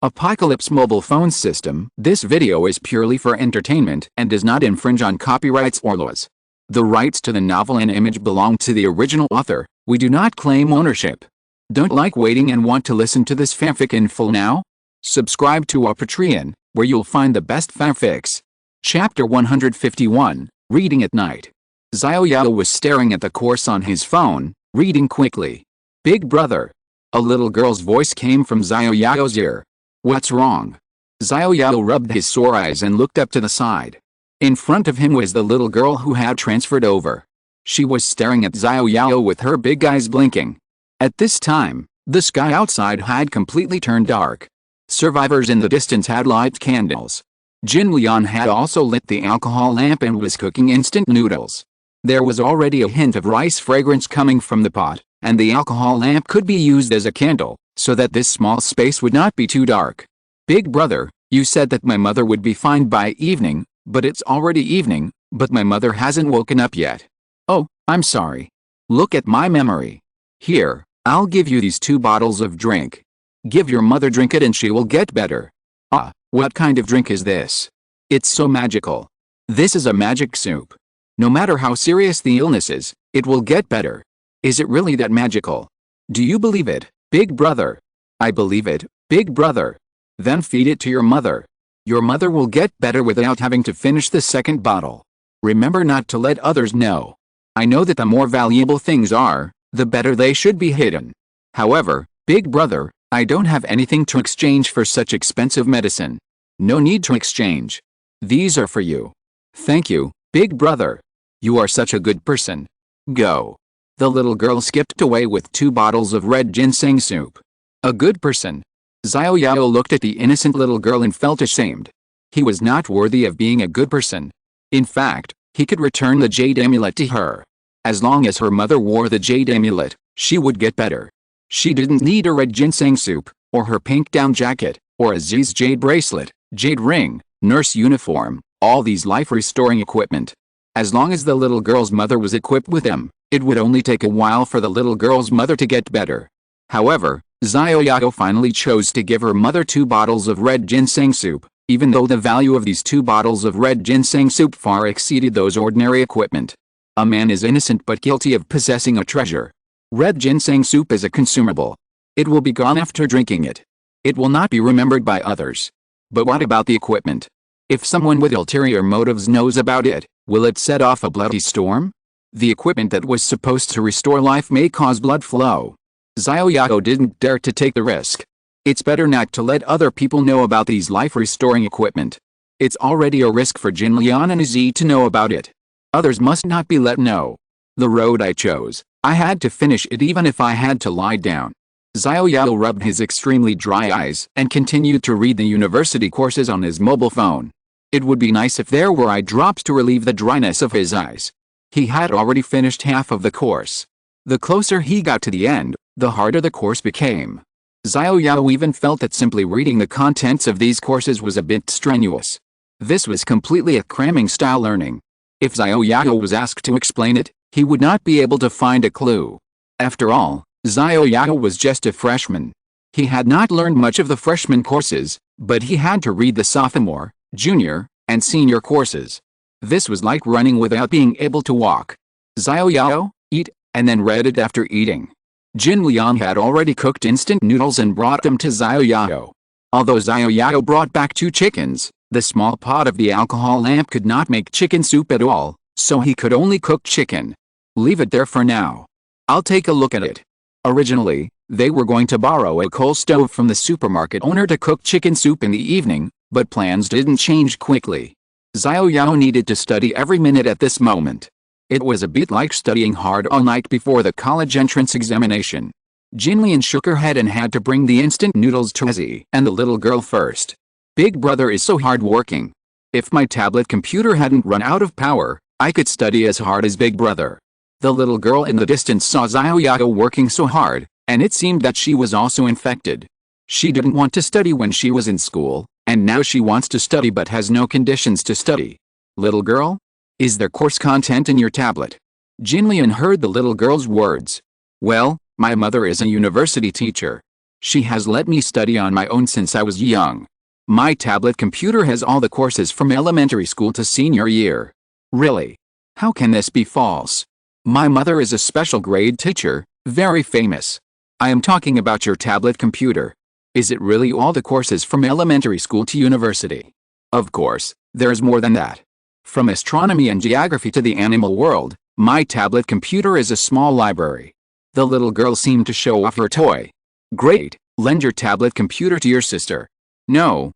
Apocalypse mobile phone system. This video is purely for entertainment and does not infringe on copyrights or laws. The rights to the novel and image belong to the original author. We do not claim ownership. Don't like waiting and want to listen to this fanfic in full now? Subscribe to our Patreon, where you'll find the best fanfics. Chapter 151, Reading at Night. Xiao Yao was staring at the course on his phone, reading quickly. Big brother. A little girl's voice came from Xiao Yao's ear. What's wrong? Xiao Yao rubbed his sore eyes and looked up to the side. In front of him was the little girl who had transferred over. She was staring at Xiao Yao with her big eyes blinking. At this time, the sky outside had completely turned dark. Survivors in the distance had lighted candles. Jin Lian had also lit the alcohol lamp and was cooking instant noodles. There was already a hint of rice fragrance coming from the pot, and the alcohol lamp could be used as a candle, so that this small space would not be too dark. Big brother, you said that my mother would be fine by evening, but it's already evening, but my mother hasn't woken up yet. Oh, I'm sorry. Look at my memory. Here, I'll give you these 2 bottles of drink. Give your mother drink it and she will get better. Ah, what kind of drink is this? It's so magical. This is a magic soup. No matter how serious the illness is, it will get better. Is it really that magical? Do you believe it, big brother? I believe it, big brother. Then feed it to your mother. Your mother will get better without having to finish the second bottle. Remember not to let others know. I know that the more valuable things are, the better they should be hidden. However, big brother, I don't have anything to exchange for such expensive medicine. No need to exchange. These are for you. Thank you, big brother. You are such a good person. Go. The little girl skipped away with 2 bottles of red ginseng soup. A good person. Xiao Yao looked at the innocent little girl and felt ashamed. He was not worthy of being a good person. In fact, he could return the jade amulet to her. As long as her mother wore the jade amulet, she would get better. She didn't need a red ginseng soup, or her pink down jacket, or a Z's jade bracelet, jade ring, nurse uniform, all these life-restoring equipment. As long as the little girl's mother was equipped with them, it would only take a while for the little girl's mother to get better. However, Xiao Yao finally chose to give her mother 2 bottles of red ginseng soup, even though the value of these 2 bottles of red ginseng soup far exceeded those ordinary equipment. A man is innocent but guilty of possessing a treasure. Red ginseng soup is a consumable. It will be gone after drinking it. It will not be remembered by others. But what about the equipment? If someone with ulterior motives knows about it, will it set off a bloody storm? The equipment that was supposed to restore life may cause blood flow. Xiao Yao didn't dare to take the risk. It's better not to let other people know about these life-restoring equipment. It's already a risk for Jin Lian and Z to know about it. Others must not be let know. The road I chose, I had to finish it even if I had to lie down. Xiao Yao rubbed his extremely dry eyes and continued to read the university courses on his mobile phone. It would be nice if there were eye drops to relieve the dryness of his eyes. He had already finished half of the course. The closer he got to the end, the harder the course became. Xiao Yao even felt that simply reading the contents of these courses was a bit strenuous. This was completely a cramming-style learning. If Xiao Yao was asked to explain it, he would not be able to find a clue. After all, Xiao Yao was just a freshman. He had not learned much of the freshman courses, but he had to read the sophomore, junior, and senior courses. This was like running without being able to walk. Xiao Yao, eat, and then read it after eating. Jin Lian had already cooked instant noodles and brought them to Xiao Yao. Although Xiao Yao brought back 2 chickens, the small pot of the alcohol lamp could not make chicken soup at all, so he could only cook chicken. Leave it there for now. I'll take a look at it. Originally, they were going to borrow a coal stove from the supermarket owner to cook chicken soup in the evening, but plans didn't change quickly. Xiao Yao needed to study every minute at this moment. It was a bit like studying hard all night before the college entrance examination. Jin Lian shook her head and had to bring the instant noodles to Z and the little girl first. Big brother is so hard-working. If my tablet computer hadn't run out of power, I could study as hard as big brother. The little girl in the distance saw Xiao Yao working so hard, and it seemed that she was also infected. She didn't want to study when she was in school, and now she wants to study but has no conditions to study. Little girl? Is there course content in your tablet? Jin Lian heard the little girl's words. Well, my mother is a university teacher. She has let me study on my own since I was young. My tablet computer has all the courses from elementary school to senior year. Really? How can this be false? My mother is a special grade teacher, very famous. I am talking about your tablet computer. Is it really all the courses from elementary school to university? Of course, there's more than that. From astronomy and geography to the animal world, my tablet computer is a small library. The little girl seemed to show off her toy. Great, lend your tablet computer to your sister. No,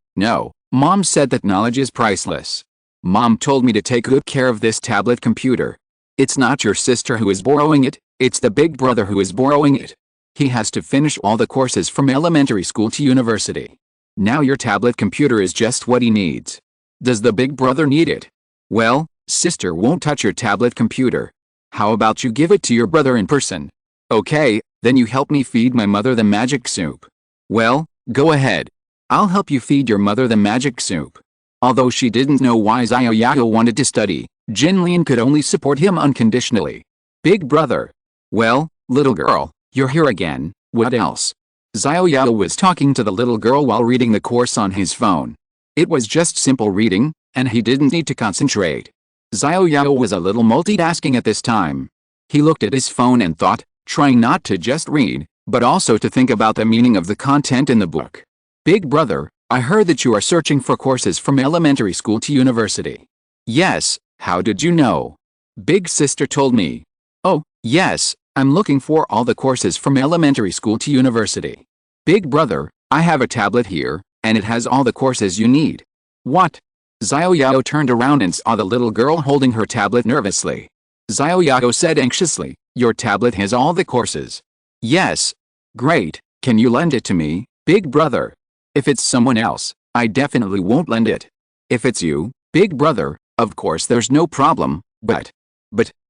Mom said that knowledge is priceless. Mom told me to take good care of this tablet computer. It's not your sister who is borrowing it, it's the big brother who is borrowing it. He has to finish all the courses from elementary school to university. Now your tablet computer is just what he needs. Does the big brother need it? Well, sister won't touch your tablet computer. How about you give it to your brother in person? Okay, then you help me feed my mother the magic soup. Well, go ahead. I'll help you feed your mother the magic soup. Although she didn't know why Xiao Yao wanted to study, Jinlian could only support him unconditionally. Big brother. Well, little girl, you're here again, what else? Xiao Yao was talking to the little girl while reading the course on his phone. It was just simple reading, and he didn't need to concentrate. Xiao Yao was a little multitasking at this time. He looked at his phone and thought, trying not to just read, but also to think about the meaning of the content in the book. Big brother, I heard that you are searching for courses from elementary school to university. Yes, how did you know? Big sister told me. Oh, yes, I'm looking for all the courses from elementary school to university. Big brother, I have a tablet here, and it has all the courses you need. What? Xiao Yao turned around and saw the little girl holding her tablet nervously. Xiao Yao said anxiously, your tablet has all the courses. Yes. Great, can you lend it to me, big brother? If it's someone else, I definitely won't lend it. If it's you, big brother, of course there's no problem, but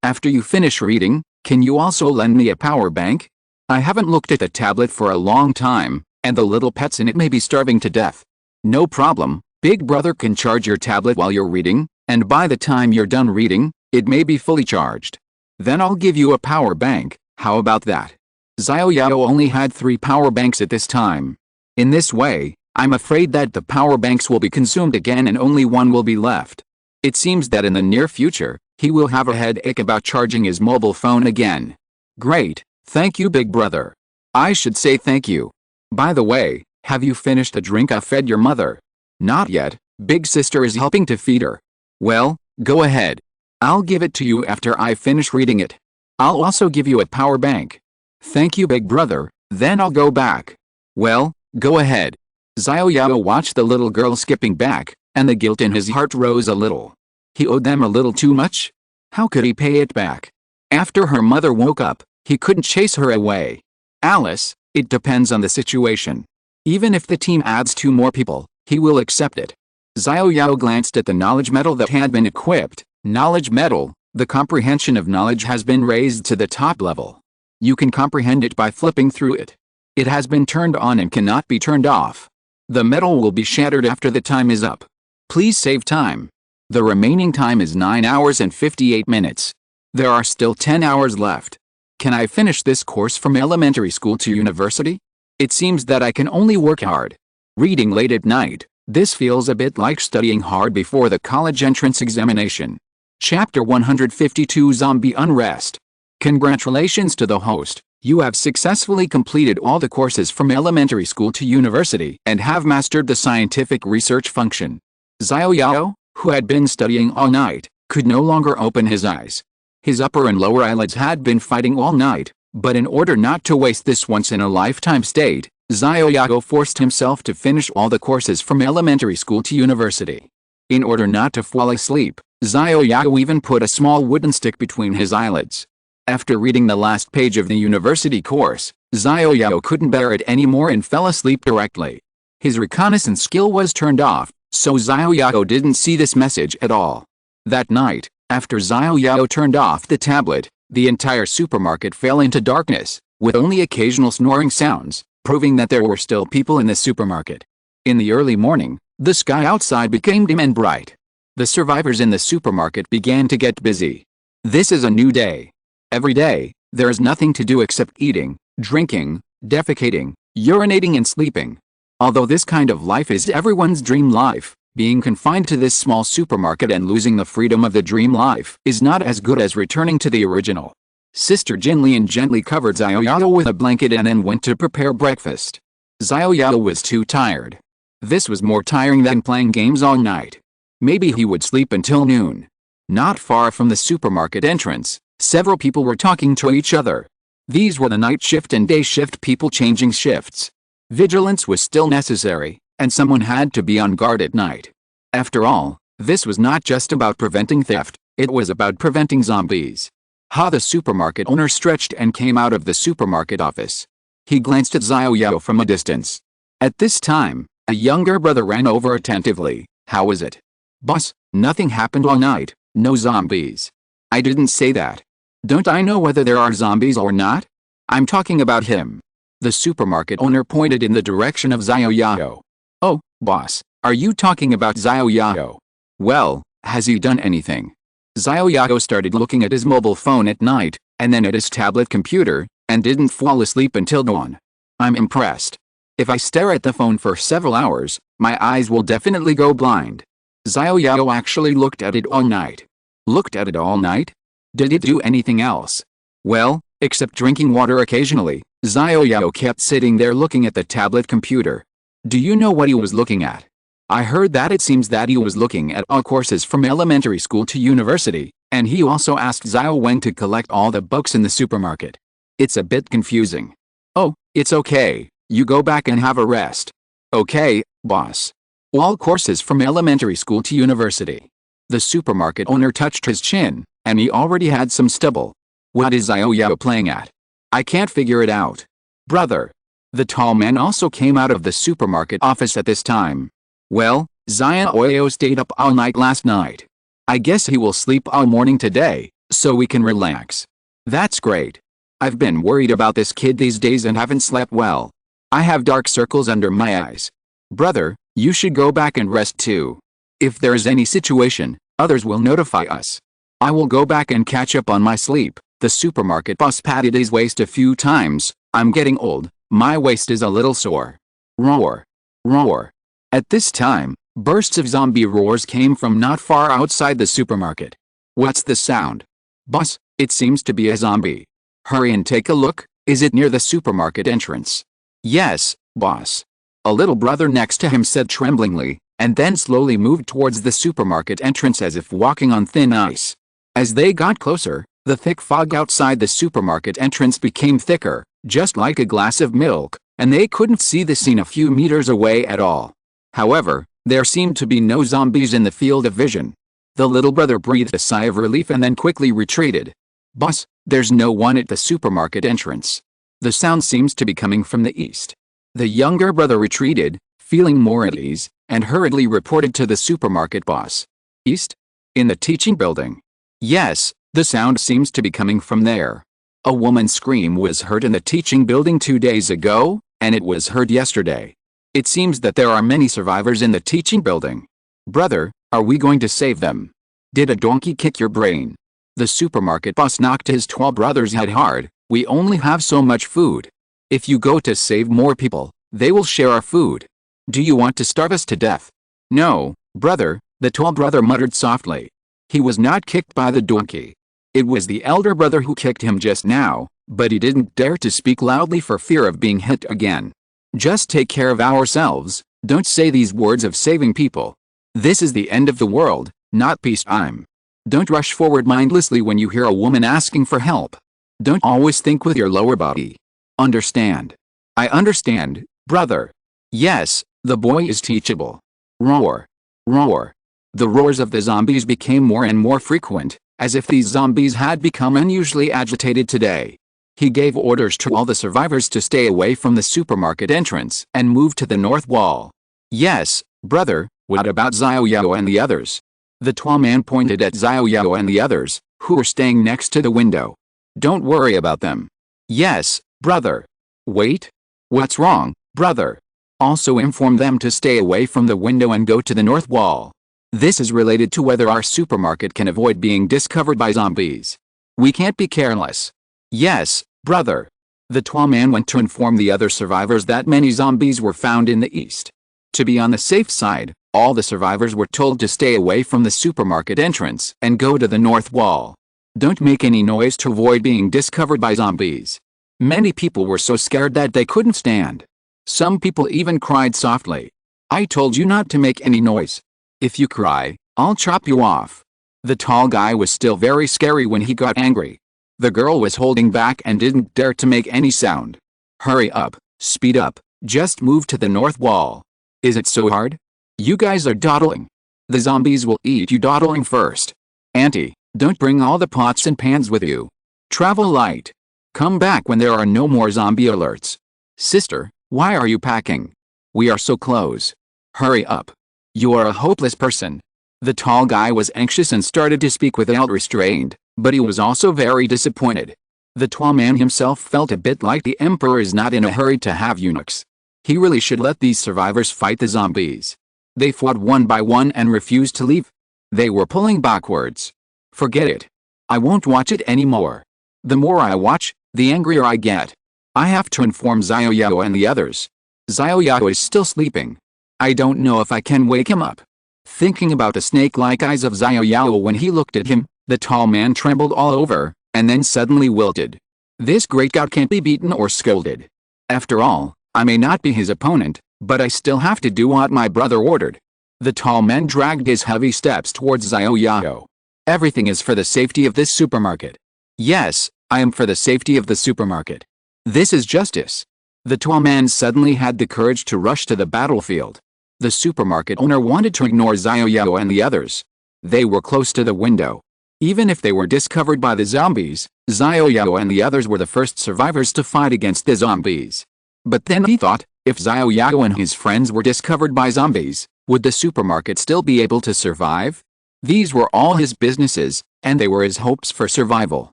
after you finish reading, can you also lend me a power bank? I haven't looked at the tablet for a long time, and the little pets in it may be starving to death. No problem, big brother can charge your tablet while you're reading, and by the time you're done reading, it may be fully charged. Then I'll give you a power bank, how about that? Xiao Yao only had 3 power banks at this time. In this way, I'm afraid that the power banks will be consumed again and only one will be left. It seems that in the near future, he will have a headache about charging his mobile phone again. Great, thank you big brother. I should say thank you. By the way, have you finished the drink I fed your mother? Not yet, big sister is helping to feed her. Well, go ahead. I'll give it to you after I finish reading it. I'll also give you a power bank. Thank you big brother, then I'll go back. Well, go ahead. Xiao Yao watched the little girl skipping back, and the guilt in his heart rose a little. He owed them a little too much? How could he pay it back? After her mother woke up, he couldn't chase her away. Alice, it depends on the situation. Even if the team adds 2 more people, he will accept it. Xiao Yao glanced at the knowledge medal that had been equipped. Knowledge medal, the comprehension of knowledge has been raised to the top level. You can comprehend it by flipping through it. It has been turned on and cannot be turned off. The medal will be shattered after the time is up. Please save time. The remaining time is 9 hours and 58 minutes. There are still 10 hours left. Can I finish this course from elementary school to university? It seems that I can only work hard. Reading late at night, this feels a bit like studying hard before the college entrance examination. Chapter 152 Zombie Unrest. Congratulations to the host. You have successfully completed all the courses from elementary school to university and have mastered the scientific research function. Xiao Yao, who had been studying all night, could no longer open his eyes. His upper and lower eyelids had been fighting all night, but in order not to waste this once-in-a-lifetime state, Xiao Yao forced himself to finish all the courses from elementary school to university. In order not to fall asleep, Xiao Yao even put a small wooden stick between his eyelids. After reading the last page of the university course, Xiao Yao couldn't bear it anymore and fell asleep directly. His reconnaissance skill was turned off, so Xiao Yao didn't see this message at all. That night, after Xiao Yao turned off the tablet, the entire supermarket fell into darkness, with only occasional snoring sounds, proving that there were still people in the supermarket. In the early morning, the sky outside became dim and bright. The survivors in the supermarket began to get busy. This is a new day. Every day, there is nothing to do except eating, drinking, defecating, urinating and sleeping. Although this kind of life is everyone's dream life, being confined to this small supermarket and losing the freedom of the dream life is not as good as returning to the original. Sister Jinlian gently covered Xiao Yao with a blanket and then went to prepare breakfast. Xiao Yao was too tired. This was more tiring than playing games all night. Maybe he would sleep until noon. Not far from the supermarket entrance, several people were talking to each other. These were the night shift and day shift people changing shifts. Vigilance was still necessary, and someone had to be on guard at night. After all, this was not just about preventing theft, it was about preventing zombies. The supermarket owner stretched and came out of the supermarket office. He glanced at Xiao Yao from a distance. At this time, a younger brother ran over attentively. How is it? Boss, nothing happened all night, no zombies. I didn't say that. Don't I know whether there are zombies or not? I'm talking about him. The supermarket owner pointed in the direction of Xiao Yao. Oh, boss, are you talking about Xiao Yao? Well, has he done anything? Xiao Yao started looking at his mobile phone at night, and then at his tablet computer, and didn't fall asleep until dawn. I'm impressed. If I stare at the phone for several hours, my eyes will definitely go blind. Xiao Yao actually looked at it all night. Looked at it all night? Did it do anything else? Well, except drinking water occasionally, Xiao Yao kept sitting there looking at the tablet computer. Do you know what he was looking at? I heard that it seems that he was looking at all courses from elementary school to university, and he also asked Xiao when to collect all the books in the supermarket. It's a bit confusing. Oh, it's okay, you go back and have a rest. Okay, boss. All courses from elementary school to university. The supermarket owner touched his chin, and he already had some stubble. What is Xiao Yao playing at? I can't figure it out. Brother. The tall man also came out of the supermarket office at this time. Well, Xiao Yao stayed up all night last night. I guess he will sleep all morning today, so we can relax. That's great. I've been worried about this kid these days and haven't slept well. I have dark circles under my eyes. Brother, you should go back and rest too. If there's any situation, others will notify us. I will go back and catch up on my sleep. The supermarket boss patted his waist a few times. I'm getting old, my waist is a little sore. Roar. Roar. At this time, bursts of zombie roars came from not far outside the supermarket. What's the sound? Boss, it seems to be a zombie. Hurry and take a look, is it near the supermarket entrance? Yes, boss. A little brother next to him said tremblingly, and then slowly moved towards the supermarket entrance as if walking on thin ice. As they got closer, the thick fog outside the supermarket entrance became thicker, just like a glass of milk, and they couldn't see the scene a few meters away at all. However, there seemed to be no zombies in the field of vision. The little brother breathed a sigh of relief and then quickly retreated. Boss, there's no one at the supermarket entrance. The sound seems to be coming from the east. The younger brother retreated, feeling more at ease, and hurriedly reported to the supermarket boss. East? In the teaching building? Yes, the sound seems to be coming from there. A woman's scream was heard in the teaching building 2 days ago, and it was heard yesterday. It seems that there are many survivors in the teaching building. Brother, are we going to save them? Did a donkey kick your brain? The supermarket boss knocked his tall brother's head hard. We only have so much food. If you go to save more people, they will share our food. Do you want to starve us to death? No, brother, the tall brother muttered softly. He was not kicked by the donkey. It was the elder brother who kicked him just now, but he didn't dare to speak loudly for fear of being hit again. Just take care of ourselves, don't say these words of saving people. This is the end of the world, not peacetime. Don't rush forward mindlessly when you hear a woman asking for help. Don't always think with your lower body. Understand? I understand, brother. Yes, the boy is teachable. Roar. Roar. The roars of the zombies became more and more frequent, as if these zombies had become unusually agitated today. He gave orders to all the survivors to stay away from the supermarket entrance and move to the north wall. Yes, brother, what about Xiao Yao and the others? The tall man pointed at Xiao Yao and the others, who were staying next to the window. Don't worry about them. Yes, brother. Wait. What's wrong, brother? Also inform them to stay away from the window and go to the north wall. This is related to whether our supermarket can avoid being discovered by zombies. We can't be careless. Yes, brother. The tall man went to inform the other survivors that many zombies were found in the east. To be on the safe side, all the survivors were told to stay away from the supermarket entrance and go to the north wall. Don't make any noise to avoid being discovered by zombies. Many people were so scared that they couldn't stand. Some people even cried softly. I told you not to make any noise. If you cry, I'll chop you off. The tall guy was still very scary when he got angry. The girl was holding back and didn't dare to make any sound. Hurry up, speed up, just move to the north wall. Is it so hard? You guys are dawdling. The zombies will eat you dawdling first. Auntie, don't bring all the pots and pans with you. Travel light. Come back when there are no more zombie alerts. Sister, why are you packing? We are so close. Hurry up. You are a hopeless person. The tall guy was anxious and started to speak without restraint, but he was also very disappointed. The tall man himself felt a bit like the emperor is not in a hurry to have eunuchs. He really should let these survivors fight the zombies. They fought one by one and refused to leave. They were pulling backwards. Forget it. I won't watch it anymore. The more I watch, the angrier I get. I have to inform Xiao Yao and the others. Xiao Yao is still sleeping. I don't know if I can wake him up. Thinking about the snake-like eyes of Xiao Yao when he looked at him, the tall man trembled all over, and then suddenly wilted. This great god can't be beaten or scolded. After all, I may not be his opponent, but I still have to do what my brother ordered. The tall man dragged his heavy steps towards Xiao Yao. Everything is for the safety of this supermarket. Yes, I am for the safety of the supermarket. This is justice. The tall man suddenly had the courage to rush to the battlefield. The supermarket owner wanted to ignore Xiao Yao and the others. They were close to the window. Even if they were discovered by the zombies, Xiao Yao and the others were the first survivors to fight against the zombies. But then he thought, if Xiao Yao and his friends were discovered by zombies, would the supermarket still be able to survive? These were all his businesses, and they were his hopes for survival.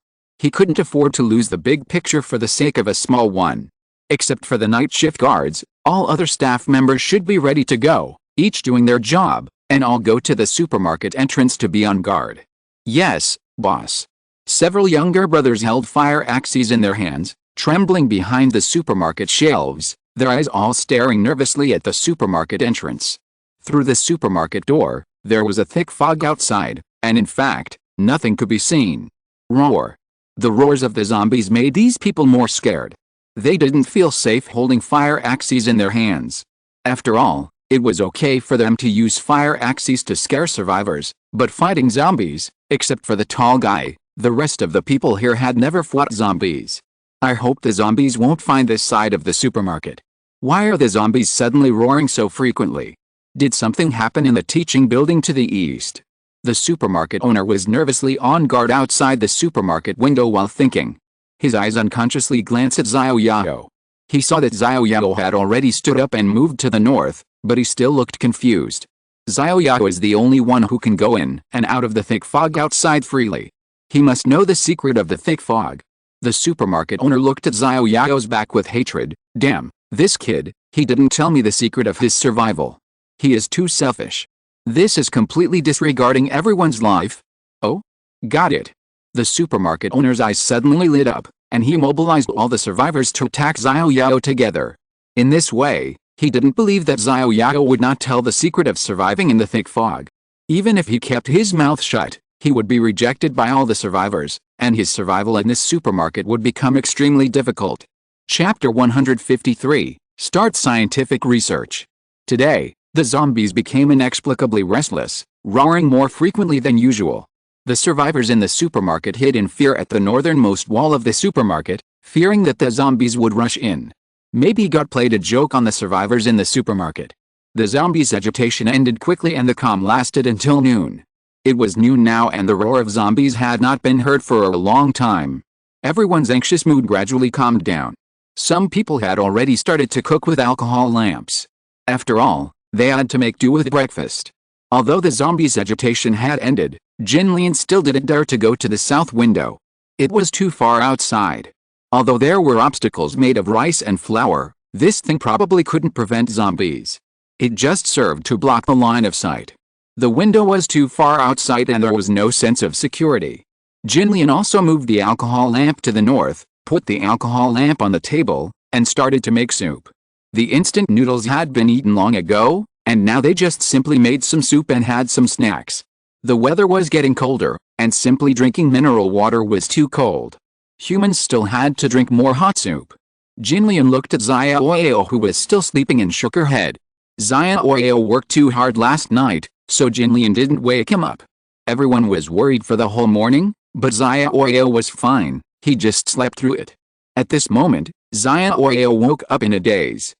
He couldn't afford to lose the big picture for the sake of a small one. Except for the night shift guards, all other staff members should be ready to go, each doing their job, and all go to the supermarket entrance to be on guard. Yes, boss. Several younger brothers held fire axes in their hands, trembling behind the supermarket shelves, their eyes all staring nervously at the supermarket entrance. Through the supermarket door, there was a thick fog outside, and in fact, nothing could be seen. Roar. The roars of the zombies made these people more scared. They didn't feel safe holding fire axes in their hands. After all, it was okay for them to use fire axes to scare survivors, but fighting zombies, except for the tall guy, the rest of the people here had never fought zombies. I hope the zombies won't find this side of the supermarket. Why are the zombies suddenly roaring so frequently? Did something happen in the teaching building to the east? The supermarket owner was nervously on guard outside the supermarket window while thinking. His eyes unconsciously glanced at Xiao Yao. He saw that Xiao Yao had already stood up and moved to the north, but he still looked confused. Xiao Yao is the only one who can go in and out of the thick fog outside freely. He must know the secret of the thick fog. The supermarket owner looked at Xiao Yao's back with hatred. Damn, this kid, he didn't tell me the secret of his survival. He is too selfish. This is completely disregarding everyone's life. Oh? Got it. The supermarket owner's eyes suddenly lit up, and he mobilized all the survivors to attack Xiao Yao together. In this way, he didn't believe that Xiao Yao would not tell the secret of surviving in the thick fog. Even if he kept his mouth shut, he would be rejected by all the survivors, and his survival in this supermarket would become extremely difficult. Chapter 153, Start Scientific Research. Today, the zombies became inexplicably restless, roaring more frequently than usual. The survivors in the supermarket hid in fear at the northernmost wall of the supermarket, fearing that the zombies would rush in. Maybe God played a joke on the survivors in the supermarket. The zombies' agitation ended quickly and the calm lasted until noon. It was noon now and the roar of zombies had not been heard for a long time. Everyone's anxious mood gradually calmed down. Some people had already started to cook with alcohol lamps. After all, they had to make do with breakfast. Although the zombies' agitation had ended, Jinlian still didn't dare to go to the south window. It was too far outside. Although there were obstacles made of rice and flour, this thing probably couldn't prevent zombies. It just served to block the line of sight. The window was too far outside and there was no sense of security. Jinlian also moved the alcohol lamp to the north, put the alcohol lamp on the table, and started to make soup. The instant noodles had been eaten long ago, and now they just simply made some soup and had some snacks. The weather was getting colder, and simply drinking mineral water was too cold. Humans still had to drink more hot soup. Jinlian looked at Xiao Yao, who was still sleeping, and shook her head. Xiao Yao worked too hard last night, so Jinlian didn't wake him up. Everyone was worried for the whole morning, but Xiao Yao was fine, he just slept through it. At this moment, Xiao Yao woke up in a daze.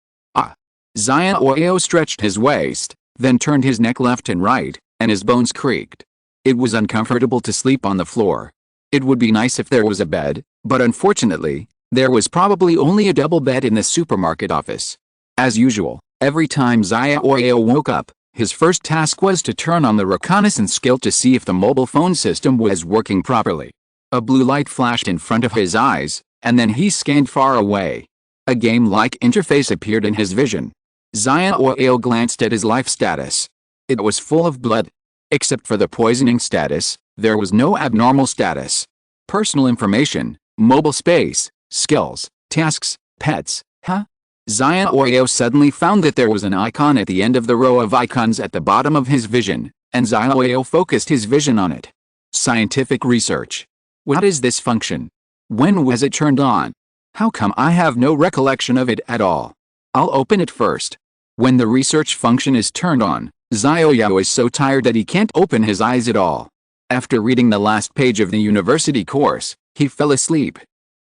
Xiao Yao stretched his waist, then turned his neck left and right, and his bones creaked. It was uncomfortable to sleep on the floor. It would be nice if there was a bed, but unfortunately, there was probably only a double bed in the supermarket office. As usual, every time Xiao Yao woke up, his first task was to turn on the reconnaissance skill to see if the mobile phone system was working properly. A blue light flashed in front of his eyes, and then he scanned far away. A game-like interface appeared in his vision. Xiao Yao glanced at his life status. It was full of blood. Except for the poisoning status, there was no abnormal status. Personal information, mobile space, skills, tasks, pets, Xiao Yao suddenly found that there was an icon at the end of the row of icons at the bottom of his vision, and Xiao Yao focused his vision on it. Scientific research. What is this function? When was it turned on? How come I have no recollection of it at all? I'll open it first. When the research function is turned on, Xiao Yao is so tired that he can't open his eyes at all. After reading the last page of the university course, he fell asleep.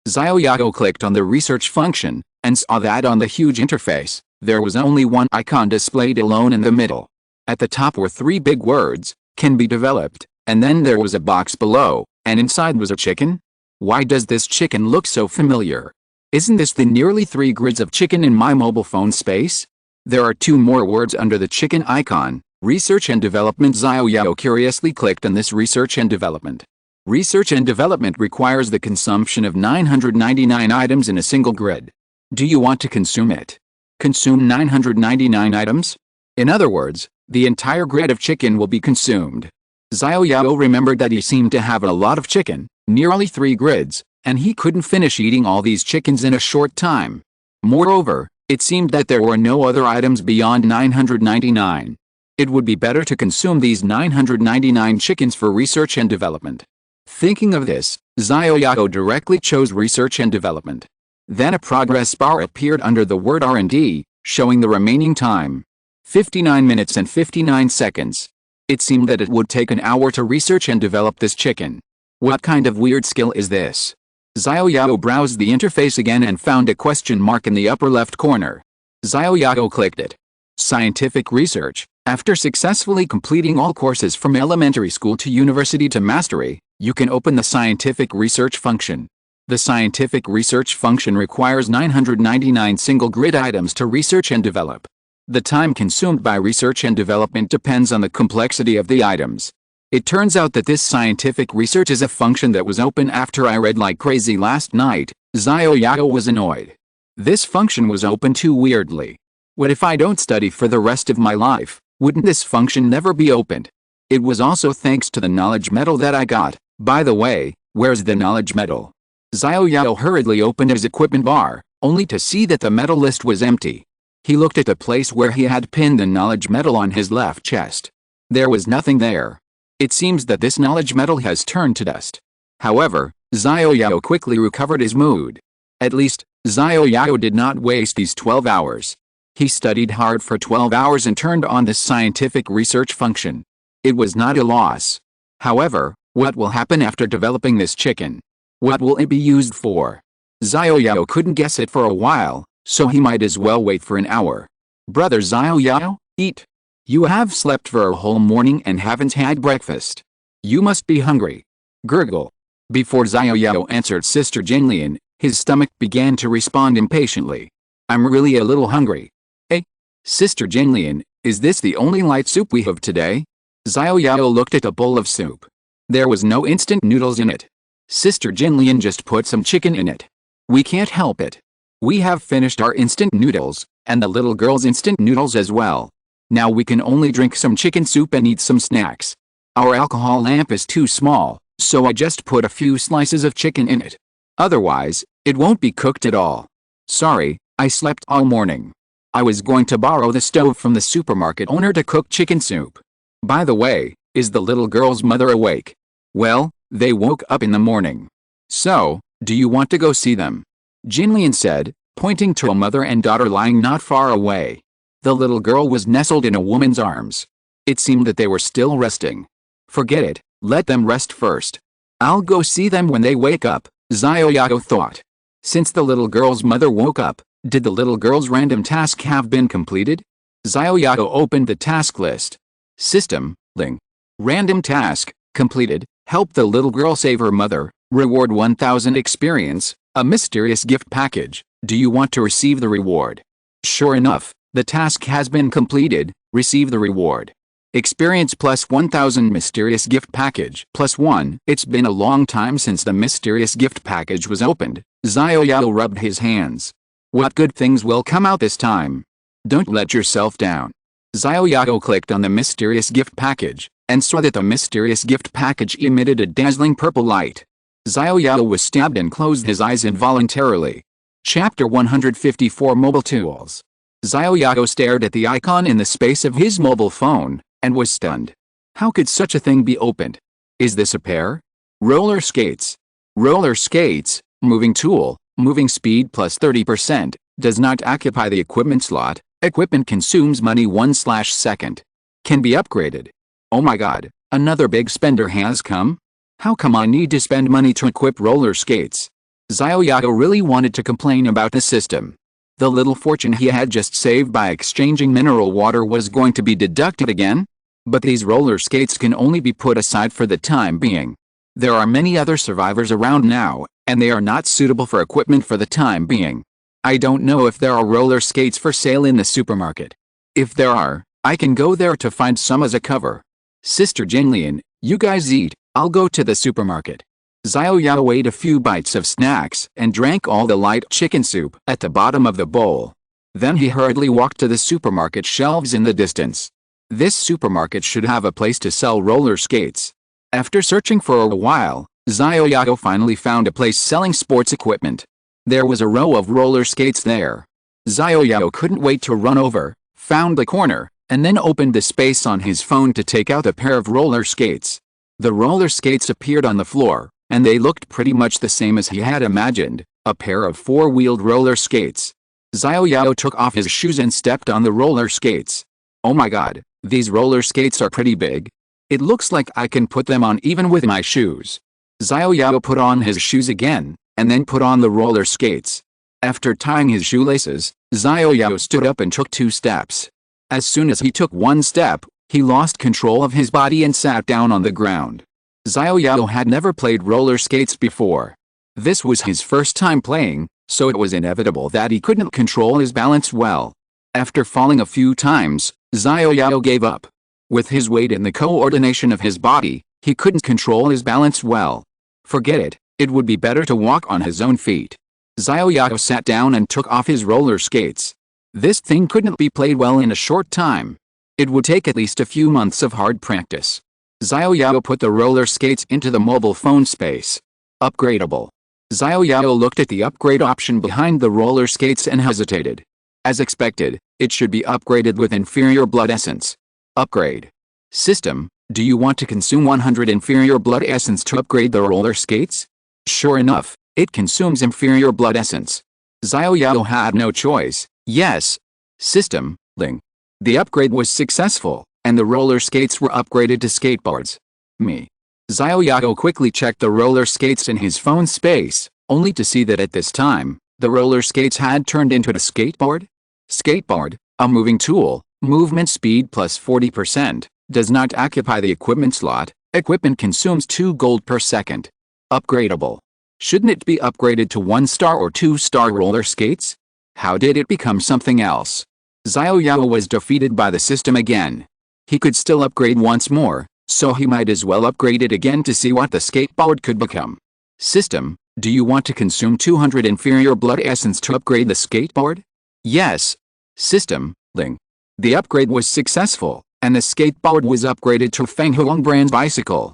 Xiao Yao clicked on the research function, and saw that on the huge interface, there was only one icon displayed alone in the middle. At the top were 3 big words, "can be developed," and then there was a box below, and inside was a chicken? Why does this chicken look so familiar? Isn't this the nearly 3 grids of chicken in my mobile phone space? There are 2 more words under the chicken icon, research and development. Xiao Yao curiously clicked on this research and development. Research and development requires the consumption of 999 items in a single grid. Do you want to consume it? Consume 999 items? In other words, the entire grid of chicken will be consumed. Xiao Yao remembered that he seemed to have a lot of chicken, nearly 3 grids, and he couldn't finish eating all these chickens in a short time. Moreover, it seemed that there were no other items beyond 999. It would be better to consume these 999 chickens for research and development. Thinking of this, Xiao Yao directly chose research and development. Then a progress bar appeared under the word R&D, showing the remaining time. 59 minutes and 59 seconds. It seemed that it would take an hour to research and develop this chicken. What kind of weird skill is this? Xiao Yao browsed the interface again and found a question mark in the upper left corner. Xiao Yao clicked it. Scientific research. After successfully completing all courses from elementary school to university to mastery, you can open the scientific research function. The scientific research function requires 999 single grid items to research and develop. The time consumed by research and development depends on the complexity of the items. It turns out that this scientific research is a function that was open after I read like crazy last night. Xiao Yao was annoyed. This function was open too weirdly. What if I don't study for the rest of my life? Wouldn't this function never be opened? It was also thanks to the knowledge medal that I got. By the way, where's the knowledge medal? Xiao Yao hurriedly opened his equipment bar, only to see that the medal list was empty. He looked at the place where he had pinned the knowledge medal on his left chest. There was nothing there. It seems that this knowledge medal has turned to dust. However, Xiao Yao quickly recovered his mood. At least, Xiao Yao did not waste these 12 hours. He studied hard for 12 hours and turned on this scientific research function. It was not a loss. However, what will happen after developing this chicken? What will it be used for? Xiao Yao couldn't guess it for a while, so he might as well wait for an hour. Brother Xiao Yao, eat. You have slept for a whole morning and haven't had breakfast. You must be hungry. Gurgle. Before Xiao Yao answered Sister Jinlian, his stomach began to respond impatiently. I'm really a little hungry. Hey, Sister Jinlian, is this the only light soup we have today? Xiao Yao looked at the bowl of soup. There was no instant noodles in it. Sister Jinlian just put some chicken in it. We can't help it. We have finished our instant noodles, and the little girl's instant noodles as well. Now we can only drink some chicken soup and eat some snacks. Our alcohol lamp is too small, so I just put a few slices of chicken in it. Otherwise, it won't be cooked at all. Sorry, I slept all morning. I was going to borrow the stove from the supermarket owner to cook chicken soup. By the way, is the little girl's mother awake? Well, they woke up in the morning. So, do you want to go see them? Jinlian said, pointing to a mother and daughter lying not far away. The little girl was nestled in a woman's arms. It seemed that they were still resting. Forget it, let them rest first. I'll go see them when they wake up, Xiao Yao thought. Since the little girl's mother woke up, did the little girl's random task have been completed? Xiao Yao opened the task list. System, Ling. Random task, completed, help the little girl save her mother, reward 1000 experience, a mysterious gift package. Do you want to receive the reward? Sure enough, the task has been completed, receive the reward. Experience plus 1000 mysterious gift package plus 1. It's been a long time since the mysterious gift package was opened. Xiao Yao rubbed his hands. What good things will come out this time? Don't let yourself down. Xiao Yao clicked on the mysterious gift package, and saw that the mysterious gift package emitted a dazzling purple light. Xiao Yao was stabbed and closed his eyes involuntarily. Chapter 154 Mobile Tools. Xiao Yao stared at the icon in the space of his mobile phone, and was stunned. How could such a thing be opened? Is this a pair? Roller skates. Roller skates, moving tool, moving speed plus 30%, does not occupy the equipment slot, equipment consumes money 1/second. Can be upgraded. Oh my god, another big spender has come? How come I need to spend money to equip roller skates? Xiao Yao really wanted to complain about the system. The little fortune he had just saved by exchanging mineral water was going to be deducted again? But these roller skates can only be put aside for the time being. There are many other survivors around now, and they are not suitable for equipment for the time being. I don't know if there are roller skates for sale in the supermarket. If there are, I can go there to find some as a cover. Sister Jinlian, you guys eat, I'll go to the supermarket. Xiao Yao ate a few bites of snacks and drank all the light chicken soup at the bottom of the bowl. Then he hurriedly walked to the supermarket shelves in the distance. This supermarket should have a place to sell roller skates. After searching for a while, Xiao Yao finally found a place selling sports equipment. There was a row of roller skates there. Xiao Yao couldn't wait to run over, found the corner, and then opened the space on his phone to take out a pair of roller skates. The roller skates appeared on the floor, and they looked pretty much the same as he had imagined, a pair of four-wheeled roller skates. Xiao Yao took off his shoes and stepped on the roller skates. Oh my god, these roller skates are pretty big. It looks like I can put them on even with my shoes. Xiao Yao put on his shoes again, and then put on the roller skates. After tying his shoelaces, Xiao Yao stood up and took 2 steps. As soon as he took 1 step, he lost control of his body and sat down on the ground. Xiao Yao had never played roller skates before. This was his first time playing, so it was inevitable that he couldn't control his balance well. After falling a few times, Xiao Yao gave up. With his weight and the coordination of his body, he couldn't control his balance well. Forget it, it would be better to walk on his own feet. Xiao Yao sat down and took off his roller skates. This thing couldn't be played well in a short time. It would take at least a few months of hard practice. Xiao Yao put the roller skates into the mobile phone space. Upgradable. Xiao Yao looked at the upgrade option behind the roller skates and hesitated. As expected, it should be upgraded with inferior blood essence. Upgrade. System, do you want to consume 100 inferior blood essence to upgrade the roller skates? Sure enough, it consumes inferior blood essence. Xiao Yao had no choice. Yes. System, Ling. The upgrade was successful, and the roller skates were upgraded to skateboards. Xiao Yao quickly checked the roller skates in his phone space, only to see that at this time, the roller skates had turned into a skateboard. Skateboard, a moving tool, movement speed plus 40%, does not occupy the equipment slot, equipment consumes 2 gold per second. Upgradable. Shouldn't it be upgraded to 1-star or 2-star roller skates? How did it become something else? Xiao Yao was defeated by the system again. He could still upgrade once more, so he might as well upgrade it again to see what the skateboard could become. System, do you want to consume 200 inferior blood essence to upgrade the skateboard? Yes. System, Ling. The upgrade was successful, and the skateboard was upgraded to Feng Huang brand's bicycle.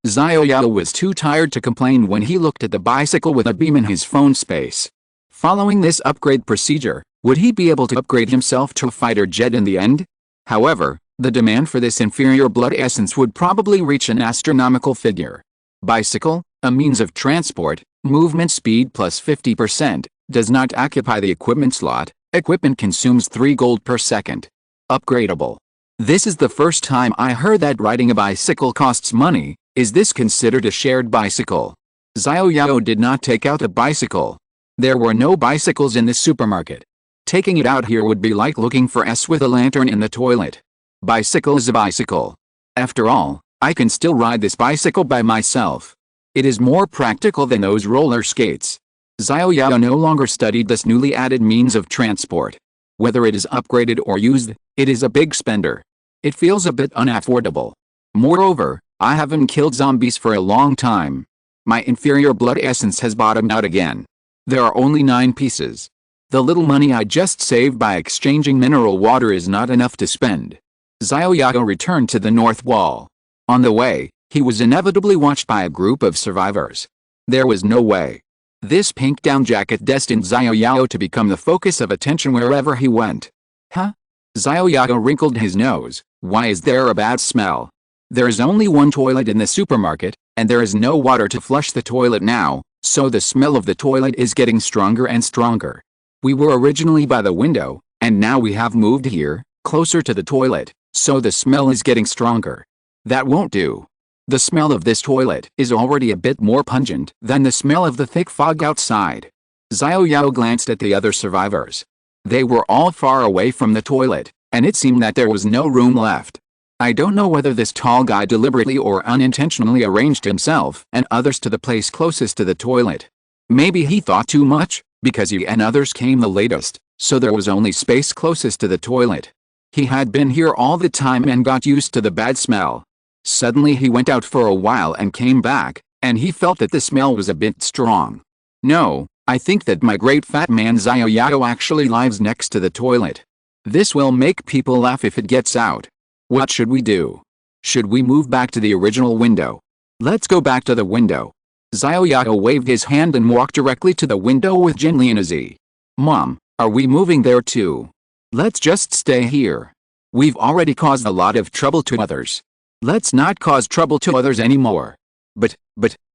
Xiao Yao was too tired to complain when he looked at the bicycle with a beam in his phone space. Following this upgrade procedure, would he be able to upgrade himself to a fighter jet in the end? However, the demand for this inferior blood essence would probably reach an astronomical figure. Bicycle, a means of transport, movement speed plus 50%, does not occupy the equipment slot. Equipment consumes 3 gold per second. Upgradable. This is the first time I heard that riding a bicycle costs money. Is this considered a shared bicycle? Xiao Yao did not take out a bicycle. There were no bicycles in this supermarket. Taking it out here would be like looking for S with a lantern in the toilet. Bicycle is a bicycle. After all, I can still ride this bicycle by myself. It is more practical than those roller skates. Xiao Yao no longer studied this newly added means of transport. Whether it is upgraded or used, it is a big spender. It feels a bit unaffordable. Moreover, I haven't killed zombies for a long time. My inferior blood essence has bottomed out again. There are only 9 pieces. The little money I just saved by exchanging mineral water is not enough to spend. Xiao Yao returned to the north wall. On the way, he was inevitably watched by a group of survivors. There was no way. This pink down jacket destined Xiao Yao to become the focus of attention wherever he went. Huh? Xiao Yao wrinkled his nose. Why is there a bad smell? There is only one toilet in the supermarket, and there is no water to flush the toilet now, so the smell of the toilet is getting stronger and stronger. We were originally by the window, and now we have moved here, closer to the toilet, so the smell is getting stronger. That won't do. The smell of this toilet is already a bit more pungent than the smell of the thick fog outside. Xiao Yao glanced at the other survivors. They were all far away from the toilet, and it seemed that there was no room left. I don't know whether this tall guy deliberately or unintentionally arranged himself and others to the place closest to the toilet. Maybe he thought too much, because he and others came the latest, so there was only space closest to the toilet. He had been here all the time and got used to the bad smell. Suddenly he went out for a while and came back, and he felt that the smell was a bit strong. No, I think that my great fat man Xiao Yao actually lives next to the toilet. This will make people laugh if it gets out. What should we do? Should we move back to the original window? Let's go back to the window. Xiao Yao waved his hand and walked directly to the window with Jinli and Z. Mom, are we moving there too? Let's just stay here. We've already caused a lot of trouble to others. Let's not cause trouble to others anymore. But,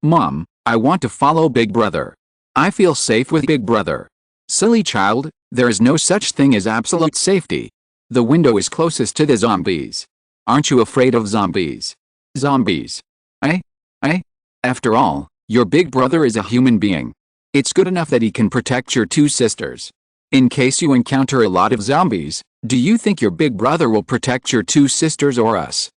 Mom, I want to follow Big Brother. I feel safe with Big Brother. Silly child, there is no such thing as absolute safety. The window is closest to the zombies. Aren't you afraid of zombies? Zombies? After all, your big brother is a human being. It's good enough that he can protect your 2 sisters. In case you encounter a lot of zombies, do you think your big brother will protect your 2 sisters or us?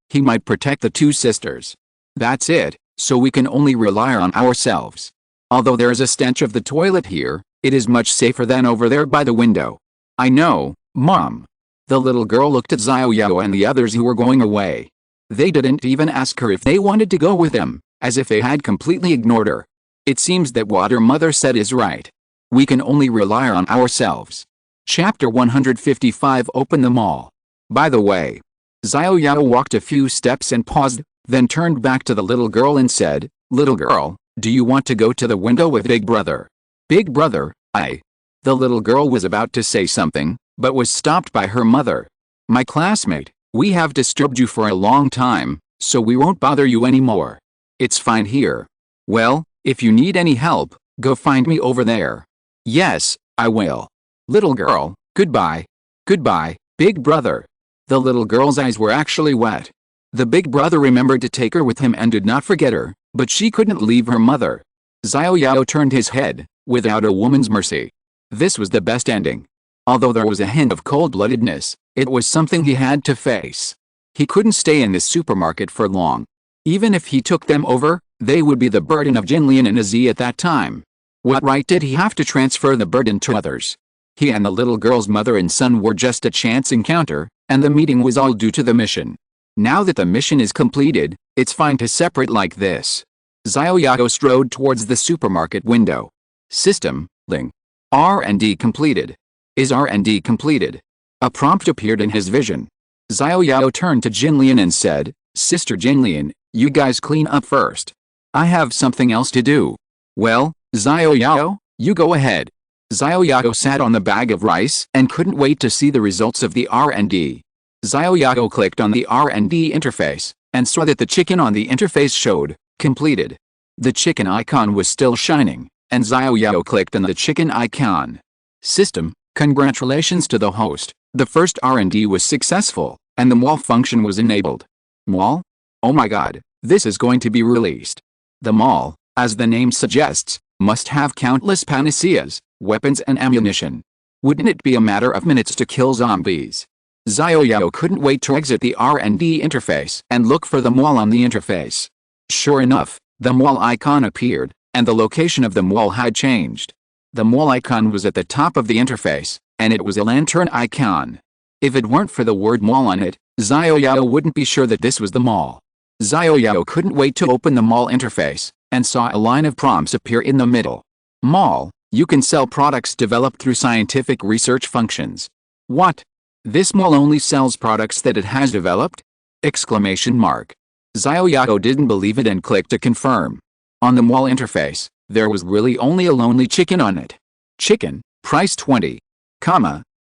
He might protect the 2 sisters. That's it, so we can only rely on ourselves. Although there is a stench of the toilet here, it is much safer than over there by the window. I know, Mom. The little girl looked at Xiao Yao and the others who were going away. They didn't even ask her if they wanted to go with them, as if they had completely ignored her. It seems that what her mother said is right. We can only rely on ourselves. Chapter 155 Open the Mall. By the way, Xiao Yao walked a few steps and paused, then turned back to the little girl and said, Little girl, do you want to go to the window with Big Brother? Big Brother, The little girl was about to say something, but was stopped by her mother. My classmate, we have disturbed you for a long time, so we won't bother you anymore. It's fine here. Well, if you need any help, go find me over there. Yes, I will. Little girl, goodbye. Goodbye, Big Brother. The little girl's eyes were actually wet. The Big Brother remembered to take her with him and did not forget her, but she couldn't leave her mother. Xiao Yao turned his head, without a woman's mercy. This was the best ending. Although there was a hint of cold-bloodedness, it was something he had to face. He couldn't stay in this supermarket for long. Even if he took them over, they would be the burden of Jinlian and Aziz at that time. What right did he have to transfer the burden to others? He and the little girl's mother and son were just a chance encounter, and the meeting was all due to the mission. Now that the mission is completed, it's fine to separate like this. Xiao Yao strode towards the supermarket window. System, Ling. R&D completed. Is R&D completed? A prompt appeared in his vision. Xiao Yao turned to Jinlian and said, Sister Jinlian, You guys clean up first. I have something else to do. Well, Xiao Yao, you go ahead. Xiao Yao sat on the bag of rice and couldn't wait to see the results of the R&D. Xiao Yao clicked on the R&D interface and saw that the chicken on the interface showed completed. The chicken icon was still shining, and Xiao Yao clicked on the chicken icon. System, congratulations to the host. The first R&D was successful, and the mall function was enabled. Mall? Oh my god, this is going to be released. The mall, as the name suggests, must have countless panaceas, weapons and ammunition. Wouldn't it be a matter of minutes to kill zombies? Xiao Yao couldn't wait to exit the R&D interface and look for the mall on the interface. Sure enough, the mall icon appeared, and the location of the mall had changed. The mall icon was at the top of the interface, and it was a lantern icon. If it weren't for the word mall on it, Xiao Yao wouldn't be sure that this was the mall. Xiao Yao couldn't wait to open the mall interface, and saw a line of prompts appear in the middle. Mall, you can sell products developed through scientific research functions. What? This mall only sells products that it has developed? Exclamation mark. Xiao Yao didn't believe it and clicked to confirm. On the mall interface, there was really only a lonely chicken on it. Chicken, price 20.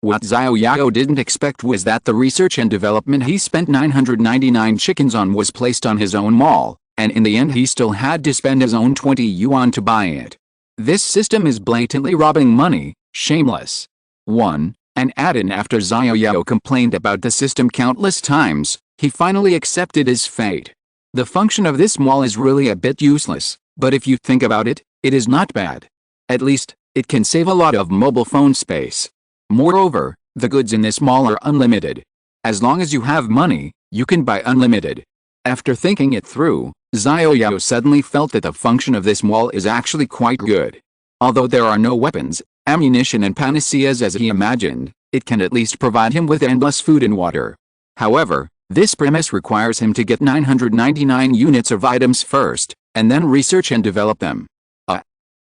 What Xiao Yao didn't expect was that the research and development he spent 999 chickens on was placed on his own mall, and in the end he still had to spend his own 20 yuan to buy it. This system is blatantly robbing money, shameless. 1. An add-in. After Xiao Yao complained about the system countless times, he finally accepted his fate. The function of this mall is really a bit useless, but if you think about it, it is not bad. At least, it can save a lot of mobile phone space. Moreover, the goods in this mall are unlimited. As long as you have money, you can buy unlimited. After thinking it through, Xiao Yao suddenly felt that the function of this mall is actually quite good. Although there are no weapons, ammunition and panaceas as he imagined, it can at least provide him with endless food and water. However, this premise requires him to get 999 units of items first, and then research and develop them.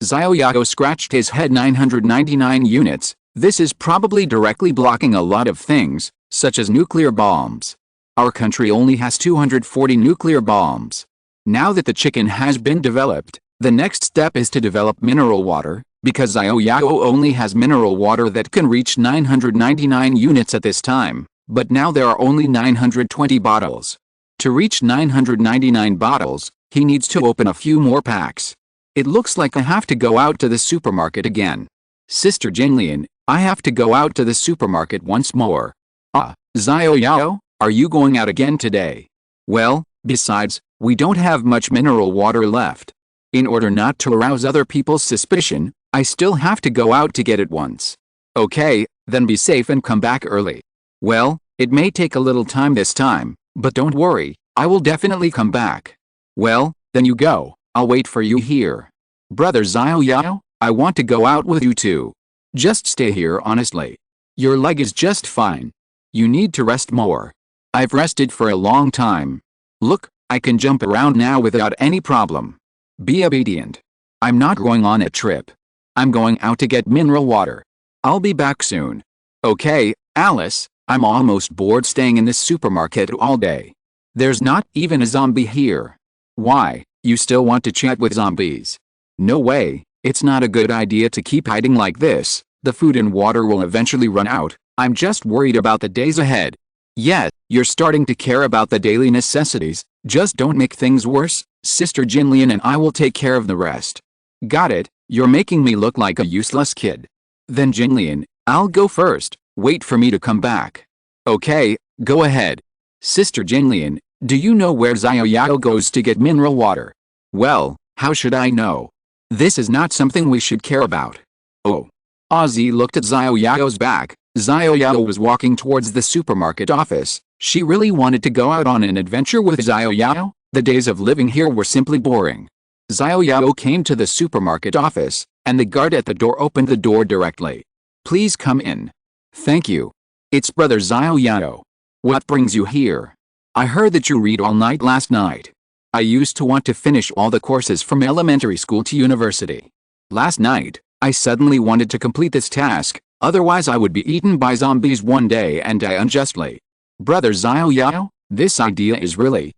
Xiao Yao scratched his head. 999 units, this is probably directly blocking a lot of things, such as nuclear bombs. Our country only has 240 nuclear bombs. Now that the chicken has been developed, the next step is to develop mineral water, because Xiao Yao only has mineral water that can reach 999 units at this time, but now there are only 920 bottles. To reach 999 bottles, he needs to open a few more packs. It looks like I have to go out to the supermarket again. Sister Jinlian, I have to go out to the supermarket once more. Xiao Yao, are you going out again today? Well, besides, we don't have much mineral water left. In order not to arouse other people's suspicion, I still have to go out to get it once. Okay, then be safe and come back early. Well, it may take a little time this time, but don't worry, I will definitely come back. Well, then you go, I'll wait for you here. Brother Xiao Yao, I want to go out with you too. Just stay here honestly. Your leg is just fine. You need to rest more. I've rested for a long time. Look, I can jump around now without any problem. Be obedient. I'm not going on a trip. I'm going out to get mineral water. I'll be back soon. Okay, Alice, I'm almost bored staying in this supermarket all day. There's not even a zombie here. Why, you still want to chat with zombies? No way, it's not a good idea to keep hiding like this. The food and water will eventually run out. I'm just worried about the days ahead. Yeah, you're starting to care about the daily necessities. Just don't make things worse. Sister Jinlian and I will take care of the rest. Got it, you're making me look like a useless kid. Then Jinlian, I'll go first. Wait for me to come back. Okay, go ahead. Sister Jinlian, do you know where Xiao Yao goes to get mineral water? Well, how should I know? This is not something we should care about. Oh. Ozzy looked at Xiao Yao's back. Xiao Yao was walking towards the supermarket office. She really wanted to go out on an adventure with Xiao Yao. The days of living here were simply boring. Xiao Yao came to the supermarket office, and the guard at the door opened the door directly. Please come in. Thank you. It's Brother Xiao Yao. What brings you here? I heard that you read all night last night. I used to want to finish all the courses from elementary school to university. Last night, I suddenly wanted to complete this task, otherwise I would be eaten by zombies one day and die unjustly. Brother Xiao Yao, this idea is really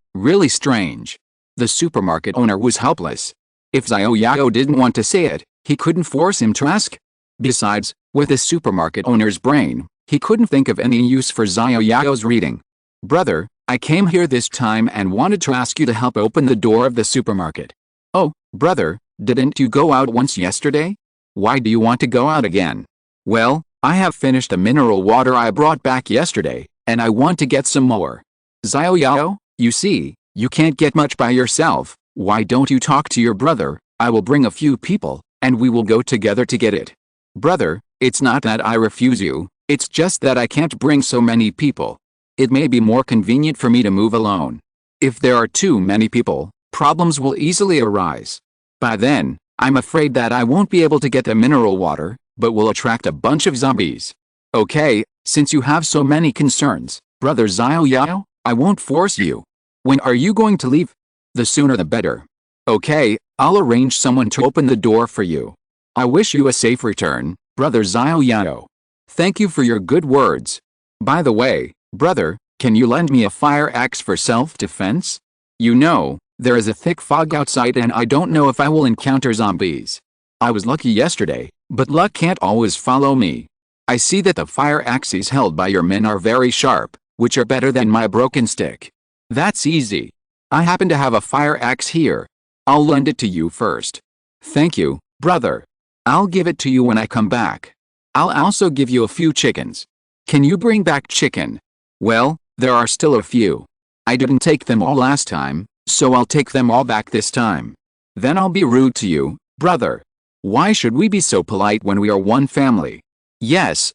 strange. The supermarket owner was helpless. If Xiao Yao didn't want to say it, he couldn't force him to ask. Besides, with the supermarket owner's brain, he couldn't think of any use for Xiao Yao's reading. Brother, I came here this time and wanted to ask you to help open the door of the supermarket. Oh, brother, didn't you go out once yesterday? Why do you want to go out again? Well, I have finished the mineral water I brought back yesterday, and I want to get some more. Xiao Yao, you see, you can't get much by yourself. Why don't you talk to your brother? I will bring a few people, and we will go together to get it. Brother, it's not that I refuse you, it's just that I can't bring so many people. It may be more convenient for me to move alone. If there are too many people, problems will easily arise. By then, I'm afraid that I won't be able to get the mineral water, but will attract a bunch of zombies. Okay, since you have so many concerns, brother Xiao Yao, I won't force you. When are you going to leave? The sooner the better. Okay, I'll arrange someone to open the door for you. I wish you a safe return, brother Xiao Yao. Thank you for your good words. By the way, brother, can you lend me a fire axe for self-defense? You know, there is a thick fog outside and I don't know if I will encounter zombies. I was lucky yesterday, but luck can't always follow me. I see that the fire axes held by your men are very sharp, which are better than my broken stick. That's easy. I happen to have a fire axe here. I'll lend it to you first. Thank you, brother. I'll give it to you when I come back. I'll also give you a few chickens. Can you bring back chicken? Well, there are still a few. I didn't take them all last time, so I'll take them all back this time. Then I'll be rude to you, brother. Why should we be so polite when we are one family? Yes,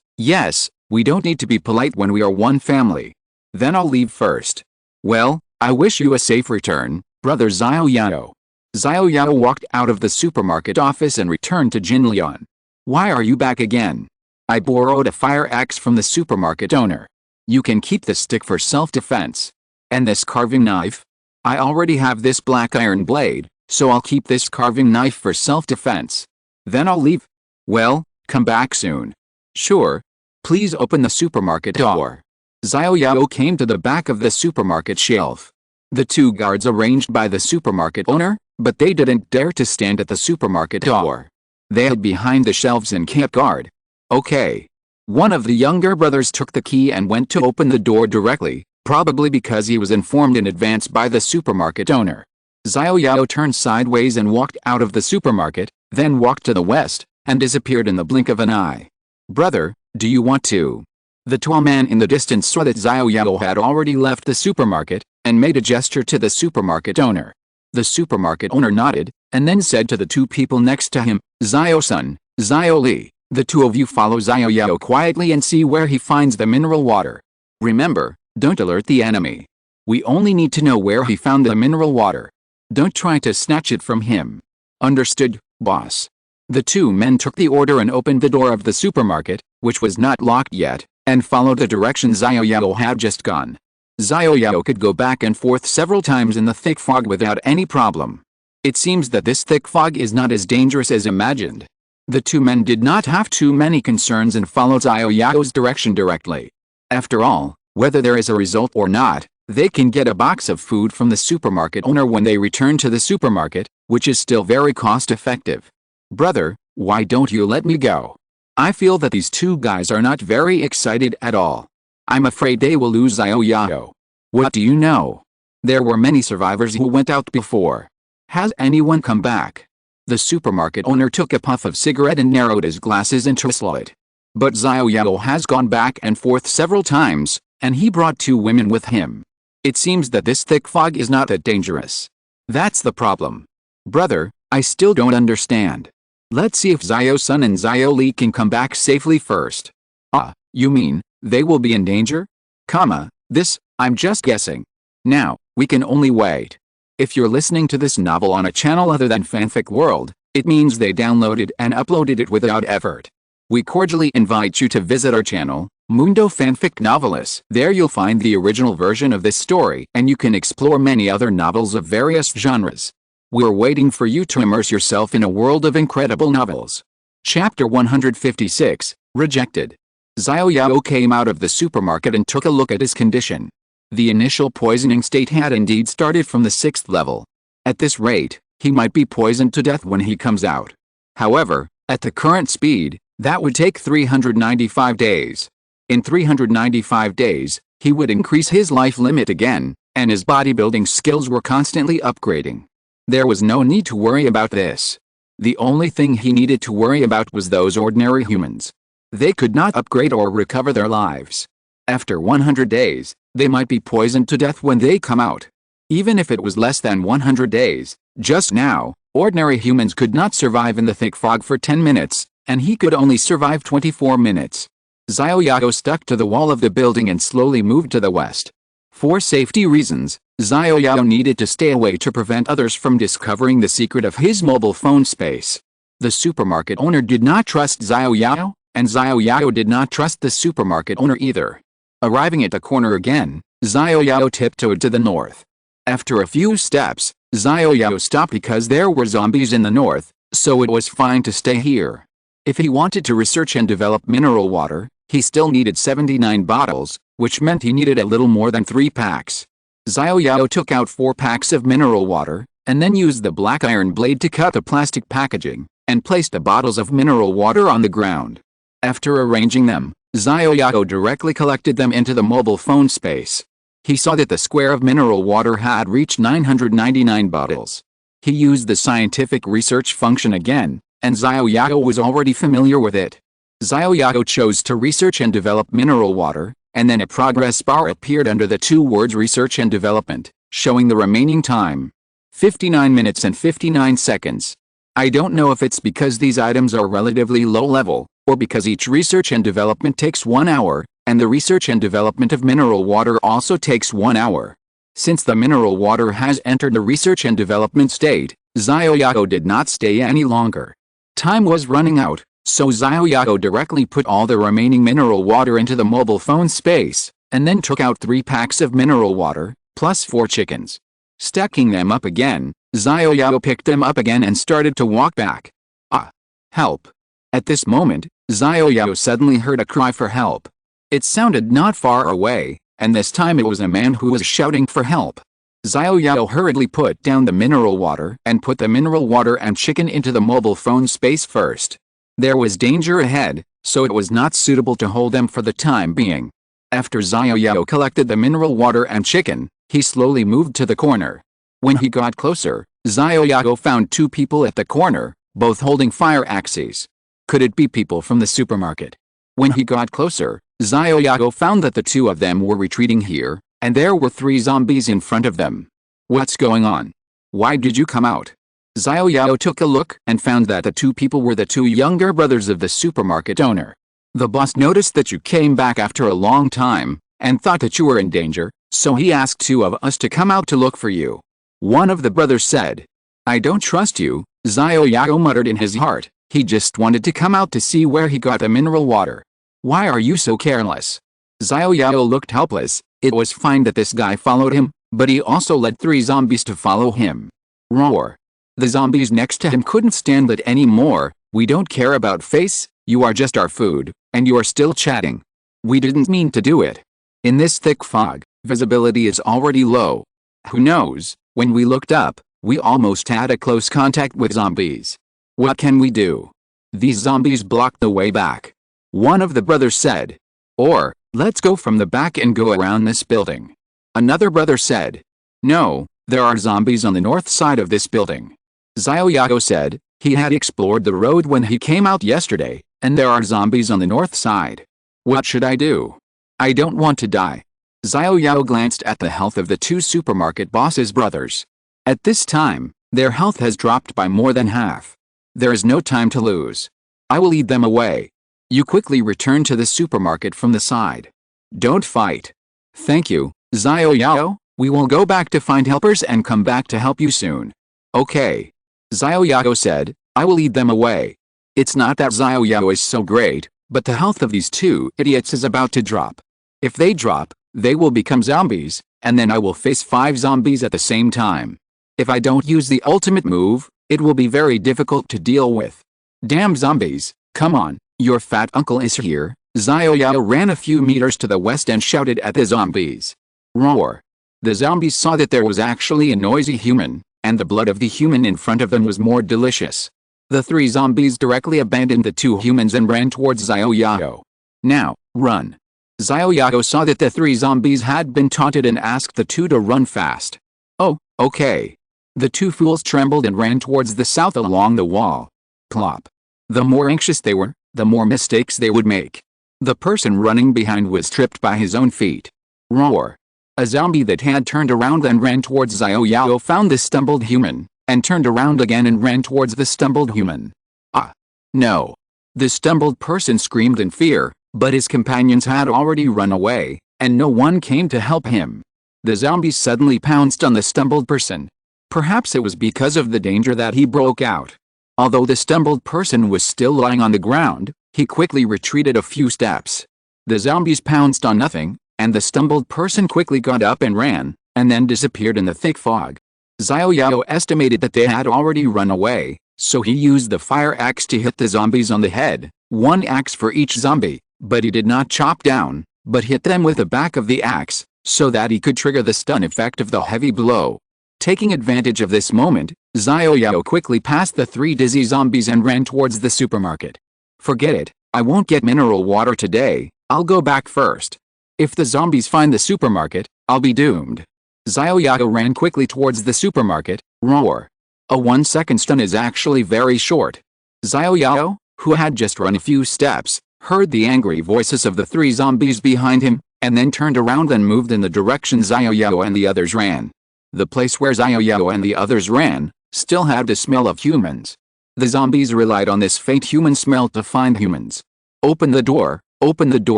we don't need to be polite when we are one family. Then I'll leave first. Well, I wish you a safe return, brother Xiao Yao. Xiao Yao walked out of the supermarket office and returned to Jinlian. Why are you back again? I borrowed a fire axe from the supermarket owner. You can keep the stick for self-defense. And this carving knife? I already have this black iron blade, so I'll keep this carving knife for self-defense. Then I'll leave. Well, come back soon. Sure. Please open the supermarket door. Xiao Yao came to the back of the supermarket shelf. The two guards arranged by the supermarket owner, but they didn't dare to stand at the supermarket door. They hid behind the shelves and kept guard. Okay. One of the younger brothers took the key and went to open the door directly, probably because he was informed in advance by the supermarket owner. Xiao Yao turned sideways and walked out of the supermarket, then walked to the west, and disappeared in the blink of an eye. Brother, do you want to? The tall man in the distance saw that Xiao Yao had already left the supermarket, and made a gesture to the supermarket owner. The supermarket owner nodded, and then said to the two people next to him, Xiao-san, Xiao Li, the two of you follow Xiao Yao quietly and see where he finds the mineral water. Remember, don't alert the enemy. We only need to know where he found the mineral water. Don't try to snatch it from him. Understood, boss. The two men took the order and opened the door of the supermarket, which was not locked yet, and followed the direction Xiao Yao had just gone. Xiao Yao could go back and forth several times in the thick fog without any problem. It seems that this thick fog is not as dangerous as imagined. The two men did not have too many concerns and followed Xiao Yao's direction directly. After all, whether there is a result or not, they can get a box of food from the supermarket owner when they return to the supermarket, which is still very cost-effective. Brother, why don't you let me go? I feel that these two guys are not very excited at all. I'm afraid they will lose Xiao Yao. What do you know? There were many survivors who went out before. Has anyone come back? The supermarket owner took a puff of cigarette and narrowed his glasses into a slit. But Xiao Yao has gone back and forth several times, and he brought two women with him. It seems that this thick fog is not that dangerous. That's the problem. Brother, I still don't understand. Let's see if Xiao-san and Xiao Li can come back safely first. Ah, you mean, they will be in danger? I'm just guessing. Now, we can only wait. If you're listening to this novel on a channel other than Fanfic World, it means they downloaded and uploaded it without effort. We cordially invite you to visit our channel, Mundo Fanfic Novelis. There you'll find the original version of this story and you can explore many other novels of various genres. We're waiting for you to immerse yourself in a world of incredible novels. Chapter 156, Rejected. Xiao Yao came out of the supermarket and took a look at his condition. The initial poisoning state had indeed started from the 6th level. At this rate, he might be poisoned to death when he comes out. However, at the current speed, that would take 395 days. In 395 days, he would increase his life limit again, and his bodybuilding skills were constantly upgrading. There was no need to worry about this. The only thing he needed to worry about was those ordinary humans. They could not upgrade or recover their lives. After 100 days, they might be poisoned to death when they come out. Even if it was less than 100 days, just now, ordinary humans could not survive in the thick fog for 10 minutes, and he could only survive 24 minutes. Xiao Yao stuck to the wall of the building and slowly moved to the west. For safety reasons, Xiao Yao needed to stay away to prevent others from discovering the secret of his mobile phone space. The supermarket owner did not trust Xiao Yao, and Xiao Yao did not trust the supermarket owner either. Arriving at the corner again, Xiao Yao tiptoed to the north. After a few steps, Xiao Yao stopped because there were zombies in the north, so it was fine to stay here. If he wanted to research and develop mineral water, he still needed 79 bottles, which meant he needed a little more than 3 packs. Xiao Yao took out 4 packs of mineral water, and then used the black iron blade to cut the plastic packaging, and placed the bottles of mineral water on the ground. After arranging them, Xiao Yao directly collected them into the mobile phone space. He saw that the square of mineral water had reached 999 bottles. He used the scientific research function again, and Xiao Yao was already familiar with it. Xiao Yao chose to research and develop mineral water, and then a progress bar appeared under the 2 words research and development, showing the remaining time. 59 minutes and 59 seconds. I don't know if it's because these items are relatively low level, or because each research and development takes 1 hour, and the research and development of mineral water also takes 1 hour. Since the mineral water has entered the research and development state, Xiao Yao did not stay any longer. Time was running out, so Xiao Yao directly put all the remaining mineral water into the mobile phone space, and then took out 3 packs of mineral water, plus 4 chickens. Stacking them up again, Xiao Yao picked them up again and started to walk back. Ah! Help! At this moment, Xiao Yao suddenly heard a cry for help. It sounded not far away, and this time it was a man who was shouting for help. Xiao Yao hurriedly put down the mineral water and put the mineral water and chicken into the mobile phone space first. There was danger ahead, so it was not suitable to hold them for the time being. After Xiao Yao collected the mineral water and chicken, he slowly moved to the corner. When he got closer, Xiao Yao found 2 people at the corner, both holding fire axes. Could it be people from the supermarket? When he got closer, Xiao Yao found that the 2 of them were retreating here, and there were 3 zombies in front of them. What's going on? Why did you come out? Xiao Yao took a look and found that the 2 people were the 2 younger brothers of the supermarket owner. The boss noticed that you came back after a long time, and thought that you were in danger, so he asked 2 of us to come out to look for you. One of the brothers said. I don't trust you, Xiao Yao muttered in his heart. He just wanted to come out to see where he got the mineral water. Why are you so careless? Xiao Yao looked helpless. It was fine that this guy followed him, but he also led 3 zombies to follow him. Roar. The zombies next to him couldn't stand it anymore. We don't care about face, you are just our food, and you are still chatting. We didn't mean to do it. In this thick fog, visibility is already low. Who knows, when we looked up, we almost had a close contact with zombies. What can we do? These zombies blocked the way back. One of the brothers said. Or, let's go from the back and go around this building. Another brother said. No, there are zombies on the north side of this building. Xiao Yao said, he had explored the road when he came out yesterday, and there are zombies on the north side. What should I do? I don't want to die. Xiao Yao glanced at the health of the 2 supermarket boss's brothers. At this time, their health has dropped by more than half. There is no time to lose. I will lead them away. You quickly return to the supermarket from the side. Don't fight. Thank you, Xiao Yao. We will go back to find helpers and come back to help you soon. Okay. Xiao Yao said, I will lead them away. It's not that Xiao Yao is so great, but the health of these 2 idiots is about to drop. If they drop, they will become zombies, and then I will face 5 zombies at the same time. If I don't use the ultimate move, it will be very difficult to deal with. Damn zombies, come on, your fat uncle is here. Xiao Yao ran a few meters to the west and shouted at the zombies. Roar. The zombies saw that there was actually a noisy human, and the blood of the human in front of them was more delicious. The three zombies directly abandoned the two humans and ran towards Xiao Yao. Now, run. Xiao Yao saw that the three zombies had been taunted and asked the two to run fast. Oh, okay. The two fools trembled and ran towards the south along the wall. Plop. The more anxious they were, the more mistakes they would make. The person running behind was tripped by his own feet. Roar. A zombie that had turned around and ran towards Xiao Yao found the stumbled human, and turned around again and ran towards the stumbled human. Ah. No. The stumbled person screamed in fear, but his companions had already run away, and no one came to help him. The zombies suddenly pounced on the stumbled person. Perhaps it was because of the danger that he broke out. Although the stumbled person was still lying on the ground, he quickly retreated a few steps. The zombies pounced on nothing, and the stumbled person quickly got up and ran, and then disappeared in the thick fog. Xiao Yao estimated that they had already run away, so he used the fire axe to hit the zombies on the head, one axe for each zombie, but he did not chop down, but hit them with the back of the axe, so that he could trigger the stun effect of the heavy blow. Taking advantage of this moment, Xiao Yao quickly passed the three dizzy zombies and ran towards the supermarket. Forget it, I won't get mineral water today, I'll go back first. If the zombies find the supermarket, I'll be doomed. Xiao Yao ran quickly towards the supermarket. Roar. A 1-second stun is actually very short. Xiao Yao, who had just run a few steps, heard the angry voices of the three zombies behind him, and then turned around and moved in the direction Xiao Yao and the others ran. The place where Xiao Yao and the others ran still had the smell of humans. The zombies relied on this faint human smell to find humans. Open the door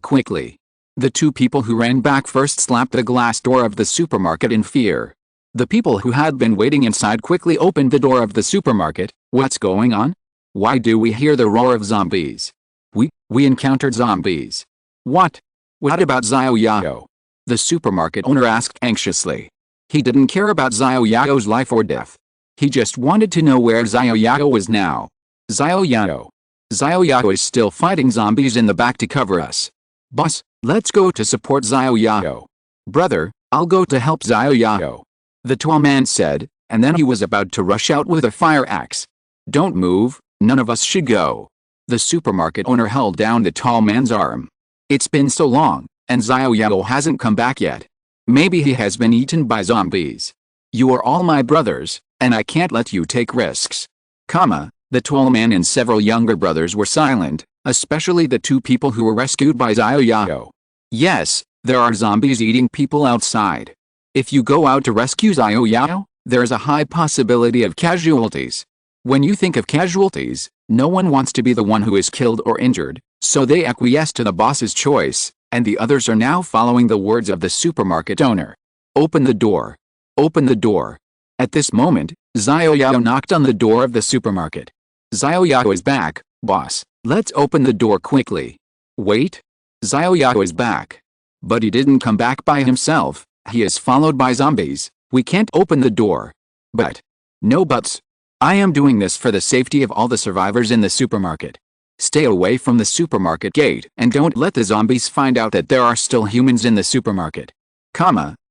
quickly. The two people who ran back first slapped the glass door of the supermarket in fear. The people who had been waiting inside quickly opened the door of the supermarket. What's going on? Why do we hear the roar of zombies? We encountered zombies. What? What about Xiao Yao? The supermarket owner asked anxiously. He didn't care about Xiao Yao's life or death. He just wanted to know where Xiao Yao was now. Xiao Yao is still fighting zombies in the back to cover us. Boss, let's go to support Xiao Yao. Brother, I'll go to help Xiao Yao. The tall man said, and then he was about to rush out with a fire axe. Don't move, none of us should go. The supermarket owner held down the tall man's arm. It's been so long, and Xiao Yao hasn't come back yet. Maybe he has been eaten by zombies. You are all my brothers, and I can't let you take risks. The tall man and several younger brothers were silent, especially the two people who were rescued by Xiao Yao. Yes, there are zombies eating people outside. If you go out to rescue Xiao Yao, there is a high possibility of casualties. When you think of casualties, no one wants to be the one who is killed or injured, so they acquiesce to the boss's choice, and the others are now following the words of the supermarket owner. Open the door. Open the door. At this moment, Xiao Yao knocked on the door of the supermarket. Xiao Yao is back, boss. Let's open the door quickly. Wait. Xiao Yao is back. But he didn't come back by himself, he is followed by zombies. We can't open the door. But. No buts. I am doing this for the safety of all the survivors in the supermarket. Stay away from the supermarket gate and don't let the zombies find out that there are still humans in the supermarket.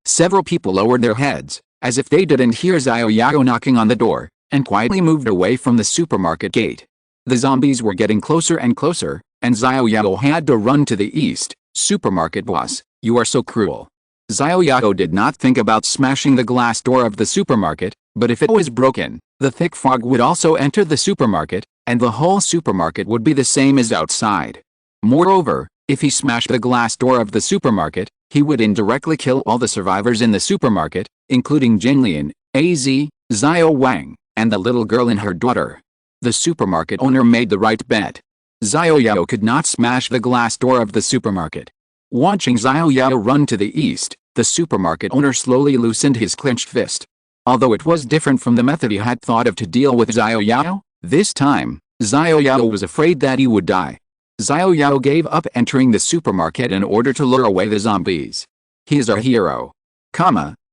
Several people lowered their heads, as if they didn't hear Xiao Yao knocking on the door, and quietly moved away from the supermarket gate. The zombies were getting closer and closer, and Xiao Yao had to run to the east. Supermarket boss, you are so cruel. Xiao Yao did not think about smashing the glass door of the supermarket, but if it was broken, the thick fog would also enter the supermarket, and the whole supermarket would be the same as outside. Moreover, if he smashed the glass door of the supermarket, he would indirectly kill all the survivors in the supermarket, including Jinlian, Az, Xiao Wang, and the little girl and her daughter. The supermarket owner made the right bet. Xiao Yao could not smash the glass door of the supermarket. Watching Xiao Yao run to the east, the supermarket owner slowly loosened his clenched fist. Although it was different from the method he had thought of to deal with Xiao Yao, this time, Xiao Yao was afraid that he would die. Xiao Yao gave up entering the supermarket in order to lure away the zombies. He is our hero.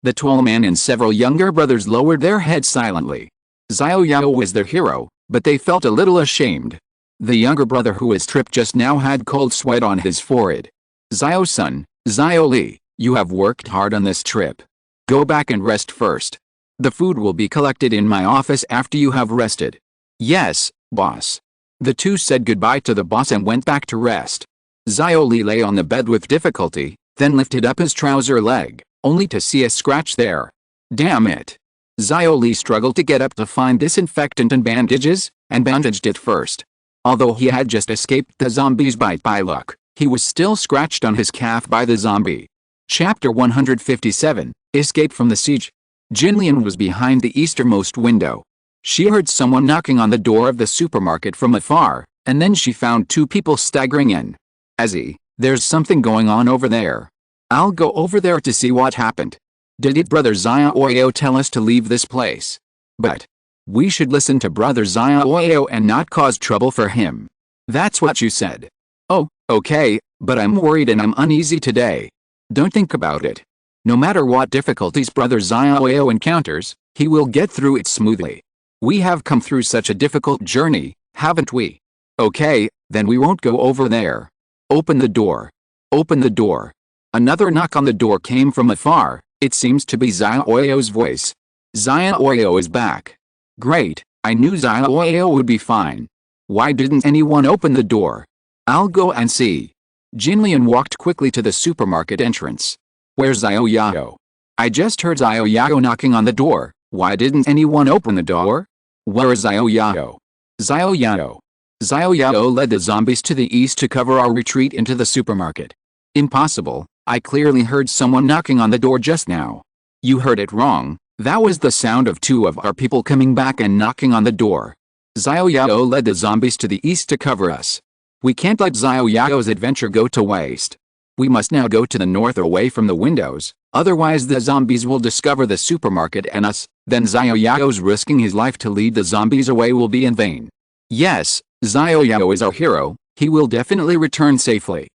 The tall man and several younger brothers lowered their heads silently. Xiao Yao was their hero, but they felt a little ashamed. The younger brother who was tripped just now had cold sweat on his forehead. Xiao-san, Xiao Li, you have worked hard on this trip. Go back and rest first. The food will be collected in my office after you have rested. Yes, boss. The two said goodbye to the boss and went back to rest. Xiao Li lay on the bed with difficulty, then lifted up his trouser leg, only to see a scratch there. Damn it. Xiao Li struggled to get up to find disinfectant and bandages, and bandaged it first. Although he had just escaped the zombie's bite by luck, he was still scratched on his calf by the zombie. Chapter 157, Escape from the Siege. Jinlian was behind the easternmost window. She heard someone knocking on the door of the supermarket from afar, and then she found two people staggering in. There's something going on over there. I'll go over there to see what happened. Did Brother Xiao Yao tell us to leave this place? But we should listen to Brother Xiao Yao and not cause trouble for him. That's what you said. Oh, okay, but I'm worried and I'm uneasy today. Don't think about it. No matter what difficulties Brother Xiao Yao encounters, he will get through it smoothly. We have come through such a difficult journey, haven't we? Okay, then we won't go over there. Open the door. Open the door. Another knock on the door came from afar. It seems to be Xiao Yao's voice. Xiao Yao is back. Great, I knew Xiao Yao would be fine. Why didn't anyone open the door? I'll go and see. Jinlian walked quickly to the supermarket entrance. Where's Xiao Yao? I just heard Xiao Yao knocking on the door. Why didn't anyone open the door? Where is Xiao Yao? Xiao Yao. Xiao Yao led the zombies to the east to cover our retreat into the supermarket. Impossible, I clearly heard someone knocking on the door just now. You heard it wrong, that was the sound of two of our people coming back and knocking on the door. Xiao Yao led the zombies to the east to cover us. We can't let Xiao Yao's adventure go to waste. We must now go to the north away from the windows, otherwise the zombies will discover the supermarket and us, then Xiao Yao's risking his life to lead the zombies away will be in vain. Yes, Xiao Yao is our hero, he will definitely return safely.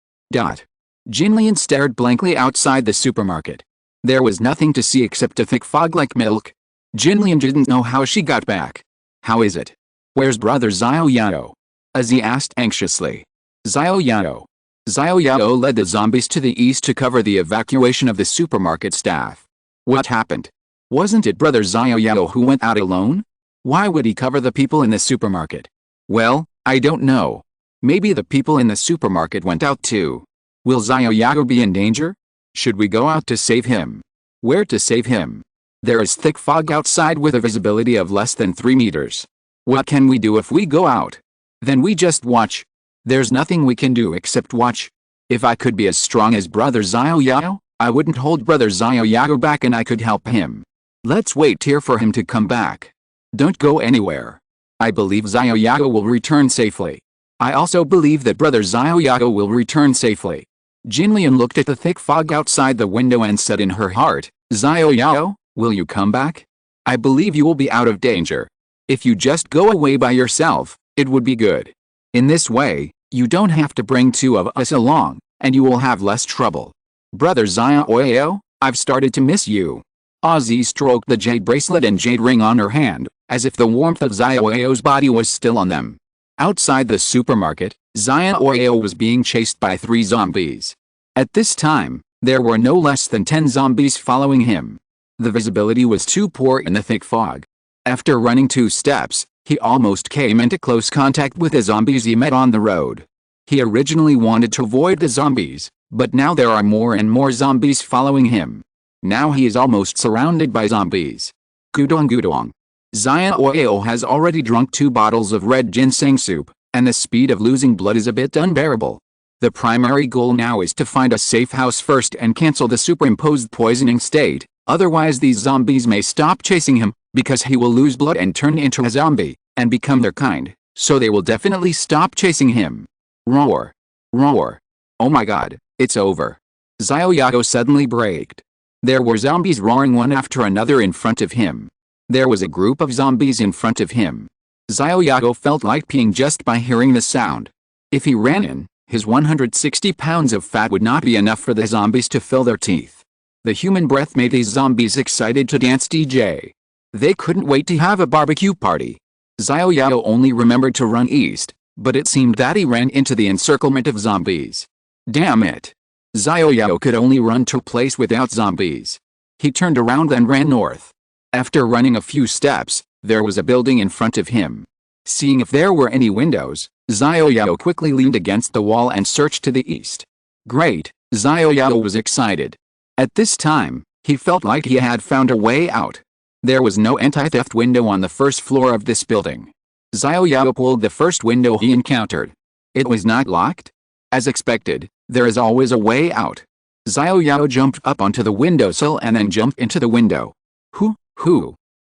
Jinlian stared blankly outside the supermarket. There was nothing to see except a thick fog like milk. Jinlian didn't know how she got back. How is it? Where's Brother Xiao Yao? Azzy asked anxiously. Xiao Yao. Xiao Yao led the zombies to the east to cover the evacuation of the supermarket staff. What happened? Wasn't it Brother Xiao Yao who went out alone? Why would he cover the people in the supermarket? Well, I don't know. Maybe the people in the supermarket went out too. Will Xiao Yao be in danger? Should we go out to save him? Where to save him? There is thick fog outside with a visibility of less than 3 meters. What can we do if we go out? Then we just watch. There's nothing we can do except watch. If I could be as strong as Brother Xiao Yao, I wouldn't hold Brother Xiao Yao back and I could help him. Let's wait here for him to come back. Don't go anywhere. I believe Xiao Yao will return safely. I also believe that Brother Xiao Yao will return safely. Jinlian looked at the thick fog outside the window and said in her heart, Xiao Yao, will you come back? I believe you will be out of danger. If you just go away by yourself, it would be good. In this way, you don't have to bring two of us along, and you will have less trouble. Brother Xiao Yao, I've started to miss you. Ozzy stroked the jade bracelet and jade ring on her hand, as if the warmth of Xiao Yao's body was still on them. Outside the supermarket, Xiao Yao was being chased by 3 zombies. At this time, there were no less than 10 zombies following him. The visibility was too poor in the thick fog. After running 2 steps, he almost came into close contact with the zombies he met on the road. He originally wanted to avoid the zombies, but now there are more and more zombies following him. Now he is almost surrounded by zombies. Gudong gudong. Xiao Yao has already drunk 2 bottles of red ginseng soup, and the speed of losing blood is a bit unbearable. The primary goal now is to find a safe house first and cancel the superimposed poisoning state, otherwise these zombies may stop chasing him, because he will lose blood and turn into a zombie, and become their kind, so they will definitely stop chasing him. Roar. Roar. Oh my god, it's over. Xiao Yao suddenly braked. There were zombies roaring one after another in front of him. There was a group of zombies in front of him. Xiao Yao felt like peeing just by hearing the sound. If he ran in, his 160 pounds of fat would not be enough for the zombies to fill their teeth. The human breath made these zombies excited to dance DJ. They couldn't wait to have a barbecue party. Xiao Yao only remembered to run east, but it seemed that he ran into the encirclement of zombies. Damn it. Xiao Yao could only run to a place without zombies. He turned around and ran north. After running a few steps, there was a building in front of him. Seeing if there were any windows, Xiao Yao quickly leaned against the wall and searched to the east. Great, Xiao Yao was excited. At this time, he felt like he had found a way out. There was no anti-theft window on the first floor of this building. Xiao Yao pulled the first window he encountered. It was not locked? As expected, there is always a way out. Xiao Yao jumped up onto the windowsill and then jumped into the window. Who?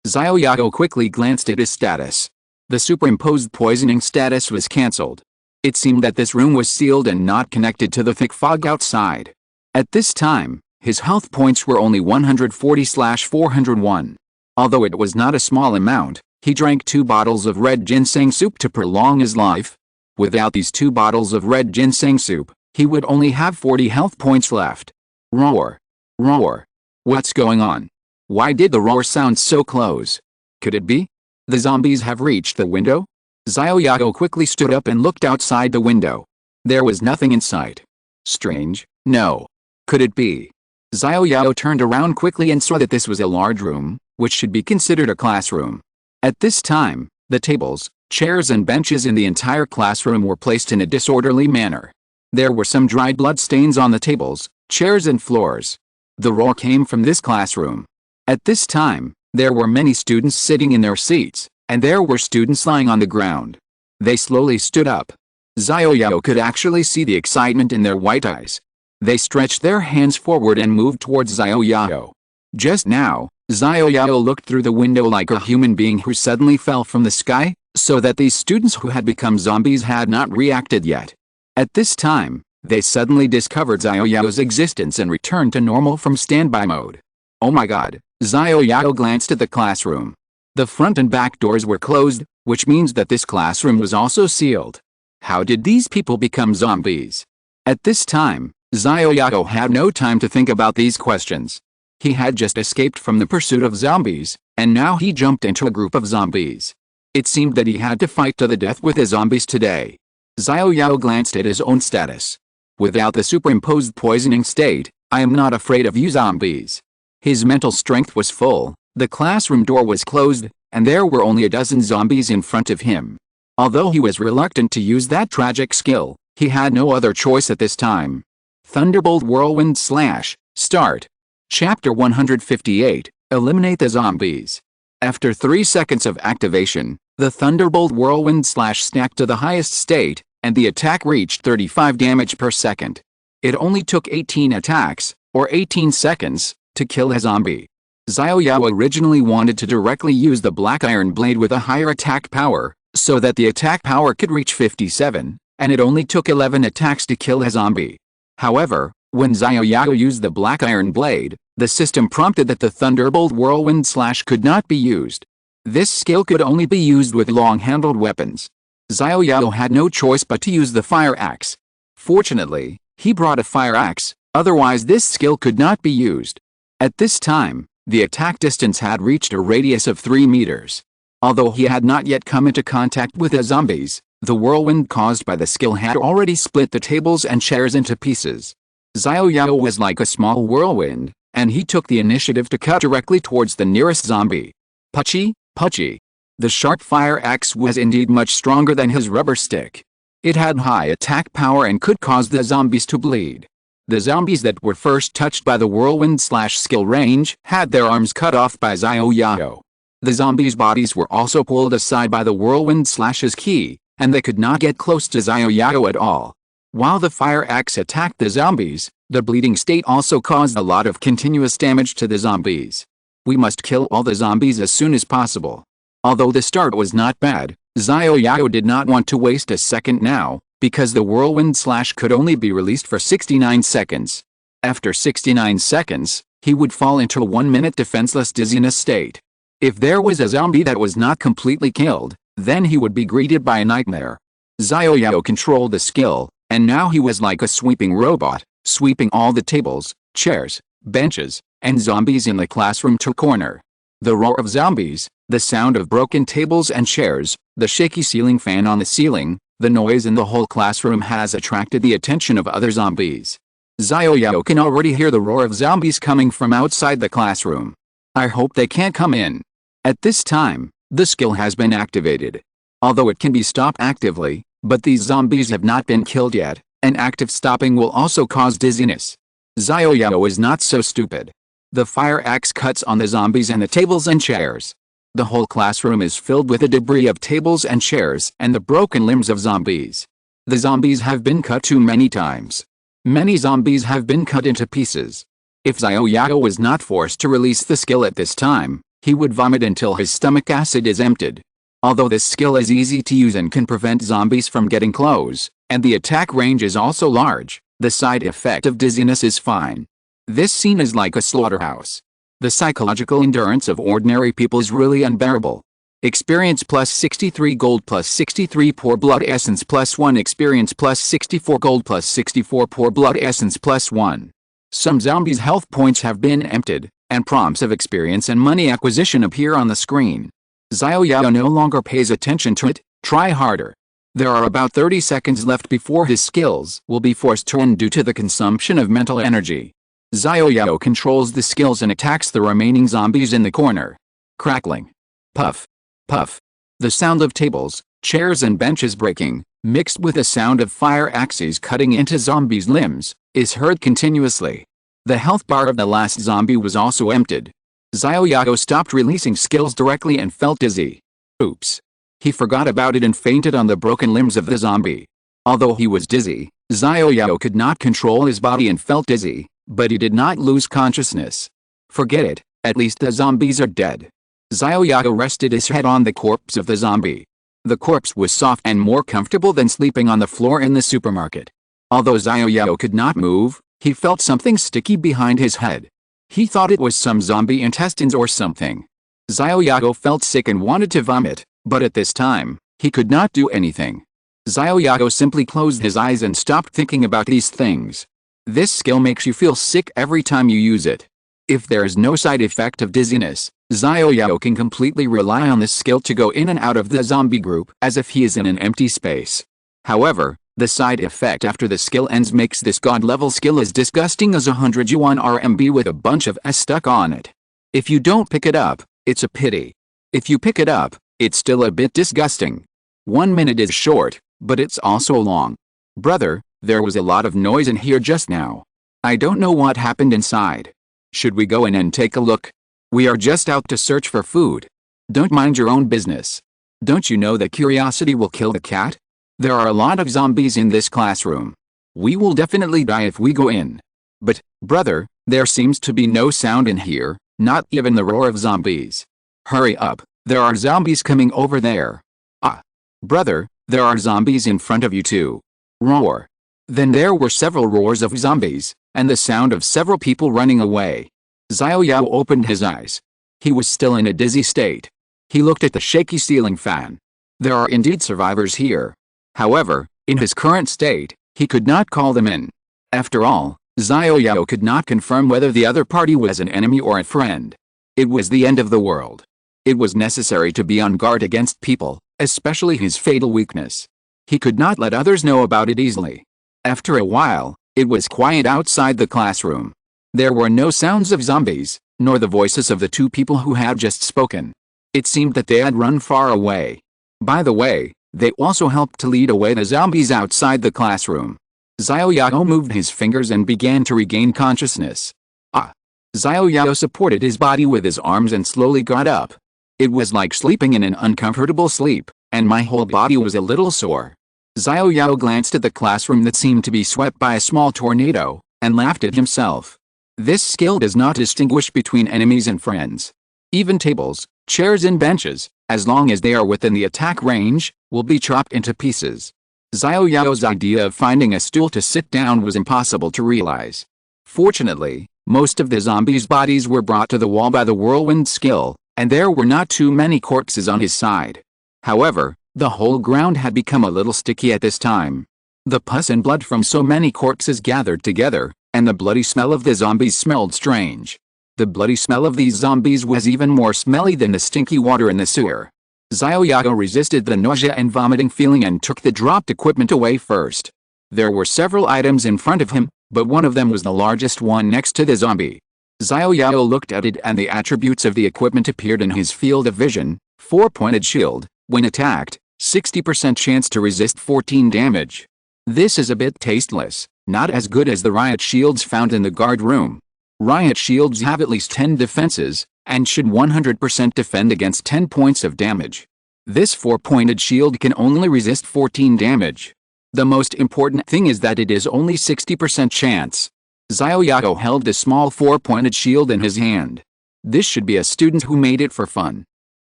Xiao Yao quickly glanced at his status. The superimposed poisoning status was cancelled. It seemed that this room was sealed and not connected to the thick fog outside. At this time, his health points were only 140/401. Although it was not a small amount, he drank 2 bottles of red ginseng soup to prolong his life. Without these 2 bottles of red ginseng soup, he would only have 40 health points left. Roar. Roar. What's going on? Why did the roar sound so close? Could it be? The zombies have reached the window? Xiao Yao quickly stood up and looked outside the window. There was nothing in sight. Strange, no. Could it be? Xiao Yao turned around quickly and saw that this was a large room, which should be considered a classroom. At this time, the tables, chairs and benches in the entire classroom were placed in a disorderly manner. There were some dried blood stains on the tables, chairs and floors. The roar came from this classroom. At this time, there were many students sitting in their seats, and there were students lying on the ground. They slowly stood up. Xiao Yao could actually see the excitement in their white eyes. They stretched their hands forward and moved towards Xiao Yao. Just now, Xiao Yao looked through the window like a human being who suddenly fell from the sky, so that these students who had become zombies had not reacted yet. At this time, they suddenly discovered Xiao Yao's existence and returned to normal from standby mode. Oh my god, Xiao Yao glanced at the classroom. The front and back doors were closed, which means that this classroom was also sealed. How did these people become zombies? At this time, Xiao Yao had no time to think about these questions. He had just escaped from the pursuit of zombies, and now he jumped into a group of zombies. It seemed that he had to fight to the death with the zombies today. Xiao Yao glanced at his own status. Without the superimposed poisoning state, I am not afraid of you zombies. His mental strength was full, the classroom door was closed, and there were only a dozen zombies in front of him. Although he was reluctant to use that tragic skill, he had no other choice at this time. Thunderbolt Whirlwind / Start. Chapter 158, Eliminate the Zombies. After 3 seconds of activation, the Thunderbolt Whirlwind / stacked to the highest state, and the attack reached 35 damage per second. It only took 18 attacks, or 18 seconds, to kill a zombie. Xiao Yao originally wanted to directly use the Black Iron Blade with a higher attack power, so that the attack power could reach 57, and it only took 11 attacks to kill a zombie. However, when Xiao Yao used the Black Iron Blade, the system prompted that the Thunderbolt Whirlwind / could not be used. This skill could only be used with long-handled weapons. Xiao Yao had no choice but to use the Fire Axe. Fortunately, he brought a Fire Axe, otherwise this skill could not be used. At this time, the attack distance had reached a radius of 3 meters. Although he had not yet come into contact with the zombies, the whirlwind caused by the skill had already split the tables and chairs into pieces. Xiao Yao was like a small whirlwind, and he took the initiative to cut directly towards the nearest zombie. Puchy, puchy. The sharp fire axe was indeed much stronger than his rubber stick. It had high attack power and could cause the zombies to bleed. The zombies that were first touched by the whirlwind / skill range had their arms cut off by Xiao Yao. The zombies' bodies were also pulled aside by the whirlwind / his ki, and they could not get close to Xiao Yao at all. While the fire axe attacked the zombies, the bleeding state also caused a lot of continuous damage to the zombies. We must kill all the zombies as soon as possible. Although the start was not bad, Xiao Yao did not want to waste a second now, because the whirlwind / could only be released for 69 seconds. After 69 seconds, he would fall into a 1-minute defenseless dizziness state. If there was a zombie that was not completely killed, then he would be greeted by a nightmare. Xiao Yao controlled the skill, and now he was like a sweeping robot, sweeping all the tables, chairs, benches, and zombies in the classroom to corner. The roar of zombies, the sound of broken tables and chairs, the shaky ceiling fan on the ceiling, the noise in the whole classroom has attracted the attention of other zombies. Xiao Yao can already hear the roar of zombies coming from outside the classroom. I hope they can't come in. At this time, the skill has been activated. Although it can be stopped actively, but these zombies have not been killed yet, and active stopping will also cause dizziness. Xiao Yao is not so stupid. The fire axe cuts on the zombies and the tables and chairs. The whole classroom is filled with the debris of tables and chairs and the broken limbs of zombies. The zombies have been cut too many times. Many zombies have been cut into pieces. If Xiao Yao was not forced to release the skill at this time, he would vomit until his stomach acid is emptied. Although this skill is easy to use and can prevent zombies from getting close, and the attack range is also large, the side effect of dizziness is fine. This scene is like a slaughterhouse. The psychological endurance of ordinary people is really unbearable. Experience plus 63 gold plus 63 poor blood essence plus 1 experience plus 64 gold plus 64 poor blood essence plus 1. Some zombies' health points have been emptied, and prompts of experience and money acquisition appear on the screen. Xiao Yao no longer pays attention to it. Try harder. There are about 30 seconds left before his skills will be forced to end due to the consumption of mental energy. Xiao Yao controls the skills and attacks the remaining zombies in the corner. Crackling. Puff. Puff. The sound of tables, chairs and benches breaking, mixed with the sound of fire axes cutting into zombies' limbs, is heard continuously. The health bar of the last zombie was also emptied. Xiao Yao stopped releasing skills directly and felt dizzy. Oops. He forgot about it and fainted on the broken limbs of the zombie. Although he was dizzy, Xiao Yao could not control his body and felt dizzy, but he did not lose consciousness. Forget it, at least the zombies are dead. Xiao Yao rested his head on the corpse of the zombie. The corpse was soft and more comfortable than sleeping on the floor in the supermarket. Although Xiao Yao could not move, he felt something sticky behind his head. He thought it was some zombie intestines or something. Xiao Yao felt sick and wanted to vomit, but at this time, he could not do anything. Xiao Yao simply closed his eyes and stopped thinking about these things. This skill makes you feel sick every time you use it. If there is no side effect of dizziness, Xiao Yao can completely rely on this skill to go in and out of the zombie group as if he is in an empty space. However, the side effect after the skill ends makes this god-level skill as disgusting as 100 yuan RMB with a bunch of S stuck on it. If you don't pick it up, it's a pity. If you pick it up, it's still a bit disgusting. 1 minute is short, but it's also long. Brother, there was a lot of noise in here just now. I don't know what happened inside. Should we go in and take a look? We are just out to search for food. Don't mind your own business. Don't you know that curiosity will kill the cat? There are a lot of zombies in this classroom. We will definitely die if we go in. But, brother, there seems to be no sound in here, not even the roar of zombies. Hurry up, there are zombies coming over there. Ah. Brother, there are zombies in front of you too. Roar. Then there were several roars of zombies, and the sound of several people running away. Xiao Yao opened his eyes. He was still in a dizzy state. He looked at the shaky ceiling fan. There are indeed survivors here. However, in his current state, he could not call them in. After all, Xiao Yao could not confirm whether the other party was an enemy or a friend. It was the end of the world. It was necessary to be on guard against people, especially his fatal weakness. He could not let others know about it easily. After a while, it was quiet outside the classroom. There were no sounds of zombies, nor the voices of the two people who had just spoken. It seemed that they had run far away. By the way, they also helped to lead away the zombies outside the classroom. Xiao Yao moved his fingers and began to regain consciousness. Ah! Xiao Yao supported his body with his arms and slowly got up. It was like sleeping in an uncomfortable sleep, and my whole body was a little sore. Xiao Yao glanced at the classroom that seemed to be swept by a small tornado, and laughed at himself. This skill does not distinguish between enemies and friends. Even tables, chairs and benches, as long as they are within the attack range, will be chopped into pieces. Xiao Yao's idea of finding a stool to sit down was impossible to realize. Fortunately, most of the zombies' bodies were brought to the wall by the whirlwind skill, and there were not too many corpses on his side. However, the whole ground had become a little sticky at this time. The pus and blood from so many corpses gathered together, and the bloody smell of the zombies smelled strange. The bloody smell of these zombies was even more smelly than the stinky water in the sewer. Xiao Yao resisted the nausea and vomiting feeling and took the dropped equipment away first. There were several items in front of him, but one of them was the largest one next to the zombie. Xiao Yao looked at it and the attributes of the equipment appeared in his field of vision. 4-pointed shield. When attacked, 60% chance to resist 14 damage. This is a bit tasteless, not as good as the riot shields found in the guard room. Riot shields have at least 10 defenses, and should 100% defend against 10 points of damage. This 4-pointed shield can only resist 14 damage. The most important thing is that it is only 60% chance. Xiao Yao held a small 4-pointed shield in his hand. This should be a student who made it for fun.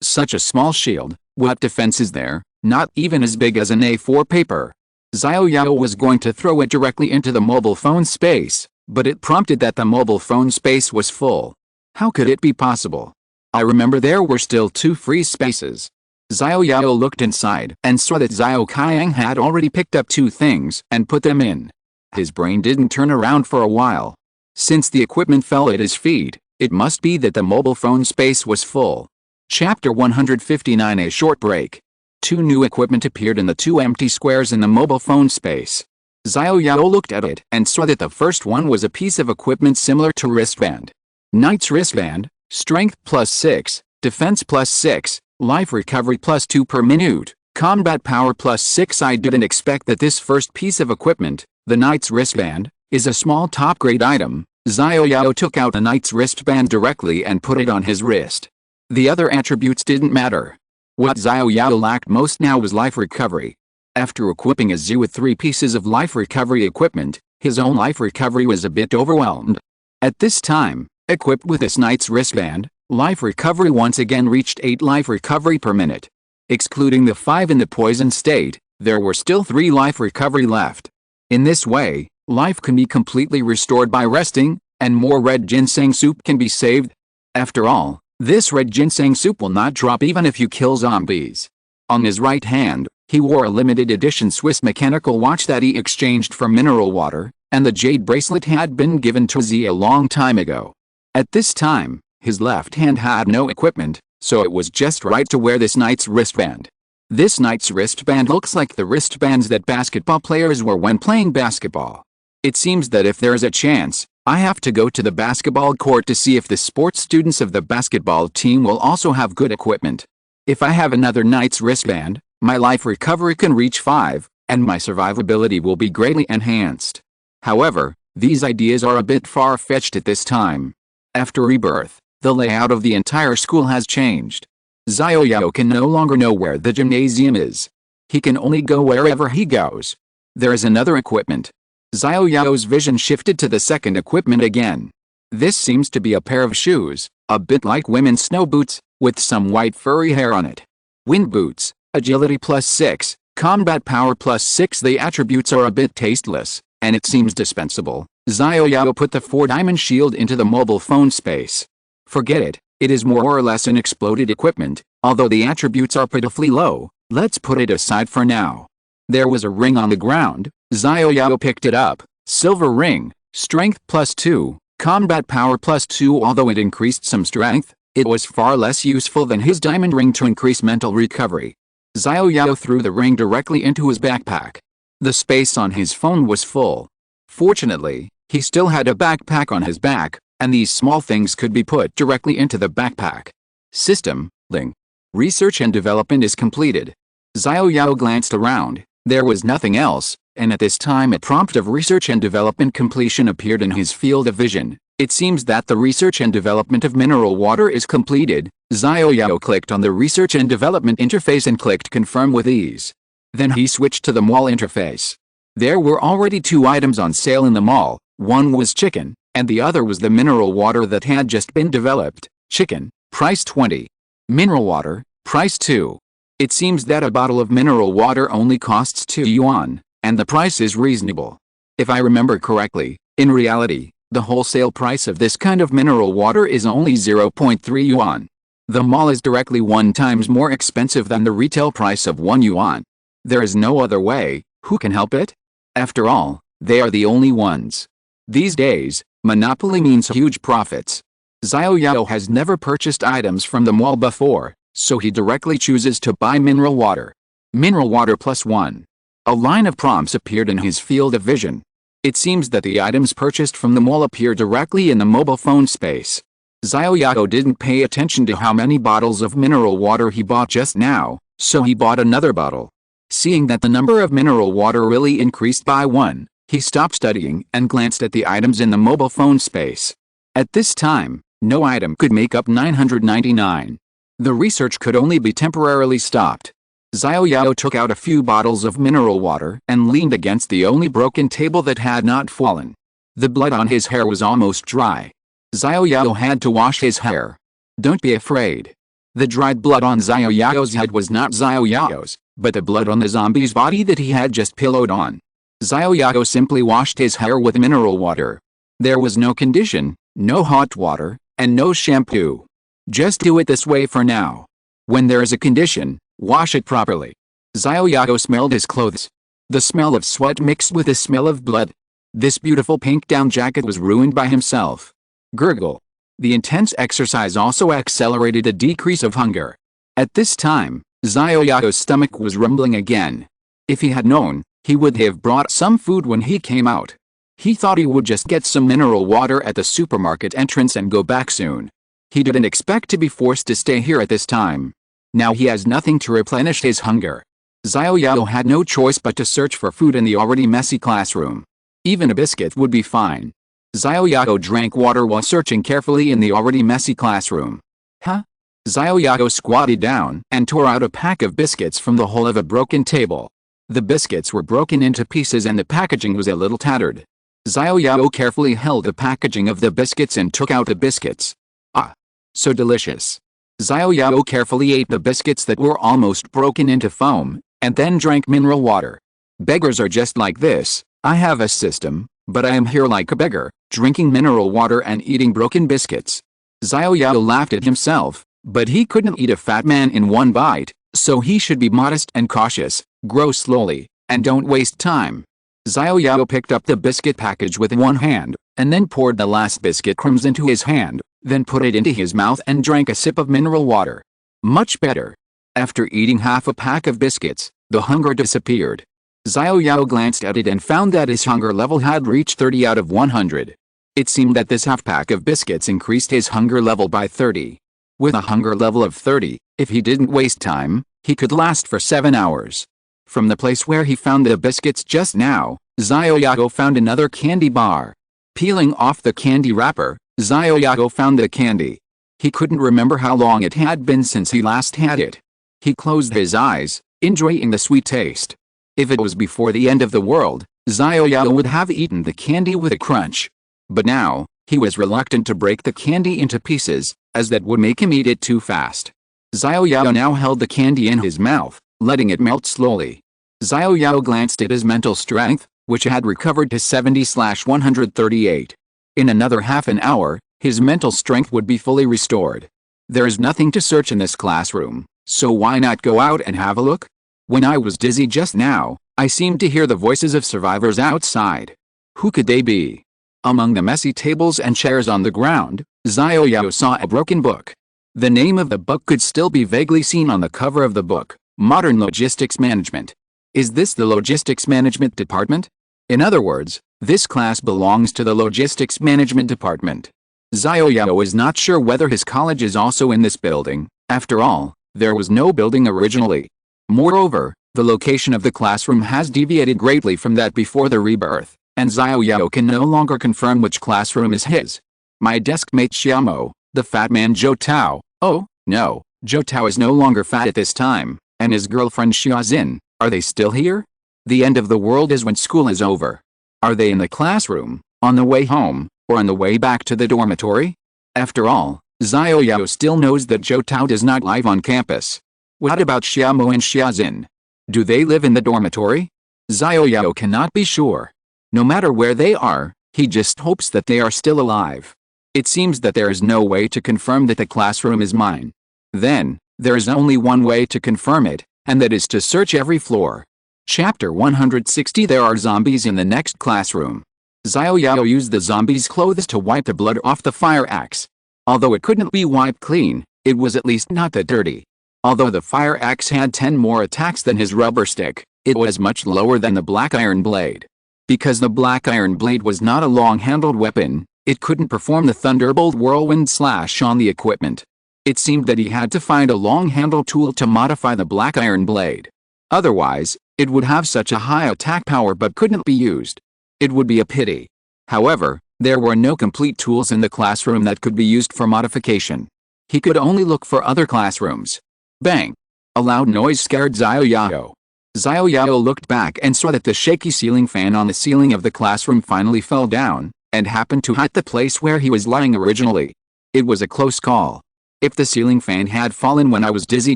Such a small shield, what defense is there? Not even as big as an A4 paper. Xiao Yao was going to throw it directly into the mobile phone space, but it prompted that the mobile phone space was full. How could it be possible? I remember there were still 2 free spaces. Xiao Yao looked inside and saw that Xiao Qiang had already picked up 2 things and put them in. His brain didn't turn around for a while. Since the equipment fell at his feet, it must be that the mobile phone space was full. Chapter 159. A short break. 2 new equipment appeared in the 2 empty squares in the mobile phone space. Xiao Yao looked at it and saw that the first one was a piece of equipment similar to wristband. Knight's wristband, strength +6, defense +6, life recovery +2 per minute, combat power +6. I didn't expect that this first piece of equipment, the Knight's wristband, is a small top-grade item. Xiao Yao took out the Knight's wristband directly and put it on his wrist. The other attributes didn't matter. What Xiao Yao lacked most now was life recovery. After equipping a Z with 3 pieces of life recovery equipment, his own life recovery was a bit overwhelmed. At this time, equipped with this Knight's wristband, life recovery once again reached 8 life recovery per minute. Excluding the 5 in the poison state, there were still 3 life recovery left. In this way, life can be completely restored by resting, and more red ginseng soup can be saved. After all, this red ginseng soup will not drop even if you kill zombies. On his right hand, he wore a limited edition Swiss mechanical watch that he exchanged for mineral water, and the jade bracelet had been given to Z a long time ago. At this time, his left hand had no equipment, so it was just right to wear this Knight's wristband. This Knight's wristband looks like the wristbands that basketball players wear when playing basketball. It seems that if there is a chance, I have to go to the basketball court to see if the sports students of the basketball team will also have good equipment. If I have another Knight's wristband, my life recovery can reach 5, and my survivability will be greatly enhanced. However, these ideas are a bit far-fetched at this time. After rebirth, the layout of the entire school has changed. Xiao Yao can no longer know where the gymnasium is. He can only go wherever he goes. There is another equipment. Xiao Yao's vision shifted to the second equipment again. This seems to be a pair of shoes, a bit like women's snow boots, with some white furry hair on it. Wind boots, agility +6, combat power +6. The attributes are a bit tasteless, and it seems dispensable. Xiao Yao put the 4-diamond shield into the mobile phone space. Forget it, it is more or less an exploded equipment, although the attributes are pitifully low. Let's put it aside for now. There was a ring on the ground. Xiao Yao picked it up. Silver ring, strength +2, combat power +2. Although it increased some strength, it was far less useful than his diamond ring to increase mental recovery. Xiao Yao threw the ring directly into his backpack. The space on his phone was full. Fortunately, he still had a backpack on his back, and these small things could be put directly into the backpack. System, Ling. Research and development is completed. Xiao Yao glanced around. There was nothing else, and at this time a prompt of research and development completion appeared in his field of vision. It seems that the research and development of mineral water is completed. Xiao Yao clicked on the research and development interface and clicked confirm with ease. Then he switched to the mall interface. There were already 2 items on sale in the mall. One was chicken, and the other was the mineral water that had just been developed. Chicken, price 20. Mineral water, price 2. It seems that a bottle of mineral water only costs 2 yuan, and the price is reasonable. If I remember correctly, in reality, the wholesale price of this kind of mineral water is only 0.3 yuan. The mall is directly 1 times more expensive than the retail price of 1 yuan. There is no other way. Who can help it? After all, they are the only ones. These days, monopoly means huge profits. Xiao Yao has never purchased items from the mall before, so he directly chooses to buy mineral water. Mineral water +1. A line of prompts appeared in his field of vision. It seems that the items purchased from the mall appear directly in the mobile phone space. Xiao Yao didn't pay attention to how many bottles of mineral water he bought just now, so he bought another bottle. Seeing that the number of mineral water really increased by 1, he stopped studying and glanced at the items in the mobile phone space. At this time, no item could make up 999. The research could only be temporarily stopped. Xiao Yao took out a few bottles of mineral water and leaned against the only broken table that had not fallen. The blood on his hair was almost dry. Xiao Yao had to wash his hair. Don't be afraid. The dried blood on Xiao Yao's head was not Xiao Yao's, but the blood on the zombie's body that he had just pillowed on. Xiao Yao simply washed his hair with mineral water. There was no condition, no hot water, and no shampoo. Just do it this way for now. When there is a condition, wash it properly. Xiao Yao smelled his clothes. The smell of sweat mixed with the smell of blood. This beautiful pink down jacket was ruined by himself. Gurgle. The intense exercise also accelerated a decrease of hunger. At this time, Xiao Yao's stomach was rumbling again. If he had known, he would have brought some food when he came out. He thought he would just get some mineral water at the supermarket entrance and go back soon. He didn't expect to be forced to stay here at this time. Now he has nothing to replenish his hunger. Xiao Yao had no choice but to search for food in the already messy classroom. Even a biscuit would be fine. Xiao Yao drank water while searching carefully in the already messy classroom. Huh? Xiao Yao squatted down and tore out a pack of biscuits from the hole of a broken table. The biscuits were broken into pieces and the packaging was a little tattered. Xiao Yao carefully held the packaging of the biscuits and took out the biscuits. Ah! So delicious. Xiao Yao carefully ate the biscuits that were almost broken into foam, and then drank mineral water. Beggars are just like this. I have a system, but I am here like a beggar, drinking mineral water and eating broken biscuits. Xiao Yao laughed at himself, but he couldn't eat a fat man in one bite, so he should be modest and cautious, grow slowly, and don't waste time. Xiao Yao picked up the biscuit package with one hand, and then poured the last biscuit crumbs into his hand, then put it into his mouth and drank a sip of mineral water. Much better. After eating half a pack of biscuits, the hunger disappeared. Xiao Yao glanced at it and found that his hunger level had reached 30 out of 100. It seemed that this half pack of biscuits increased his hunger level by 30. With a hunger level of 30, if he didn't waste time, he could last for 7 hours. From the place where he found the biscuits just now, Xiao Yao found another candy bar. Peeling off the candy wrapper, Xiao Yao found the candy. He couldn't remember how long it had been since he last had it. He closed his eyes, enjoying the sweet taste. If it was before the end of the world, Xiao Yao would have eaten the candy with a crunch. But now, he was reluctant to break the candy into pieces, as that would make him eat it too fast. Xiao Yao now held the candy in his mouth, letting it melt slowly. Xiao Yao glanced at his mental strength, which had recovered to 70/138. In another half an hour, his mental strength would be fully restored. There is nothing to search in this classroom, so why not go out and have a look? When I was dizzy just now, I seemed to hear the voices of survivors outside. Who could they be? Among the messy tables and chairs on the ground, Xiao Yao saw a broken book. The name of the book could still be vaguely seen on the cover of the book, Modern Logistics Management. Is this the Logistics Management Department? In other words, this class belongs to the Logistics Management Department. Xiao Yao is not sure whether his college is also in this building. After all, there was no building originally. Moreover, the location of the classroom has deviated greatly from that before the rebirth, and Xiao Yao can no longer confirm which classroom is his. My desk mate Xiao, the fat man Zhou Tao. Oh, no, Zhou Tao is no longer fat at this time, and his girlfriend Xiaozin, are they still here? The end of the world is when school is over. Are they in the classroom, on the way home, or on the way back to the dormitory? After all, Xiao Yao still knows that Zhou Tao does not live on campus. What about Xiao and Xiaozin? Do they live in the dormitory? Xiao Yao cannot be sure. No matter where they are, he just hopes that they are still alive. It seems that there is no way to confirm that the classroom is mine. Then, there is only one way to confirm it, and that is to search every floor. Chapter 160. There are zombies in the next classroom. Xiao Yao used the zombies' clothes to wipe the blood off the fire axe. Although it couldn't be wiped clean, it was at least not that dirty. Although the fire axe had 10 more attacks than his rubber stick, it was much lower than the black iron blade. Because the black iron blade was not a long-handled weapon, it couldn't perform the thunderbolt whirlwind slash on the equipment. It seemed that he had to find a long-handled tool to modify the black iron blade. Otherwise, it would have such a high attack power but couldn't be used. It would be a pity. However, there were no complete tools in the classroom that could be used for modification. He could only look for other classrooms. Bang! A loud noise scared Xiao Yao. Xiao Yao looked back and saw that the shaky ceiling fan on the ceiling of the classroom finally fell down, and happened to hit the place where he was lying originally. It was a close call. If the ceiling fan had fallen when I was dizzy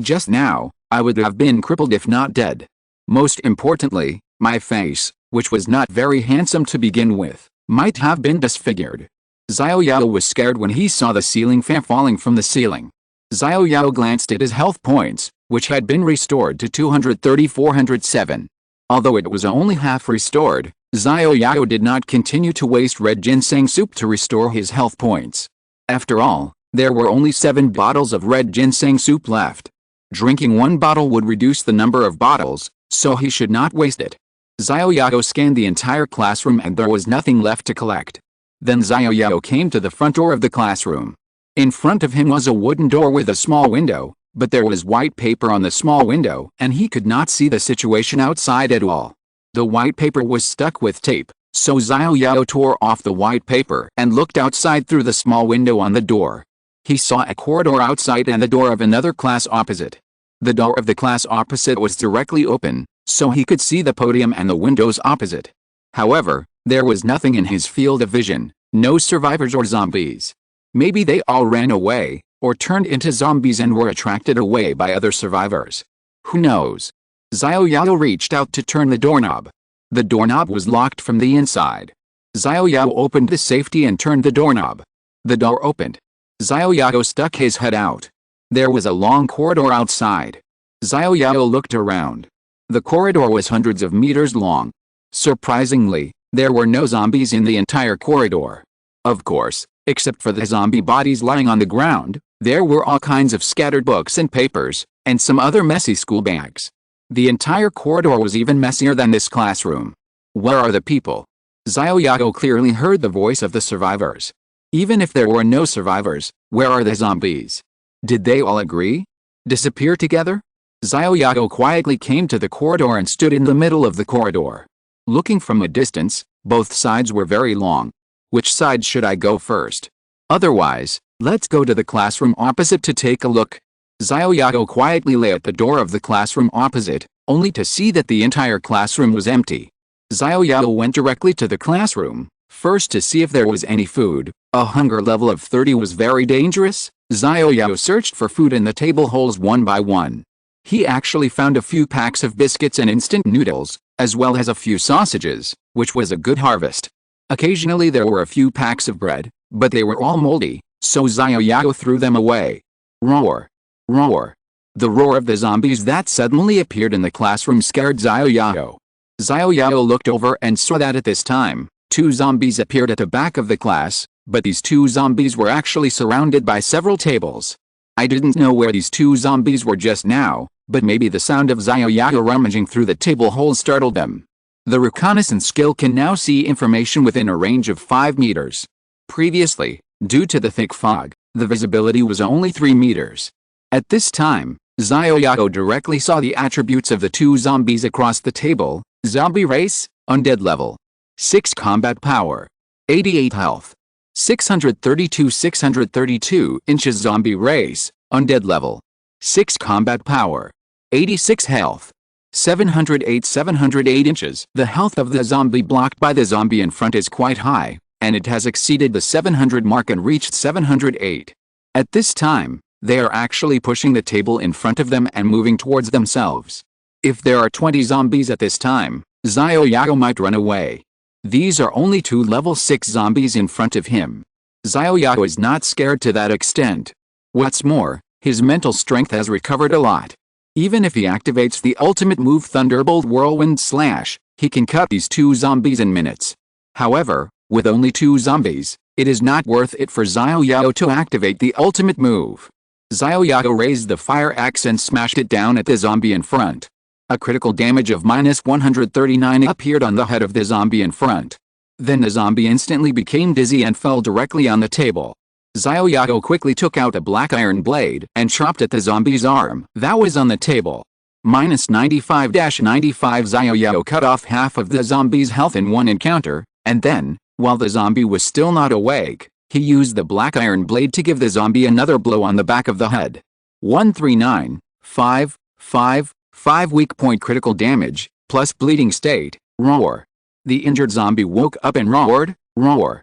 just now, I would have been crippled if not dead. Most importantly, my face, which was not very handsome to begin with, might have been disfigured. Xiao Yao was scared when he saw the ceiling fan falling from the ceiling. Xiao Yao glanced at his health points, which had been restored to 230-407. Although it was only half restored, Xiao Yao did not continue to waste red ginseng soup to restore his health points. After all, there were only 7 bottles of red ginseng soup left. Drinking 1 bottle would reduce the number of bottles, so he should not waste it. Xiao Yao scanned the entire classroom and there was nothing left to collect. Then Xiao Yao came to the front door of the classroom. In front of him was a wooden door with a small window, but there was white paper on the small window and he could not see the situation outside at all. The white paper was stuck with tape, so Xiao Yao tore off the white paper and looked outside through the small window on the door. He saw a corridor outside and the door of another class opposite. The door of the class opposite was directly open, so he could see the podium and the windows opposite. However, there was nothing in his field of vision, no survivors or zombies. Maybe they all ran away, or turned into zombies and were attracted away by other survivors. Who knows? Xiao Yao reached out to turn the doorknob. The doorknob was locked from the inside. Xiao Yao opened the safety and turned the doorknob. The door opened. Xiao Yao stuck his head out. There was a long corridor outside. Xiao Yao looked around. The corridor was hundreds of meters long. Surprisingly, there were no zombies in the entire corridor. Of course, except for the zombie bodies lying on the ground, there were all kinds of scattered books and papers, and some other messy school bags. The entire corridor was even messier than this classroom. Where are the people? Xiao Yao clearly heard the voice of the survivors. Even if there were no survivors, where are the zombies? Did they all agree? Disappear together? Xiao Yao quietly came to the corridor and stood in the middle of the corridor. Looking from a distance, both sides were very long. Which side should I go first? Otherwise, let's go to the classroom opposite to take a look. Xiao Yao quietly lay at the door of the classroom opposite, only to see that the entire classroom was empty. Xiao Yao went directly to the classroom, first to see if there was any food. A hunger level of 30 was very dangerous. Xiao Yao searched for food in the table holes one by one. He actually found a few packs of biscuits and instant noodles, as well as a few sausages, which was a good harvest. Occasionally there were a few packs of bread, but they were all moldy, so Xiao Yao threw them away. Roar! Roar! The roar of the zombies that suddenly appeared in the classroom scared Xiao Yao. Xiao Yao looked over and saw that at this time, 2 zombies appeared at the back of the class, but these 2 zombies were actually surrounded by several tables. I didn't know where these 2 zombies were just now, but maybe the sound of Xiao Yao rummaging through the table holes startled them. The reconnaissance skill can now see information within a range of 5 meters. Previously, due to the thick fog, the visibility was only 3 meters. At this time, Xiao Yao directly saw the attributes of the 2 zombies across the table. Zombie race, undead level. 6 combat power. 88 health. 632 inches zombie race, undead level. 6 combat power. 86 health. 708 inches. The health of the zombie blocked by the zombie in front is quite high, and it has exceeded the 700 mark and reached 708. At this time, they are actually pushing the table in front of them and moving towards themselves. If there are 20 zombies at this time, Xiao Yao might run away. These are only 2 level 6 zombies in front of him. Xiao Yao is not scared to that extent. What's more, his mental strength has recovered a lot. Even if he activates the ultimate move Thunderbolt Whirlwind Slash, he can cut these 2 zombies in minutes. However, with only 2 zombies, it is not worth it for Xiao Yao to activate the ultimate move. Xiao Yao raised the fire axe and smashed it down at the zombie in front. A critical damage of -139 appeared on the head of the zombie in front. Then the zombie instantly became dizzy and fell directly on the table. Xiao Yao quickly took out a black iron blade and chopped at the zombie's arm that was on the table. -95-95 Xiao Yao cut off half of the zombie's health in one encounter, and then, while the zombie was still not awake, he used the black iron blade to give the zombie another blow on the back of the head. 139.555 weak point critical damage, plus bleeding state, roar. The injured zombie woke up and roared, roar.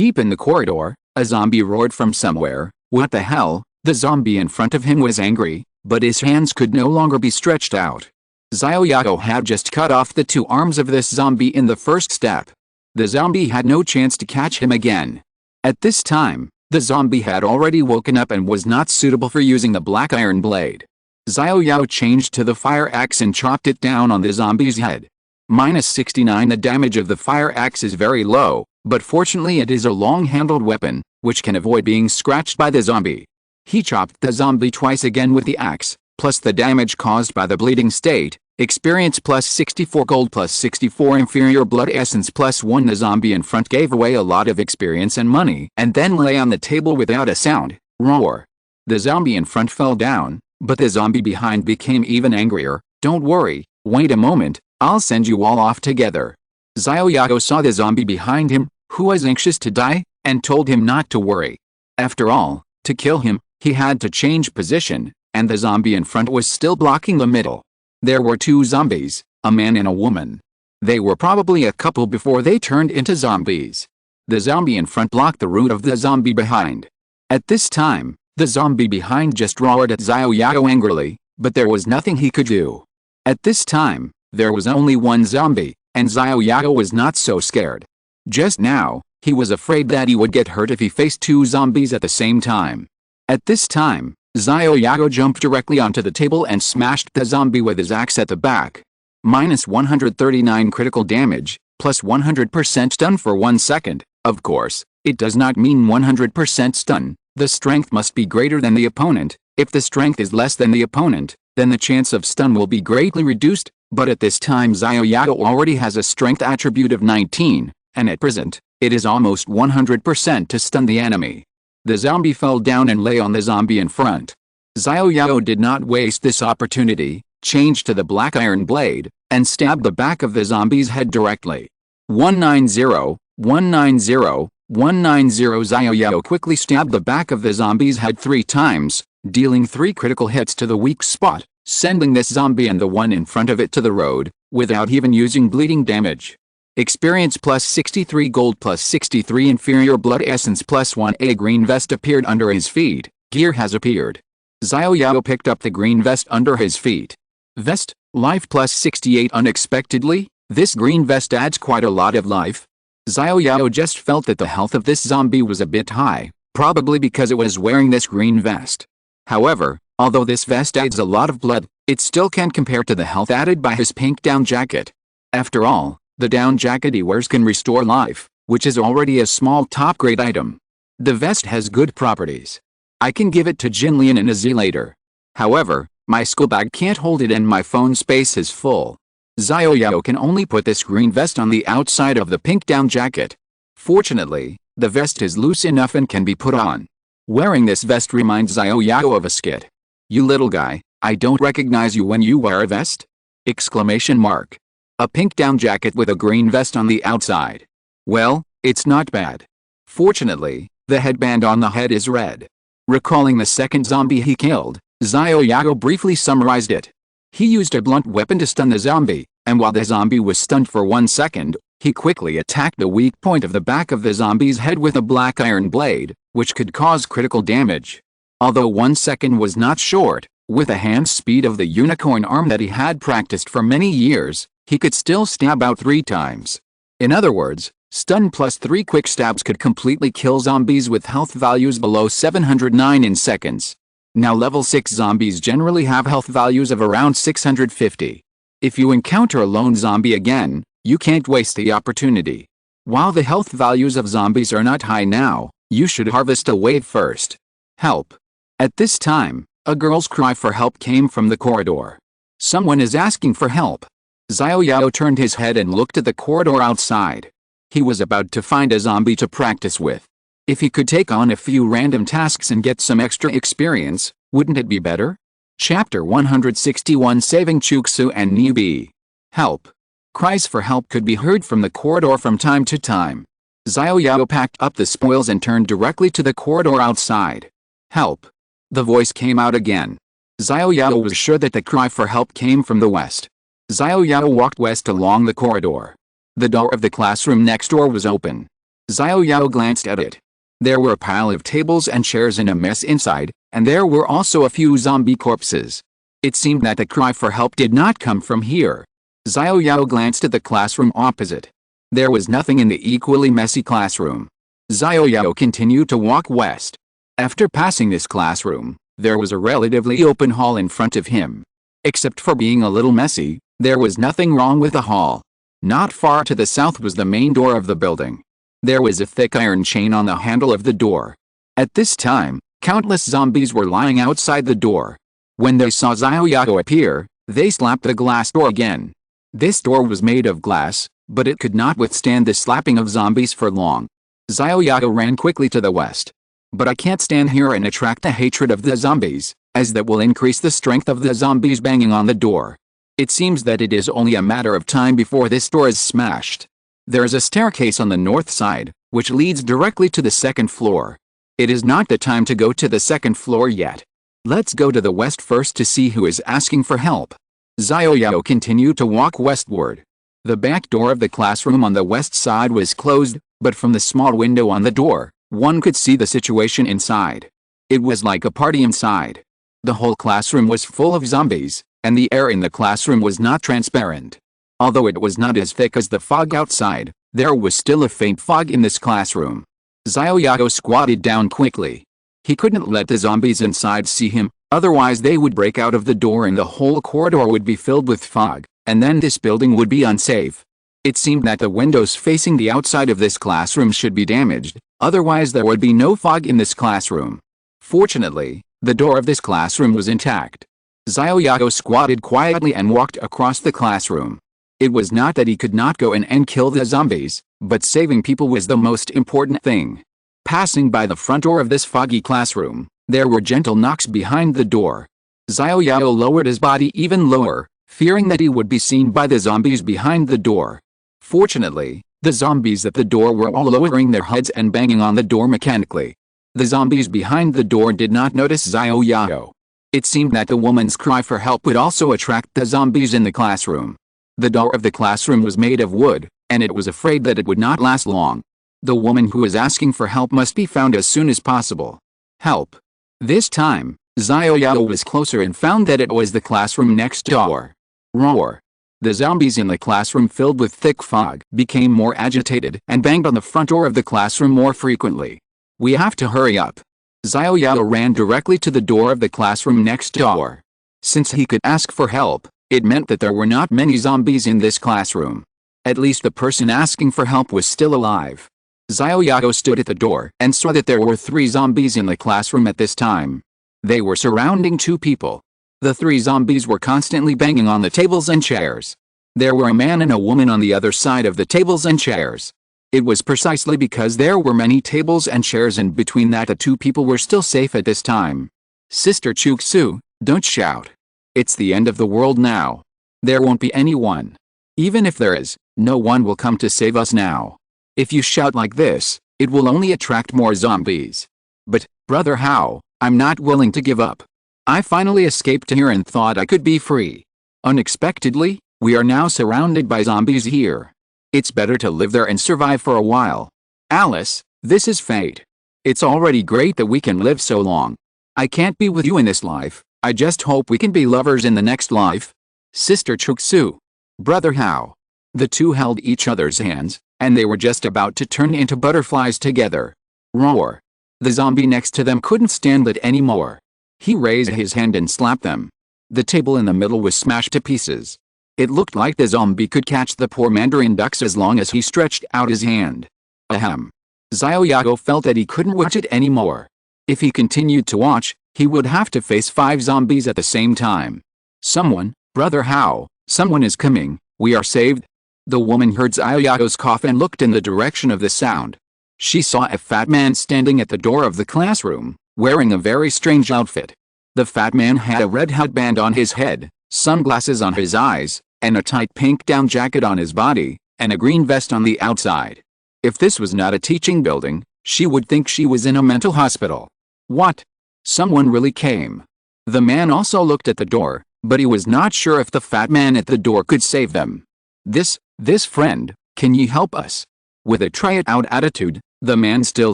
Deep in the corridor, a zombie roared from somewhere. What the hell? The zombie in front of him was angry, but his hands could no longer be stretched out. Xiao Yao had just cut off the two arms of this zombie in the first step. The zombie had no chance to catch him again. At this time, the zombie had already woken up and was not suitable for using the black iron blade. Xiao Yao changed to the fire axe and chopped it down on the zombie's head. -69 The damage of the fire axe is very low, but fortunately it is a long-handled weapon, which can avoid being scratched by the zombie. He chopped the zombie twice again with the axe, plus the damage caused by the bleeding state, experience plus 64 gold plus 64 inferior blood essence plus 1. The zombie in front gave away a lot of experience and money and then lay on the table without a sound, roar. The zombie in front fell down, but the zombie behind became even angrier. Don't worry, wait a moment, I'll send you all off together. Xiao Yao saw the zombie behind him, who was anxious to die, and told him not to worry. After all, to kill him, he had to change position, and the zombie in front was still blocking the middle. There were two zombies, a man and a woman. They were probably a couple before they turned into zombies. The zombie in front blocked the route of the zombie behind. At this time, the zombie behind just roared at Xiao Yao angrily, but there was nothing he could do. At this time, there was only one zombie, and Xiao Yao was not so scared. Just now, he was afraid that he would get hurt if he faced two zombies at the same time. At this time, Xiao Yao jumped directly onto the table and smashed the zombie with his axe at the back. -139 critical damage, plus 100% stun for 1 second. Of course, it does not mean 100% stun. The strength must be greater than the opponent. If the strength is less than the opponent, then the chance of stun will be greatly reduced, but at this time Xiao Yao already has a strength attribute of 19, and at present, it is almost 100% to stun the enemy. The zombie fell down and lay on the zombie in front. Xiao Yao did not waste this opportunity, changed to the black iron blade, and stabbed the back of the zombie's head directly. 190, 190, 190 Xiao Yao quickly stabbed the back of the zombie's head 3 times, dealing 3 critical hits to the weak spot, sending this zombie and the one in front of it to the road, without even using bleeding damage. Experience plus 63 gold plus 63 inferior blood essence plus 1. A green vest appeared under his feet. Gear has appeared. Xiao Yao picked up the green vest under his feet. Vest, life plus 68 unexpectedly. This green vest adds quite a lot of life. Xiao Yao just felt that the health of this zombie was a bit high, probably because it was wearing this green vest. However, although this vest adds a lot of blood, it still can't compare to the health added by his pink down jacket. After all, the down jacket he wears can restore life, which is already a small top-grade item. The vest has good properties. I can give it to Jinlian and Azzy later. However, my school bag can't hold it and my phone space is full. Xiao Yao can only put this green vest on the outside of the pink down jacket. Fortunately, the vest is loose enough and can be put on. Wearing this vest reminds Xiao Yao of a skit. "You little guy, I don't recognize you when you wear a vest?" Exclamation mark. A pink down jacket with a green vest on the outside. Well, it's not bad. Fortunately, the headband on the head is red. Recalling the second zombie he killed, Xiao Yao briefly summarized it. He used a blunt weapon to stun the zombie, and while the zombie was stunned for 1 second, he quickly attacked the weak point of the back of the zombie's head with a black iron blade, which could cause critical damage. Although 1 second was not short, with the hand speed of the unicorn arm that he had practiced for many years, he could still stab out 3 times. In other words, stun plus 3 quick stabs could completely kill zombies with health values below 709 in seconds. Now level 6 zombies generally have health values of around 650. If you encounter a lone zombie again, you can't waste the opportunity. While the health values of zombies are not high now, you should harvest a wave first. Help. At this time, a girl's cry for help came from the corridor. Someone is asking for help. Xiao Yao turned his head and looked at the corridor outside. He was about to find a zombie to practice with. If he could take on a few random tasks and get some extra experience, wouldn't it be better? Chapter 161 Saving Chuksu and Newbie. Help. Cries for help could be heard from the corridor from time to time. Xiao Yao packed up the spoils and turned directly to the corridor outside. Help. The voice came out again. Xiao Yao was sure that the cry for help came from the west. Xiao Yao walked west along the corridor. The door of the classroom next door was open. Xiao Yao glanced at it. There were a pile of tables and chairs and a mess inside, and there were also a few zombie corpses. It seemed that the cry for help did not come from here. Xiao Yao glanced at the classroom opposite. There was nothing in the equally messy classroom. Xiao Yao continued to walk west. After passing this classroom, there was a relatively open hall in front of him. Except for being a little messy, there was nothing wrong with the hall. Not far to the south was the main door of the building. There was a thick iron chain on the handle of the door. At this time, countless zombies were lying outside the door. When they saw Xiao Yao appear, they slapped the glass door again. This door was made of glass, but it could not withstand the slapping of zombies for long. Xiao Yao ran quickly to the west. But I can't stand here and attract the hatred of the zombies, as that will increase the strength of the zombies banging on the door. It seems that it is only a matter of time before this door is smashed. There is a staircase on the north side, which leads directly to the second floor. It is not the time to go to the second floor yet. Let's go to the west first to see who is asking for help. Xiao Yao continued to walk westward. The back door of the classroom on the west side was closed, but from the small window on the door, one could see the situation inside. It was like a party inside. The whole classroom was full of zombies, and the air in the classroom was not transparent. Although it was not as thick as the fog outside, there was still a faint fog in this classroom. Xiao Yao squatted down quickly. He couldn't let the zombies inside see him, otherwise they would break out of the door and the whole corridor would be filled with fog, and then this building would be unsafe. It seemed that the windows facing the outside of this classroom should be damaged, otherwise there would be no fog in this classroom. Fortunately, the door of this classroom was intact. Xiao Yao squatted quietly and walked across the classroom. It was not that he could not go in and kill the zombies, but saving people was the most important thing. Passing by the front door of this foggy classroom, there were gentle knocks behind the door. Xiao Yao lowered his body even lower, fearing that he would be seen by the zombies behind the door. Fortunately, the zombies at the door were all lowering their heads and banging on the door mechanically. The zombies behind the door did not notice Xiao Yao. It seemed that the woman's cry for help would also attract the zombies in the classroom. The door of the classroom was made of wood, and it was afraid that it would not last long. The woman who was asking for help must be found as soon as possible. Help. This time, Xiao Yao was closer and found that it was the classroom next door. Roar. The zombies in the classroom filled with thick fog became more agitated and banged on the front door of the classroom more frequently. We have to hurry up. Xiao Yao ran directly to the door of the classroom next door. Since he could ask for help, it meant that there were not many zombies in this classroom. At least the person asking for help was still alive. Xiao Yao stood at the door and saw that there were 3 zombies in the classroom at this time. They were surrounding 2 people. The 3 zombies were constantly banging on the tables and chairs. There were a man and a woman on the other side of the tables and chairs. It was precisely because there were many tables and chairs in between that the 2 people were still safe at this time. Sister Chuksu, don't shout. It's the end of the world now. There won't be anyone. Even if there is, no one will come to save us now. If you shout like this, it will only attract more zombies. But, Brother Hao, I'm not willing to give up. I finally escaped here and thought I could be free. Unexpectedly, we are now surrounded by zombies here. It's better to live there and survive for a while. Alice, this is fate. It's already great that we can live so long. I can't be with you in this life. I just hope we can be lovers in the next life. Sister Chuksu. Brother Hao. The 2 held each other's hands, and they were just about to turn into butterflies together. Roar. The zombie next to them couldn't stand it anymore. He raised his hand and slapped them. The table in the middle was smashed to pieces. It looked like the zombie could catch the poor mandarin ducks as long as he stretched out his hand. Ahem. Xiao Yao felt that he couldn't watch it anymore. If he continued to watch, he would have to face 5 zombies at the same time. Someone, Brother Hao, someone is coming, we are saved. The woman heard Xiao Yao's cough and looked in the direction of the sound. She saw a fat man standing at the door of the classroom, wearing a very strange outfit. The fat man had a red headband on his head, sunglasses on his eyes, and a tight pink down jacket on his body, and a green vest on the outside. If this was not a teaching building, she would think she was in a mental hospital. What? Someone really came. The man also looked at the door, but he was not sure if the fat man at the door could save them. This friend, can you help us? With a try-it-out attitude, the man still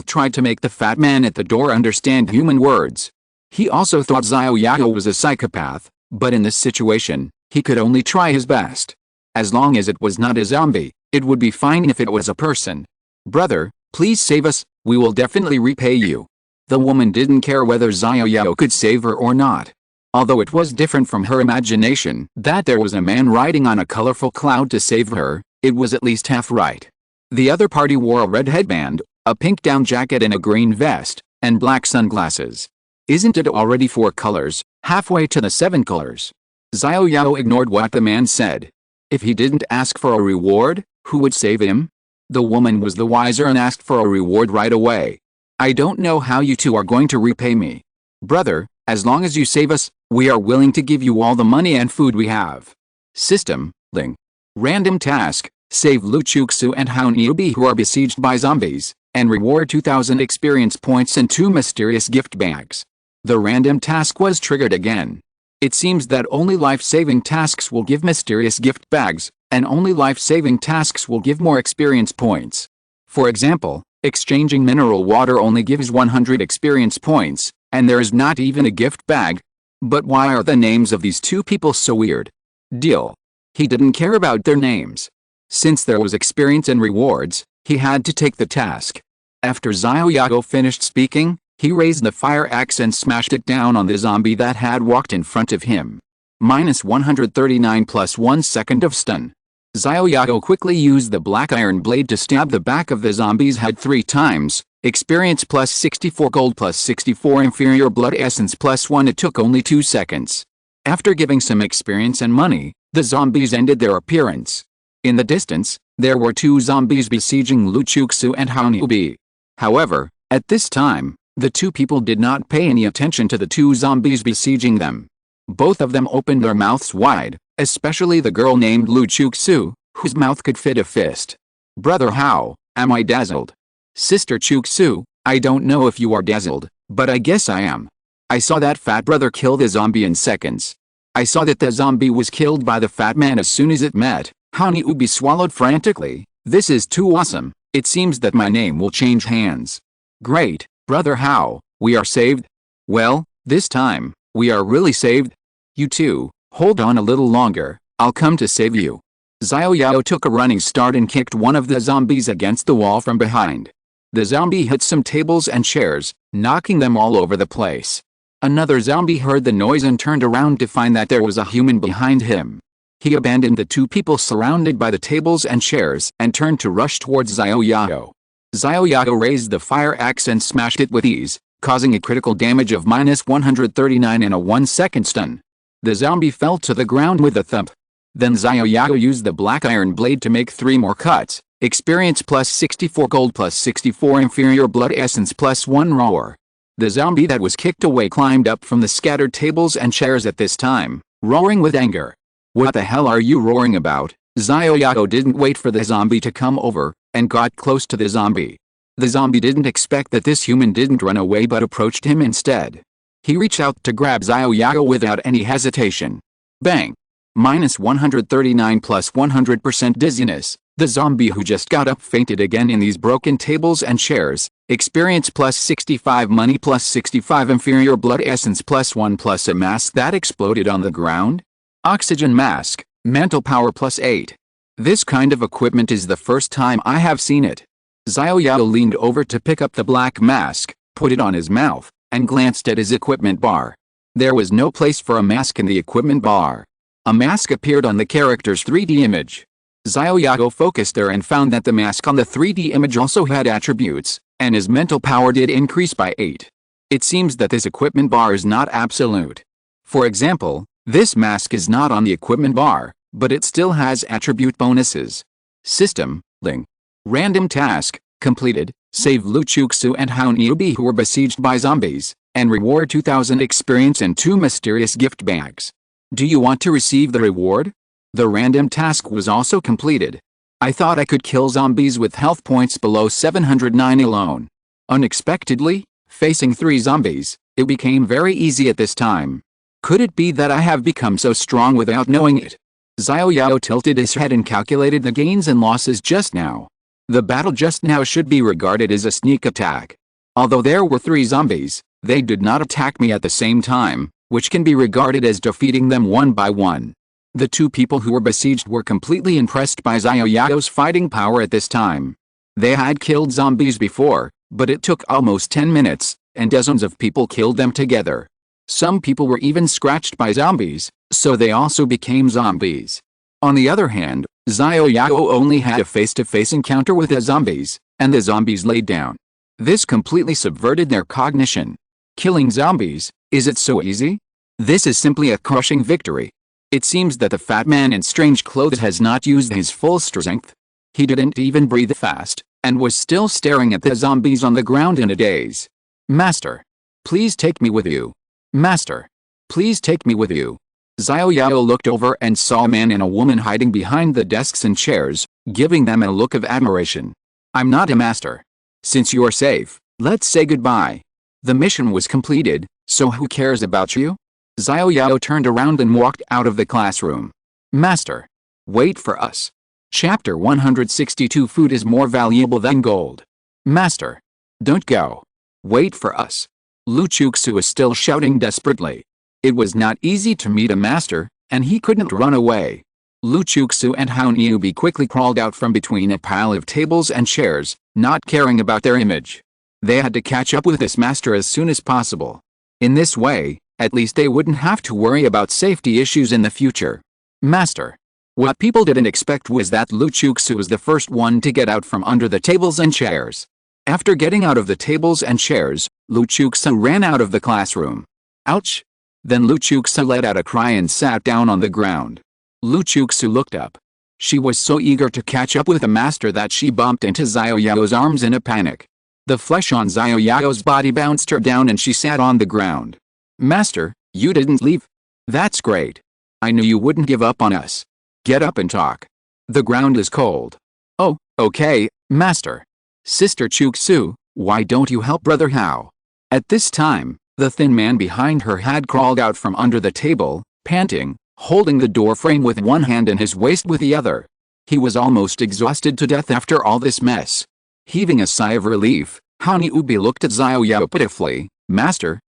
tried to make the fat man at the door understand human words. He also thought Xiao Yao was a psychopath, but in this situation, he could only try his best. As long as it was not a zombie, it would be fine if it was a person. Brother, please save us, we will definitely repay you. The woman didn't care whether Xiao Yao could save her or not. Although it was different from her imagination that there was a man riding on a colorful cloud to save her, it was at least half right. The other party wore a red headband, a pink down jacket and a green vest, and black sunglasses. Isn't it already 4 colors, halfway to the 7 colors? Xiao Yao ignored what the man said. If he didn't ask for a reward, who would save him? The woman was the wiser and asked for a reward right away. I don't know how you two are going to repay me. Brother, as long as you save us, we are willing to give you all the money and food we have. System, Ling. Random task, save Lu Chuxu and Hao Niubi who are besieged by zombies, and reward 2,000 experience points and 2 mysterious gift bags. The random task was triggered again. It seems that only life-saving tasks will give mysterious gift bags, and only life-saving tasks will give more experience points. For example, exchanging mineral water only gives 100 experience points, and there is not even a gift bag. But why are the names of these 2 people so weird? Deal. He didn't care about their names. Since there was experience and rewards, he had to take the task. After Xiao Yao finished speaking, he raised the fire axe and smashed it down on the zombie that had walked in front of him. -139 plus 1 second of stun. Xiao Yao quickly used the black iron blade to stab the back of the zombie's head 3 times. Experience plus 64 gold plus 64 inferior blood essence plus 1. It took only 2 seconds. After giving some experience and money, the zombies ended their appearance. In the distance, there were 2 zombies besieging Lu Chuxu and Hao Niubi. However, at this time, the 2 people did not pay any attention to the 2 zombies besieging them. Both of them opened their mouths wide, especially the girl named Lu Chuxu, whose mouth could fit a fist. Brother Hao, am I dazzled? Sister Chuxu, I don't know if you are dazzled, but I guess I am. I saw that fat brother kill the zombie in seconds. I saw that the zombie was killed by the fat man as soon as it met. Hao Niubi swallowed frantically. This is too awesome. It seems that my name will change hands. Great, Brother Hao, we are saved? Well, this time, we are really saved? You two, hold on a little longer, I'll come to save you. Xiao Yao took a running start and kicked one of the zombies against the wall from behind. The zombie hit some tables and chairs, knocking them all over the place. Another zombie heard the noise and turned around to find that there was a human behind him. He abandoned the 2 people surrounded by the tables and chairs and turned to rush towards Xiao Yao. Xiao Yao raised the fire axe and smashed it with ease, causing a critical damage of -139 and a 1-second stun. The zombie fell to the ground with a thump. Then Xiao Yao used the black iron blade to make 3 more cuts. Experience plus 64 gold plus 64 inferior blood essence plus 1 roar. The zombie that was kicked away climbed up from the scattered tables and chairs at this time, roaring with anger. What the hell are you roaring about? Xiao Yao didn't wait for the zombie to come over, and got close to the zombie. The zombie didn't expect that this human didn't run away but approached him instead. He reached out to grab Xiao Yao without any hesitation. Bang! -139 plus 100% dizziness. The zombie who just got up fainted again in these broken tables and chairs. Experience plus 65 money plus 65 inferior blood essence plus 1 plus a mask that exploded on the ground. Oxygen mask, mental power plus 8. This kind of equipment is the first time I have seen it. Xiao Yao leaned over to pick up the black mask, put it on his mouth, and glanced at his equipment bar. There was no place for a mask in the equipment bar. A mask appeared on the character's 3D image. Xiao Yao focused there and found that the mask on the 3D image also had attributes, and his mental power did increase by 8. It seems that this equipment bar is not absolute. For example, This mask is not on the equipment bar, but it still has attribute bonuses. System, link. Random task, completed, save Lu Chuxu and Hao Niubi who were besieged by zombies, and reward 2000 experience and 2 mysterious gift bags. Do you want to receive the reward? The random task was also completed. I thought I could kill zombies with health points below 709 alone. Unexpectedly, facing 3 zombies, it became very easy at this time. Could it be that I have become so strong without knowing it? Xiao Yao tilted his head and calculated the gains and losses just now. The battle just now should be regarded as a sneak attack. Although there were 3 zombies, they did not attack me at the same time, which can be regarded as defeating them one by one. The 2 people who were besieged were completely impressed by Xiao Yao's fighting power at this time. They had killed zombies before, but it took almost 10 minutes, and dozens of people killed them together. Some people were even scratched by zombies, so they also became zombies. On the other hand, Xiao Yao only had a face-to-face encounter with the zombies, and the zombies laid down. This completely subverted their cognition. Killing zombies, is it so easy? This is simply a crushing victory. It seems that the fat man in strange clothes has not used his full strength. He didn't even breathe fast, and was still staring at the zombies on the ground in a daze. Master, please take me with you. Master, please take me with you. Xiao Yao looked over and saw a man and a woman hiding behind the desks and chairs, giving them a look of admiration. I'm not a master. Since you're safe, let's say goodbye. The mission was completed, so who cares about you? Xiao Yao turned around and walked out of the classroom. Master, wait for us. Chapter 162 Food is more valuable than gold. Master, don't go. Wait for us. Lu Chuxu is still shouting desperately. It was not easy to meet a master, and he couldn't run away. Lu Chuxu and Hao Niubi quickly crawled out from between a pile of tables and chairs, not caring about their image. They had to catch up with this master as soon as possible. In this way, at least they wouldn't have to worry about safety issues in the future. Master. What people didn't expect was that Lu Chuxu was the first one to get out from under the tables and chairs. After getting out of the tables and chairs, Lu Chuxu ran out of the classroom. Ouch! Then Lu Chuxu let out a cry and sat down on the ground. Lu Chuxu looked up. She was so eager to catch up with the master that she bumped into Xiao Yao's arms in a panic. The flesh on Xiao Yao's body bounced her down and she sat on the ground. Master, you didn't leave? That's great. I knew you wouldn't give up on us. Get up and talk. The ground is cold. Oh, okay, Master. Sister Chuxu, why don't you help Brother Hao? At this time, the thin man behind her had crawled out from under the table, panting, holding the door frame with one hand and his waist with the other. He was almost exhausted to death after all this mess. Heaving a sigh of relief, Hao Niubi looked at Xiao Yao pitifully. Master,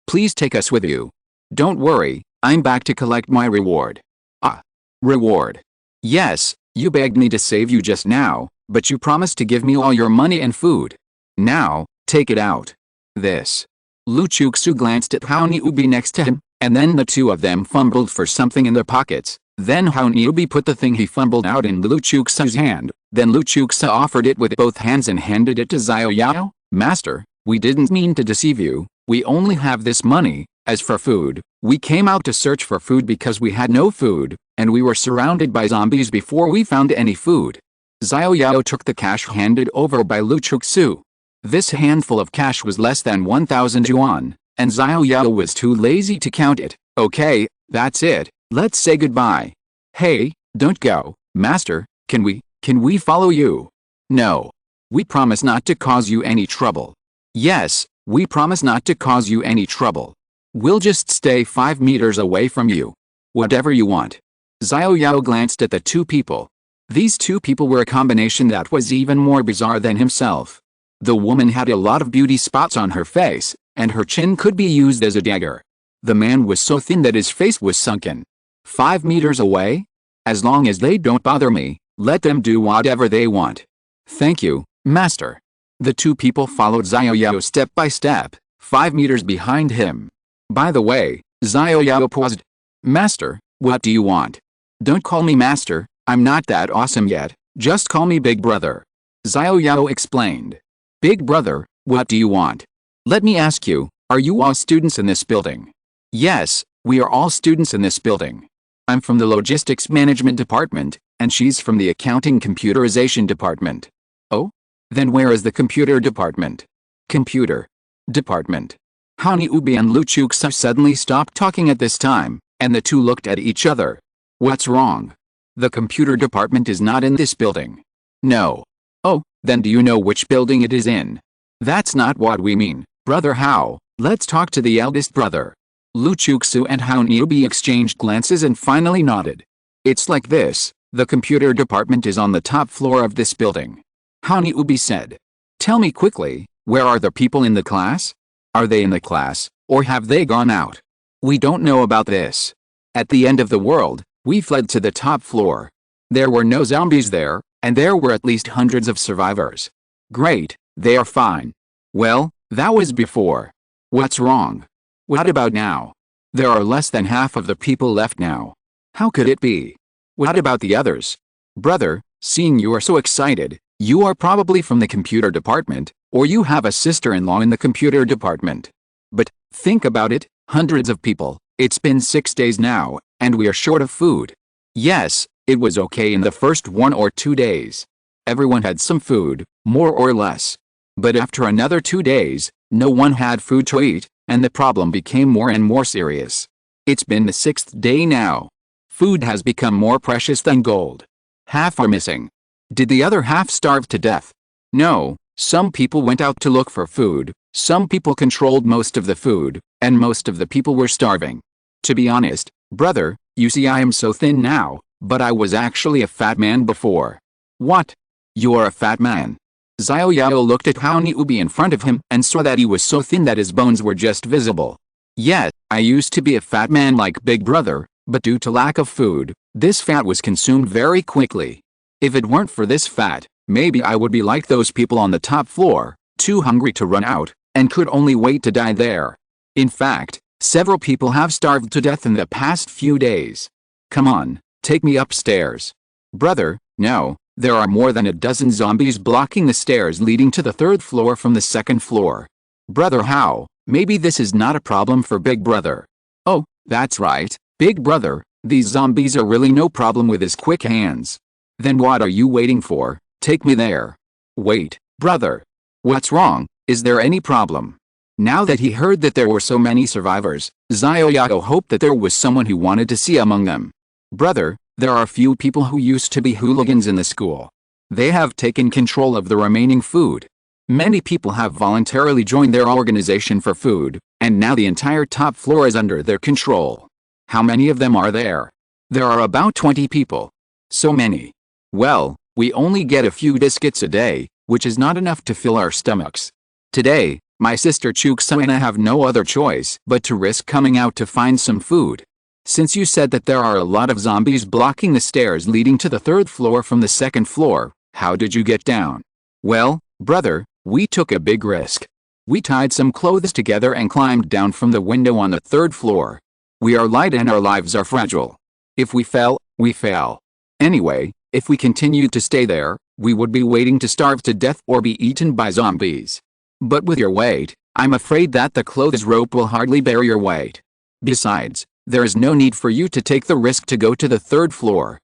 please take us with you. Don't worry, I'm back to collect my reward. Ah. Reward. Yes, you begged me to save you just now, but you promised to give me all your money and food. Now, take it out. This. Lu Chuxu glanced at Hao Niubi next to him, and then the 2 of them fumbled for something in their pockets. Then Hao Niubi put the thing he fumbled out in Lu Chuxu's hand. Then Lu Chuxu offered it with both hands and handed it to Xiao Yao. Master, we didn't mean to deceive you. We only have this money. As for food, we came out to search for food because we had no food, and we were surrounded by zombies before we found any food. Xiao Yao took the cash handed over by Lu Chuxu. This handful of cash was less than 1,000 yuan, and Xiao Yao was too lazy to count it. Okay, that's it, let's say goodbye. Hey, don't go, Master, can we follow you? No. We promise not to cause you any trouble. Yes, we promise not to cause you any trouble. We'll just stay 5 meters away from you. Whatever you want. Xiao Yao glanced at the 2 people. These 2 people were a combination that was even more bizarre than himself. The woman had a lot of beauty spots on her face, and her chin could be used as a dagger. The man was so thin that his face was sunken. 5 meters away? As long as they don't bother me, let them do whatever they want. Thank you, Master. The 2 people followed Xiao Yao step by step, 5 meters behind him. By the way, Xiao Yao paused. Master, what do you want? Don't call me Master, I'm not that awesome yet, just call me Big Brother. Xiao Yao explained. Big Brother, what do you want? Let me ask you, are you all students in this building? Yes, We are all students in this building. I'm from the logistics management department, and she's from the accounting computerization department. Oh? Then where is the computer department? Computer department. Hani Ubi and Lu Chuksa suddenly stopped talking at this time, and the two looked at each other. What's wrong? The computer department is not in this building. No. Oh, then do you know which building it is in? That's not what we mean, brother Hao. Let's talk to the eldest brother. Lu Chuksu and Hao Niubi exchanged glances and finally nodded. It's like this, the computer department is on the top floor of this building. Hao Niubi said. Tell me quickly, where are the people in the class? Are they in the class, or have they gone out? We don't know about this. At the end of the world, we fled to the top floor. There were no zombies there, and there were at least hundreds of survivors. Great, they are fine. Well, that was before. What's wrong? What about now? There are less than half of the people left now. How could it be? What about the others? Brother, seeing you are so excited, you are probably from the computer department, or you have a sister-in-law in the computer department. But, think about it, hundreds of people, it's been 6 days now, and we are short of food. Yes, it was okay in the first 1 or 2 days. Everyone had some food, more or less. But after another 2 days, no one had food to eat, and the problem became more and more serious. It's been the 6th day now. Food has become more precious than gold. Half are missing. Did the other half starve to death? No, some people went out to look for food, some people controlled most of the food, and most of the people were starving. To be honest, brother, you see I am so thin now, but I was actually a fat man before. What? You are a fat man? Xiao Yao looked at Hao Niubi in front of him and saw that he was so thin that his bones were just visible. Yes, I used to be a fat man like Big Brother, but due to lack of food, this fat was consumed very quickly. If it weren't for this fat, maybe I would be like those people on the top floor, too hungry to run out, and could only wait to die there. In fact, several people have starved to death in the past few days. Come on, take me upstairs. Brother, no. There are more than a dozen zombies blocking the stairs leading to the 3rd floor from the 2nd floor. Brother Hao, maybe this is not a problem for Big Brother. Oh, that's right, Big Brother, these zombies are really no problem with his quick hands. Then what are you waiting for? Take me there. Wait, brother. What's wrong? Is there any problem? Now that he heard that there were so many survivors, Xiao Yao hoped that there was someone he wanted to see among them. Brother, there are few people who used to be hooligans in the school. They have taken control of the remaining food. Many people have voluntarily joined their organization for food, and now the entire top floor is under their control. How many of them are there? There are about 20 people. So many. Well, we only get a few biscuits a day, which is not enough to fill our stomachs. Today, my sister Chuksa and I have no other choice but to risk coming out to find some food. Since you said that there are a lot of zombies blocking the stairs leading to the 3rd floor from the 2nd floor, how did you get down? Well, brother, we took a big risk. We tied some clothes together and climbed down from the window on the 3rd floor. We are light and our lives are fragile. If we fell, we fell. Anyway, if we continued to stay there, we would be waiting to starve to death or be eaten by zombies. But with your weight, I'm afraid that the clothes rope will hardly bear your weight. Besides, there is no need for you to take the risk to go to the 3rd floor.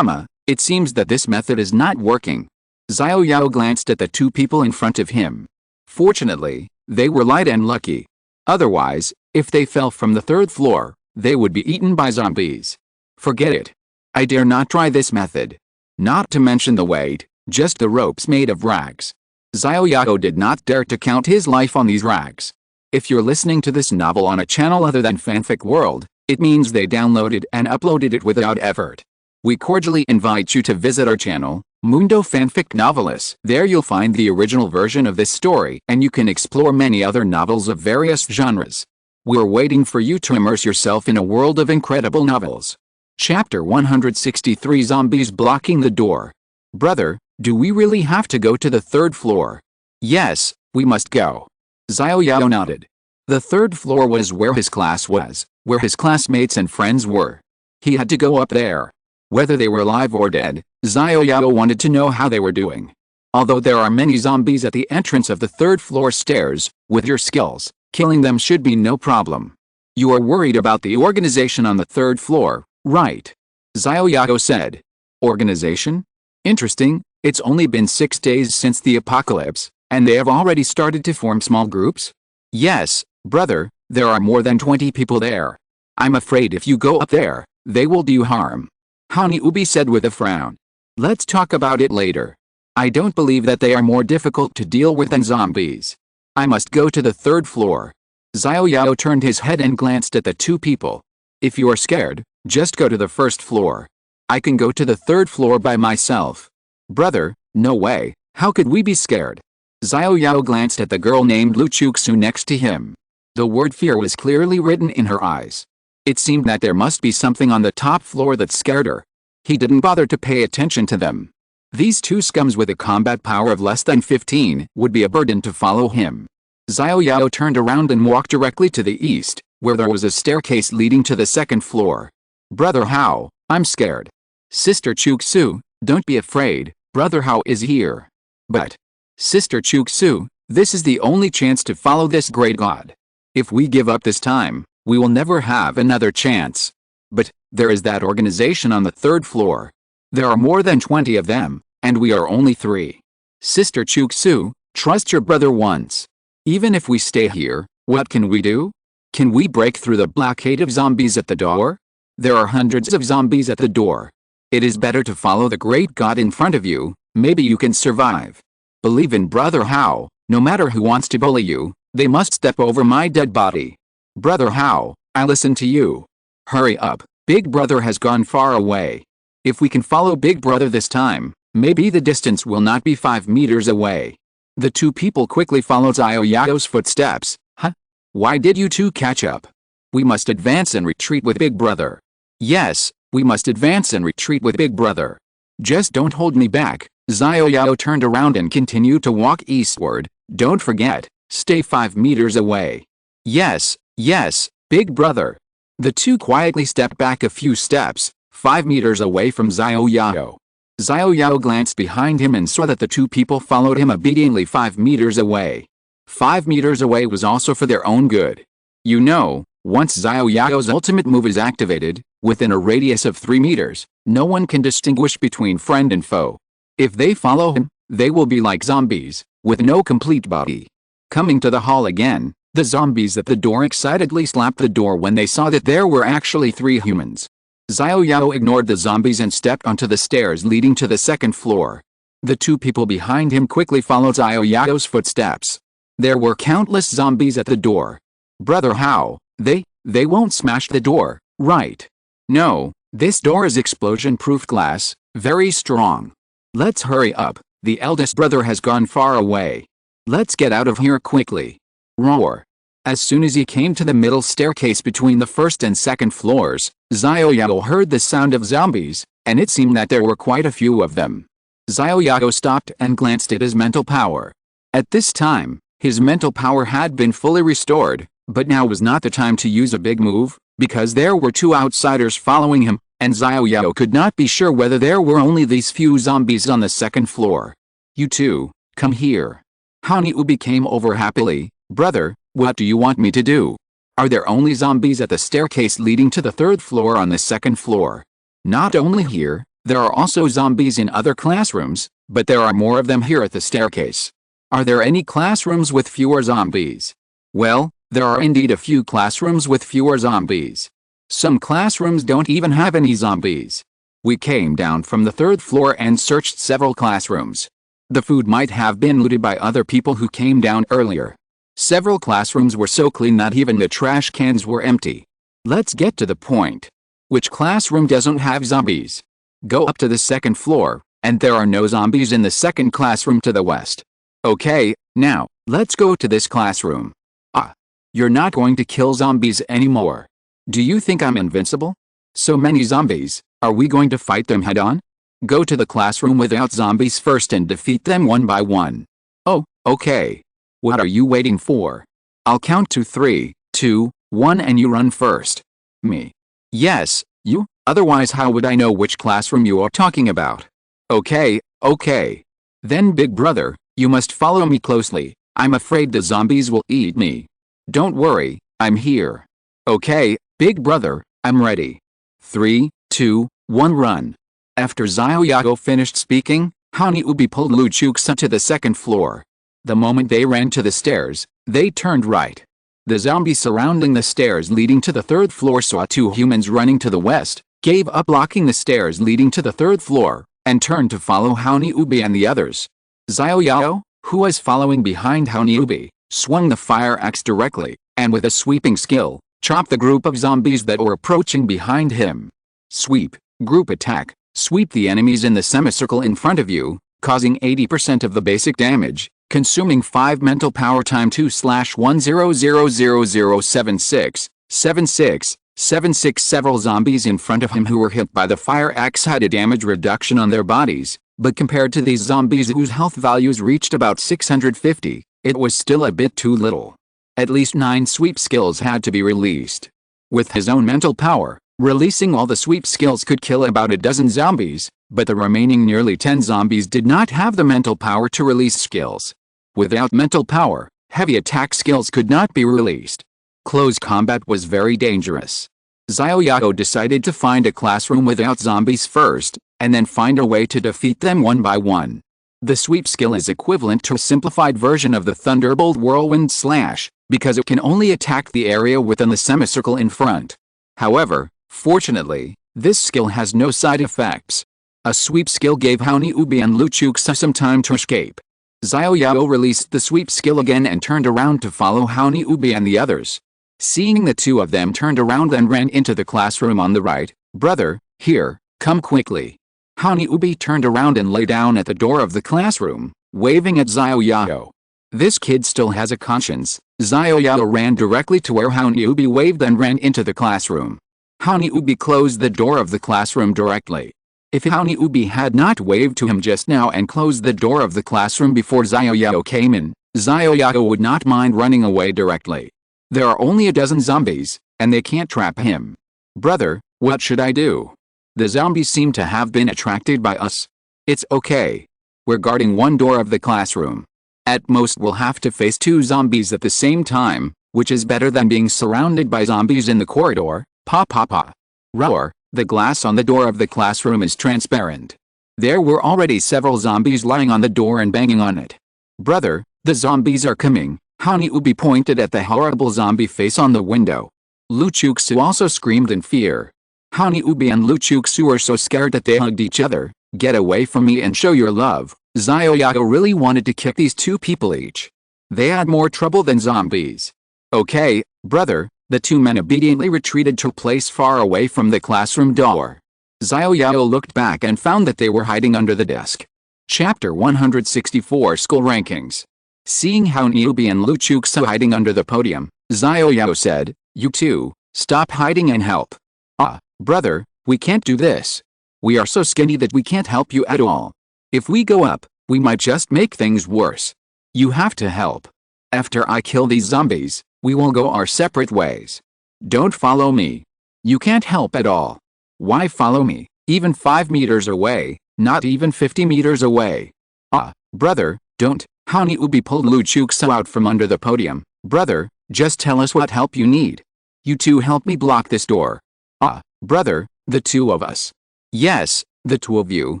It seems that this method is not working. Xiao Yao glanced at the two people in front of him. Fortunately, they were light and lucky. Otherwise, if they fell from the 3rd floor, they would be eaten by zombies. Forget it. I dare not try this method. Not to mention the weight, just the ropes made of rags. Xiao Yao did not dare to count his life on these rags. If you're listening to this novel on a channel other than Fanfic World, it means they downloaded and uploaded it without effort. We cordially invite you to visit our channel, Mundo Fanfic Novelis. There you'll find the original version of this story and you can explore many other novels of various genres. We're waiting for you to immerse yourself in a world of incredible novels. Chapter 163 Zombies Blocking the Door. Brother, do we really have to go to the 3rd floor? Yes, we must go. Xiao Yao nodded. The 3rd floor was where his class was, where his classmates and friends were. He had to go up there. Whether they were alive or dead, Xiao Yao wanted to know how they were doing. Although there are many zombies at the entrance of the 3rd floor stairs, with your skills, killing them should be no problem. You are worried about the organization on the third floor, right? Xiao Yao said. Organization? Interesting, it's only been 6 days since the apocalypse, and they have already started to form small groups? Yes, brother, there are more than 20 people there. I'm afraid if you go up there, they will do you harm. Hani Ubi said with a frown. Let's talk about it later. I don't believe that they are more difficult to deal with than zombies. I must go to the third floor. Xiao Yao turned his head and glanced at the two people. If you are scared, just go to the first floor. I can go to the third floor by myself. Brother, no way, how could we be scared? Xiao Yao glanced at the girl named Lu Chuxu next to him. The word fear was clearly written in her eyes. It seemed that there must be something on the top floor that scared her. He didn't bother to pay attention to them. These two scums with a combat power of less than 15 would be a burden to follow him. Xiao Yao turned around and walked directly to the east, where there was a staircase leading to the second floor. Brother Hao, I'm scared. Sister Chuxu, don't be afraid, Brother Hao is here. But, Sister Chuxu, this is the only chance to follow this great god. If we give up this time, we will never have another chance. But, there is that organization on the third floor. There are more than 20 of them, and we are only 3. Sister Chuxu, trust your brother once. Even if we stay here, what can we do? Can we break through the blockade of zombies at the door? There are hundreds of zombies at the door. It is better to follow the great god in front of you, maybe you can survive. Believe in Brother Hao, no matter who wants to bully you, they must step over my dead body. Brother Hao, I listen to you. Hurry up, Big Brother has gone far away. If we can follow Big Brother this time, maybe the distance will not be 5 meters away. The two people quickly followed Xiao Yao's footsteps. Huh? Why did you two catch up? We must advance and retreat with Big Brother. Yes, we must advance and retreat with Big Brother. Just don't hold me back. Xiao Yao turned around and continued to walk eastward. Don't forget, stay 5 meters away. Yes, yes, Big Brother. The two quietly stepped back a few steps, 5 meters away from Xiao Yao. Xiao Yao glanced behind him and saw that the two people followed him obediently 5 meters away. 5 meters away was also for their own good. You know, once Xiao Yao's ultimate move is activated, within a radius of 3 meters, no one can distinguish between friend and foe. If they follow him, they will be like zombies, with no complete body. Coming to the hall again, the zombies at the door excitedly slapped the door when they saw that there were actually 3 humans. Xiao Yao ignored the zombies and stepped onto the stairs leading to the second floor. The two people behind him quickly followed Xiao Yao's footsteps. There were countless zombies at the door. Brother Hao, they won't smash the door, right? No, this door is explosion-proof glass, very strong. Let's hurry up, the eldest brother has gone far away. Let's get out of here quickly. Roar. As soon as he came to the middle staircase between the first and second floors, Xiao Yao heard the sound of zombies, and it seemed that there were quite a few of them. Xiao Yao stopped and glanced at his mental power. At this time, his mental power had been fully restored, but now was not the time to use a big move, because there were 2 outsiders following him, and Xiao Yao could not be sure whether there were only these few zombies on the second floor. You two, come here. Hani Ubi came over happily. Brother, what do you want me to do? Are there only zombies at the staircase leading to the third floor on the second floor? Not only here, there are also zombies in other classrooms, but there are more of them here at the staircase. Are there any classrooms with fewer zombies? Well, there are indeed a few classrooms with fewer zombies. Some classrooms don't even have any zombies. We came down from the third floor and searched several classrooms. The food might have been looted by other people who came down earlier. Several classrooms were so clean that even the trash cans were empty. Let's get to the point. Which classroom doesn't have zombies? Go up to the second floor, and there are no zombies in the second classroom to the west. Okay, now, let's go to this classroom. Ah, you're not going to kill zombies anymore. Do you think I'm invincible? So many zombies, are we going to fight them head-on? Go to the classroom without zombies first and defeat them one by one. Oh, okay. What are you waiting for? I'll count to 3, 2, 1 and you run first. Me. Yes, you, otherwise how would I know which classroom you are talking about? Okay, okay. Then Big Brother, you must follow me closely, I'm afraid the zombies will eat me. Don't worry, I'm here. Okay, big brother, I'm ready. 3, 2, 1 run. After Xiao Yao finished speaking, Hani Ubi pulled Lu Chuksa to the second floor. The moment they ran to the stairs, they turned right. The zombies surrounding the stairs leading to the third floor saw two humans running to the west, gave up blocking the stairs leading to the third floor, and turned to follow Hani Ubi and the others. Xiao Yao, who was following behind Hani Ubi, swung the fire axe directly, and with a sweeping skill, chopped the group of zombies that were approaching behind him. Sweep, group attack, sweep the enemies in the semicircle in front of you, causing 80% of the basic damage, consuming 5 mental power time 2/10000767676. Several zombies in front of him who were hit by the fire axe had a damage reduction on their bodies, but compared to these zombies whose health values reached about 650, it was still a bit too little. At least 9 sweep skills had to be released. With his own mental power, releasing all the sweep skills could kill about a dozen zombies, but the remaining nearly 10 zombies did not have the mental power to release skills. Without mental power, heavy attack skills could not be released. Close combat was very dangerous. Xiao Yao decided to find a classroom without zombies first, and then find a way to defeat them one by one. The sweep skill is equivalent to a simplified version of the Thunderbolt Whirlwind Slash, because it can only attack the area within the semicircle in front. However, fortunately, this skill has no side effects. A sweep skill gave Hani Ubi and Lu Chuksa some time to escape. Xiao Yao released the sweep skill again and turned around to follow Hani Ubi and the others. Seeing the two of them turned around and ran into the classroom on the right, "Brother, here, come quickly." Hani Ubi turned around and lay down at the door of the classroom, waving at Xiao Yao. This kid still has a conscience. Xiao Yao ran directly to where Hani Ubi waved and ran into the classroom. Hani Ubi closed the door of the classroom directly. If Hani Ubi had not waved to him just now and closed the door of the classroom before Xiao Yao came in, Xiao Yao would not mind running away directly. There are only a dozen zombies, and they can't trap him. "Brother, what should I do? The zombies seem to have been attracted by us." "It's okay. We're guarding one door of the classroom. At most we'll have to face 2 zombies at the same time, which is better than being surrounded by zombies in the corridor." Pa pa pa. Roar, the glass on the door of the classroom is transparent. There were already several zombies lying on the door and banging on it. "Brother, the zombies are coming." Hani Ubi pointed at the horrible zombie face on the window. Lu Chuksu also screamed in fear. Hani Ubi and Lu Chuksu were so scared that they hugged each other. "Get away from me and show your love." Xiao Yao really wanted to kick these 2 people each. They had more trouble than zombies. "Okay, brother." The 2 men obediently retreated to a place far away from the classroom door. Xiao Yao looked back and found that they were hiding under the desk. Chapter 164 School Rankings. Seeing Hani Ubi and Lu Chuksa hiding under the podium, Xiao Yao said, "You two, stop hiding and help." "Ah, brother, we can't do this. We are so skinny that we can't help you at all. If we go up, we might just make things worse. You have to help. After I kill these zombies, we will go our separate ways. Don't follow me. You can't help at all. Why follow me, even 5 meters away, not even 50 meters away?" "Ah, brother, don't." Hani Ubi pulled Lu Chuksa out from under the podium. "Brother, just tell us what help you need. You two help me block this door." "Ah, brother, the 2 of us." "Yes, the 2 of you,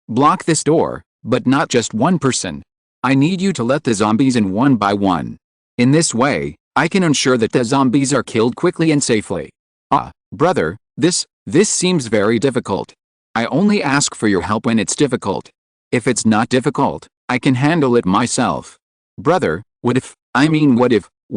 block this door, but not just one person. I need you to let the zombies in one by one. In this way, I can ensure that the zombies are killed quickly and safely." "Ah, brother, this seems very difficult. I only ask for your help when it's difficult. If it's not difficult, I can handle it myself." "Brother, what if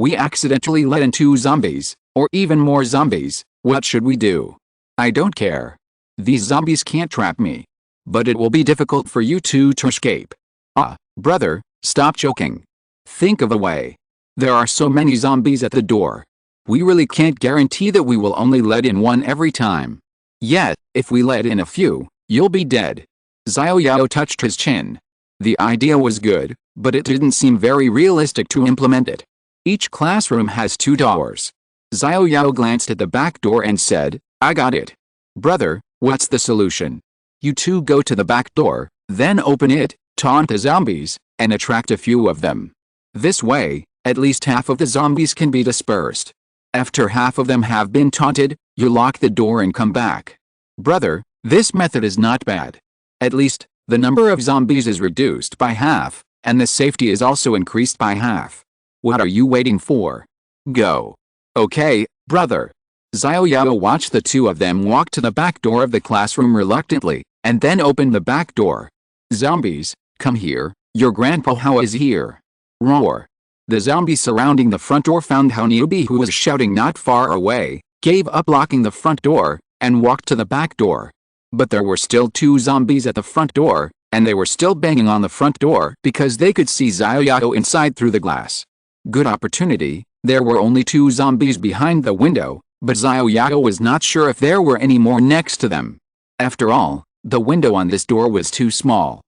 we accidentally let in 2 zombies, or even more zombies? What should we do?" "I don't care. These zombies can't trap me. But it will be difficult for you two to escape." "Ah, brother, stop joking. Think of a way. There are so many zombies at the door. We really can't guarantee that we will only let in one every time. Yet, if we let in a few, you'll be dead." Xiao Yao touched his chin. The idea was good, but it didn't seem very realistic to implement it. Each classroom has 2 doors. Xiao Yao glanced at the back door and said, "I got it." "Brother, what's the solution?" "You two go to the back door, then open it, taunt the zombies, and attract a few of them. This way, at least half of the zombies can be dispersed. After half of them have been taunted, you lock the door and come back. Brother, this method is not bad. At least, the number of zombies is reduced by half, and the safety is also increased by half. What are you waiting for? Go. Okay, brother. Xiao Yao watched the two of them walk to the back door of the classroom reluctantly, and then opened the back door. Zombies, come here, your grandpa Hao is here. Roar. The zombies surrounding the front door found Hao Niubi, who was shouting not far away, gave up locking the front door, and walked to the back door. But there were still two zombies at the front door, and they were still banging on the front door because they could see Xiao Yao inside through the glass. Good opportunity. There were only two zombies behind the window, but Xiao Yao was not sure if there were any more next to them. After all, the window on this door was too small.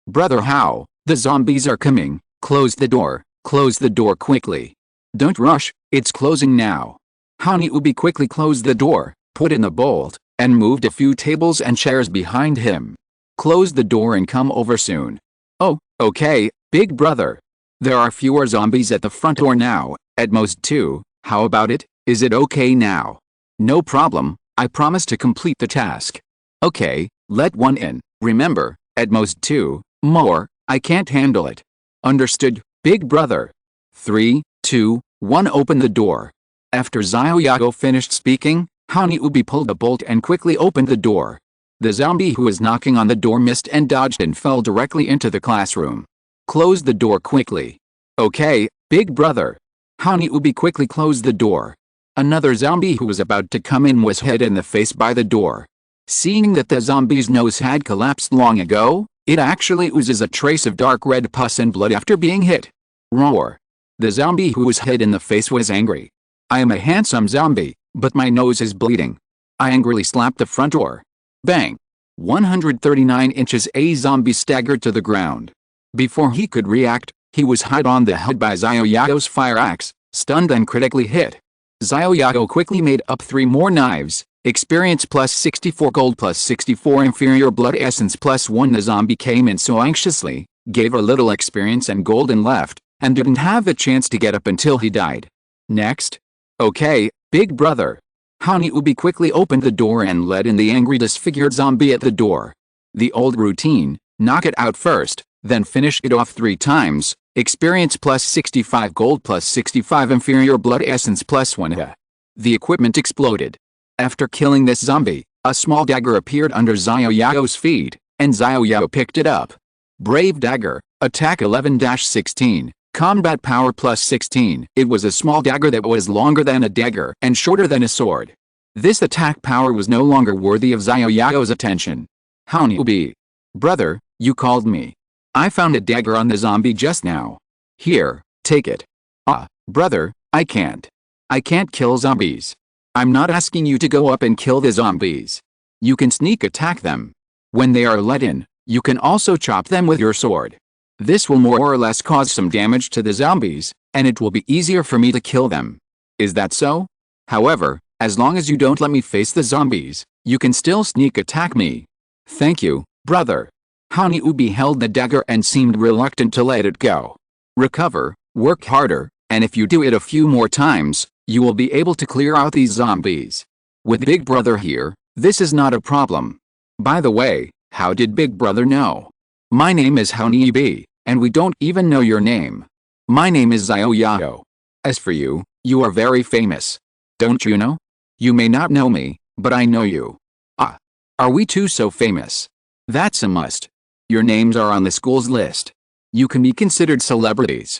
Brother Hao, the zombies are coming. Close the door quickly. Don't rush, it's closing now. Hao Niubi quickly closed the door, put in the bolt, and moved a few tables and chairs behind him. Close the door and come over soon. Oh, okay, big brother. There are fewer zombies at the front door now, at most two. How about it? Is it okay now? No problem, I promise to complete the task. Okay, let one in. Remember, at most two, more, I can't handle it. Understood, big brother. 3, 2, 1 open the door. After Xiao Yao finished speaking, Hao Niubi pulled a bolt and quickly opened the door. The zombie who was knocking on the door missed and dodged and fell directly into the classroom. Close the door quickly. Okay, big brother. Hao Niubi quickly closed the door. Another zombie who was about to come in was hit in the face by the door. Seeing that the zombie's nose had collapsed long ago, it actually oozes a trace of dark red pus and blood after being hit. Roar. The zombie who was hit in the face was angry. I am a handsome zombie, but my nose is bleeding. I angrily slapped the front door. Bang. 139 inches. A zombie staggered to the ground. Before he could react, he was hit on the head by Xiao Yao's fire axe, stunned and critically hit. Xiao Yao quickly made up 3 more knives. Experience plus 64 gold plus 64 inferior blood essence plus 1. The zombie came in so anxiously, gave a little experience and gold and left, and didn't have a chance to get up until he died. Next. Okay, big brother. Hao Niubi quickly opened the door and let in the angry disfigured zombie at the door. The old routine, knock it out first, then finish it off 3 times, experience plus 65 gold plus 65 inferior blood essence plus 1. The equipment exploded. After killing this zombie, a small dagger appeared under Xiao Yao's feet, and Xiao Yao picked it up. Brave dagger, attack 11-16, combat power plus 16. It was a small dagger that was longer than a dagger and shorter than a sword. This attack power was no longer worthy of Xiao Yao's attention. Hao Niubi. Brother, you called me. I found a dagger on the zombie just now. Here, take it. Brother, I can't. I can't kill zombies. I'm not asking you to go up and kill the zombies. You can sneak attack them. When they are let in, you can also chop them with your sword. This will more or less cause some damage to the zombies, and it will be easier for me to kill them. Is that so? However, as long as you don't let me face the zombies, you can still sneak attack me. Thank you, brother. Hao Niubi held the dagger and seemed reluctant to let it go. Recover, work harder, and if you do it a few more times, you will be able to clear out these zombies. With Big Brother here, this is not a problem. By the way, how did Big Brother know? My name is Hao Niubi, and we don't even know your name. My name is Xiao Yao. As for you, you are very famous. Don't you know? You may not know me, but I know you. Are we two so famous? That's a must. Your names are on the school's list. You can be considered celebrities.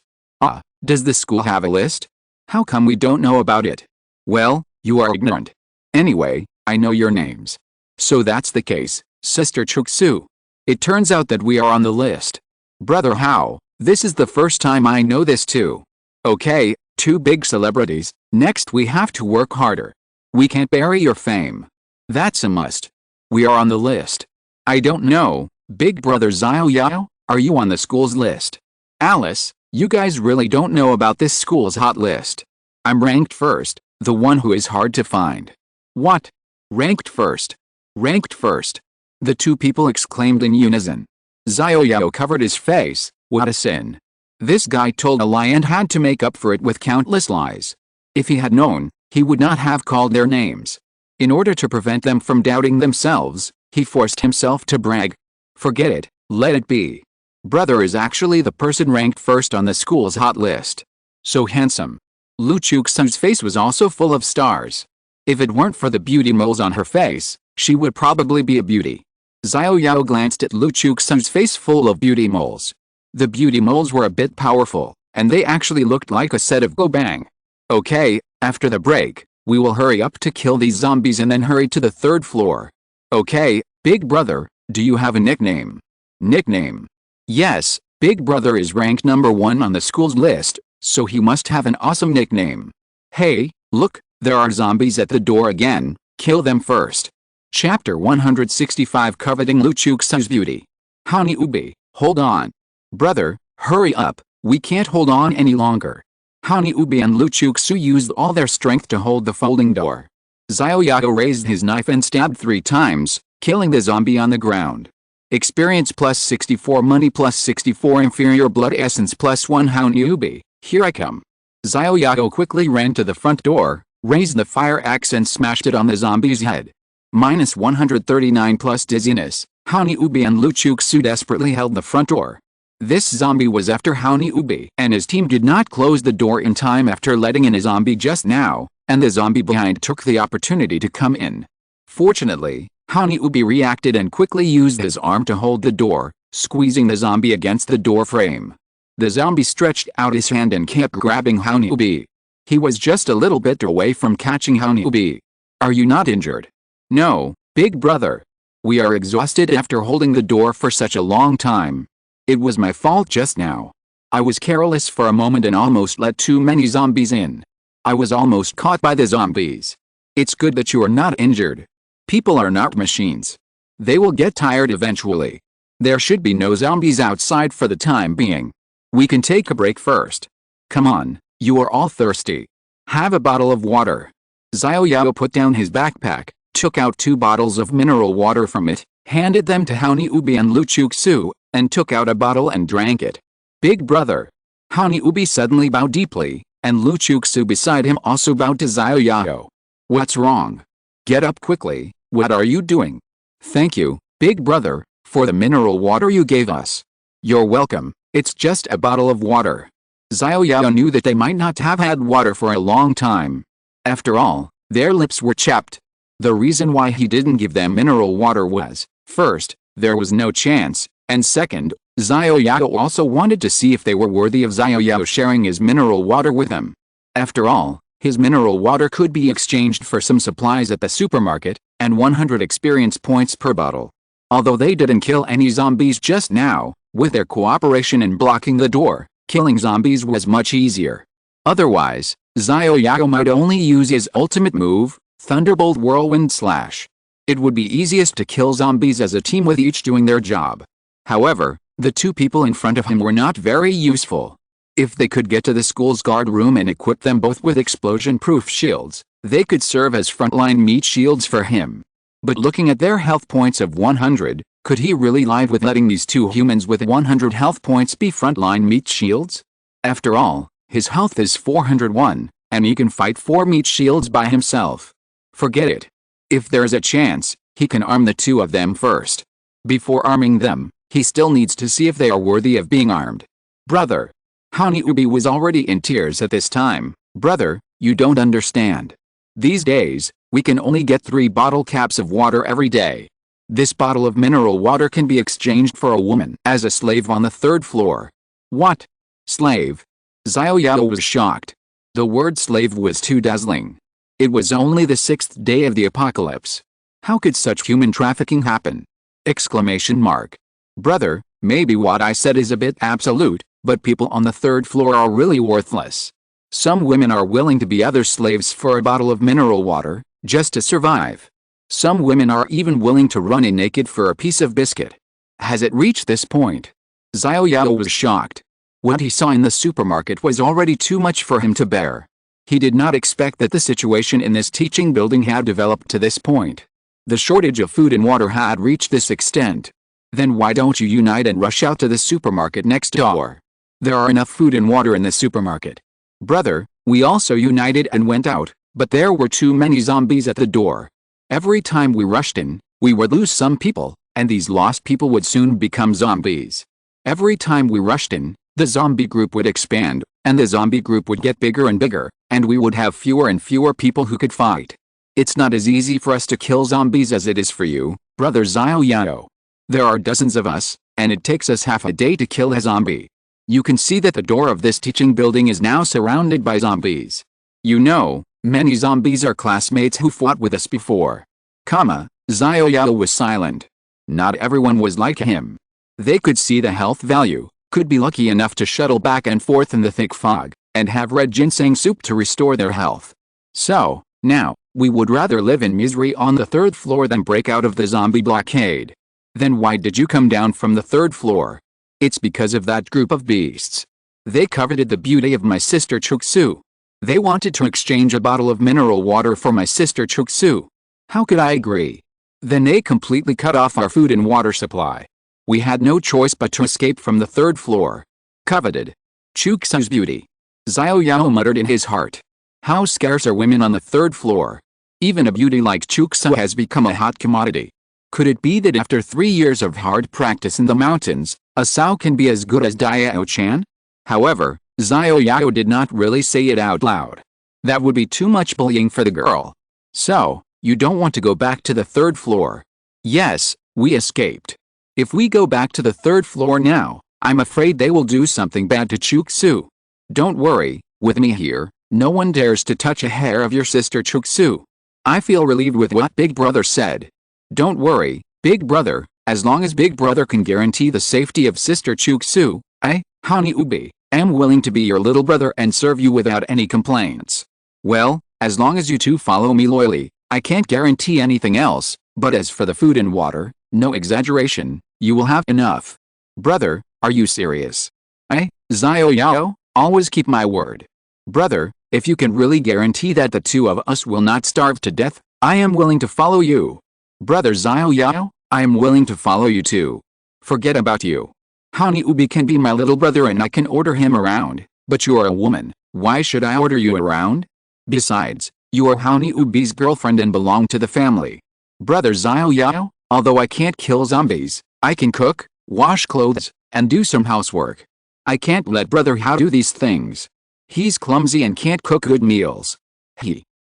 Does the school have a list? How come we don't know about it? Well, you are ignorant. Anyway, I know your names. So that's the case, Sister Chuksu. It turns out that we are on the list. Brother Hao, this is the first time I know this too. Okay, 2 big celebrities, next we have to work harder. We can't bury your fame. That's a must. We are on the list. I don't know, Big Brother Xiao Yao, are you on the school's list? Alice, you guys really don't know about this school's hot list. I'm ranked first, the one who is hard to find. What? Ranked first? Ranked first? The 2 people exclaimed in unison. Xiao Yao covered his face. What a sin. This guy told a lie and had to make up for it with countless lies. If he had known, he would not have called their names. In order to prevent them from doubting themselves, he forced himself to brag. Forget it, let it be. Brother is actually the person ranked first on the school's hot list. So handsome. Lu Chuxu's face was also full of stars. If it weren't for the beauty moles on her face, she would probably be a beauty. Xiao Yao glanced at Lu Chuxu's face full of beauty moles. The beauty moles were a bit powerful, and they actually looked like a set of go-bang. Okay, after the break, we will hurry up to kill these zombies and then hurry to the 3rd floor. Okay, Big Brother, do you have a nickname? Nickname? Yes, Big Brother is ranked number 1 on the school's list, so he must have an awesome nickname. Hey, look, there are zombies at the door again, kill them first. Chapter 165 Coveting Lu Chuxu's Beauty. Honey Ubi, hold on. Brother, hurry up, we can't hold on any longer. Honey Ubi and Lu Chuxu used all their strength to hold the folding door. Xiao Yao raised his knife and stabbed 3 times, killing the zombie on the ground. Experience plus 64, money plus 64, inferior blood essence plus 1. Honey Ubi, here I come. Xiao Yao quickly ran to the front door, raised the fire axe and smashed it on the zombie's head. Minus 139 plus dizziness. Honey Ubi and Lu Chuxu desperately held the front door. This zombie was after Honey Ubi, and his team did not close the door in time after letting in a zombie just now, and the zombie behind took the opportunity to come in. Fortunately, Honey Ubi reacted and quickly used his arm to hold the door, squeezing the zombie against the door frame. The zombie stretched out his hand and kept grabbing Honey Ubi. He was just a little bit away from catching Honey Ubi. Are you not injured? No, Big Brother. We are exhausted after holding the door for such a long time. It was my fault just now. I was careless for a moment and almost let too many zombies in. I was almost caught by the zombies. It's good that you are not injured. People are not machines. They will get tired eventually. There should be no zombies outside for the time being. We can take a break first. Come on, you are all thirsty. Have a bottle of water. Xiao Yao put down his backpack, took out 2 bottles of mineral water from it, handed them to Honey Ubi and Lu Chuxu, and took out a bottle and drank it. Big Brother. Honey Ubi suddenly bowed deeply, and Lu Chuxu beside him also bowed to Xiao Yao. What's wrong? Get up quickly, what are you doing? Thank you, Big Brother, for the mineral water you gave us. You're welcome, it's just a bottle of water. Xiao Yao knew that they might not have had water for a long time. After all, their lips were chapped. The reason why he didn't give them mineral water was, first, there was no chance, and second, Xiao Yao also wanted to see if they were worthy of Xiao Yao sharing his mineral water with them. After all, his mineral water could be exchanged for some supplies at the supermarket, and 100 experience points per bottle. Although they didn't kill any zombies just now, with their cooperation in blocking the door, killing zombies was much easier. Otherwise, Xiao Yao might only use his ultimate move, Thunderbolt Whirlwind Slash. It would be easiest to kill zombies as a team with each doing their job. However, the 2 people in front of him were not very useful. If they could get to the school's guard room and equip them both with explosion-proof shields, they could serve as frontline meat shields for him. But looking at their health points of 100, could he really live with letting these 2 humans with 100 health points be frontline meat shields? After all, his health is 401, and he can fight 4 meat shields by himself. Forget it. If there's a chance, he can arm the 2 of them first. Before arming them, he still needs to see if they are worthy of being armed. Brother. Honey Ubi was already in tears at this time. Brother, you don't understand. These days, we can only get 3 bottle caps of water every day. This bottle of mineral water can be exchanged for a woman as a slave on the 3rd floor. What? Slave? Xiao Yao was shocked. The word slave was too dazzling. It was only the 6th day of the apocalypse. How could such human trafficking happen? Exclamation mark. Brother, maybe what I said is a bit absolute, but people on the 3rd floor are really worthless. Some women are willing to be other slaves for a bottle of mineral water, just to survive. Some women are even willing to run in naked for a piece of biscuit. Has it reached this point? Xiao Yao was shocked. What he saw in the supermarket was already too much for him to bear. He did not expect that the situation in this teaching building had developed to this point. The shortage of food and water had reached this extent. Then why don't you unite and rush out to the supermarket next door? There are enough food and water in the supermarket. Brother, We also united and went out, but there were too many zombies at the door. Every time we rushed in, we would lose some people, and these lost people would soon become zombies. Every time we rushed in, the zombie group would expand, and the zombie group would get bigger and bigger, and we would have fewer and fewer people who could fight. It's not as easy for us to kill zombies as it is for you, brother Xiao Yao. There are dozens of us, and it takes us half a day to kill a zombie. You can see that the door of this teaching building is now surrounded by zombies. You know, many zombies are classmates who fought with us before. Xiao Yao was silent. Not everyone was like him. They could see the health value, could be lucky enough to shuttle back and forth in the thick fog, and have red ginseng soup to restore their health. So, now, we would rather live in misery on the 3rd floor than break out of the zombie blockade. Then why did you come down from the 3rd floor? It's because of that group of beasts. They coveted the beauty of my sister Chuksu. They wanted to exchange a bottle of mineral water for my sister Chuksu. How could I agree? Then they completely cut off our food and water supply. We had no choice but to escape from the 3rd floor. Coveted Chuksu's beauty. Xiao Yao muttered in his heart. How scarce are women on the 3rd floor? Even a beauty like Chuksu has become a hot commodity. Could it be that after 3 years of hard practice in the mountains, a Sao can be as good as Diao-chan? However, Xiao Yao did not really say it out loud. That would be too much bullying for the girl. So, you don't want to go back to the 3rd floor? Yes, we escaped. If we go back to the 3rd floor now, I'm afraid they will do something bad to Chuksu. Don't worry, with me here, no one dares to touch a hair of your sister Chuksu. I feel relieved with what Big Brother said. Don't worry, Big Brother, as long as Big Brother can guarantee the safety of sister Chuksu, I, Honey Ubi, am willing to be your little brother and serve you without any complaints. Well, as long as you two follow me loyally, I can't guarantee anything else, but as for the food and water, no exaggeration, you will have enough. Brother, are you serious? Xiao Yao, always keep my word. Brother, if you can really guarantee that the two of us will not starve to death, I am willing to follow you. Brother Xiao Yao, I am willing to follow you too. Forget about you. Honey Ubi can be my little brother and I can order him around, but you are a woman, why should I order you around? Besides, you are Honey Ubi's girlfriend and belong to the family. Brother Xiao Yao, although I can't kill zombies, I can cook, wash clothes, and do some housework. I can't let brother Hao do these things. He's clumsy and can't cook good meals.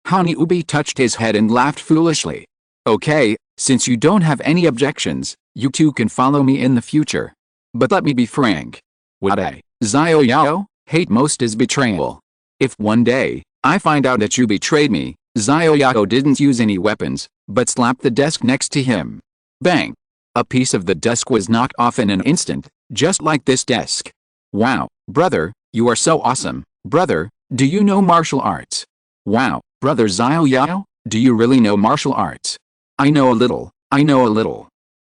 Honey Ubi touched his head and laughed foolishly. Okay, since you don't have any objections, you two can follow me in the future. But let me be frank. What I, Xiao Yao, hate most is betrayal. If one day, I find out that you betrayed me, Xiao Yao didn't use any weapons, but slapped the desk next to him. Bang! A piece of the desk was knocked off in an instant, just like this desk. Wow, brother, you are so awesome. Brother, do you know martial arts? Wow, brother Xiao Yao, do you really know martial arts? I know a little.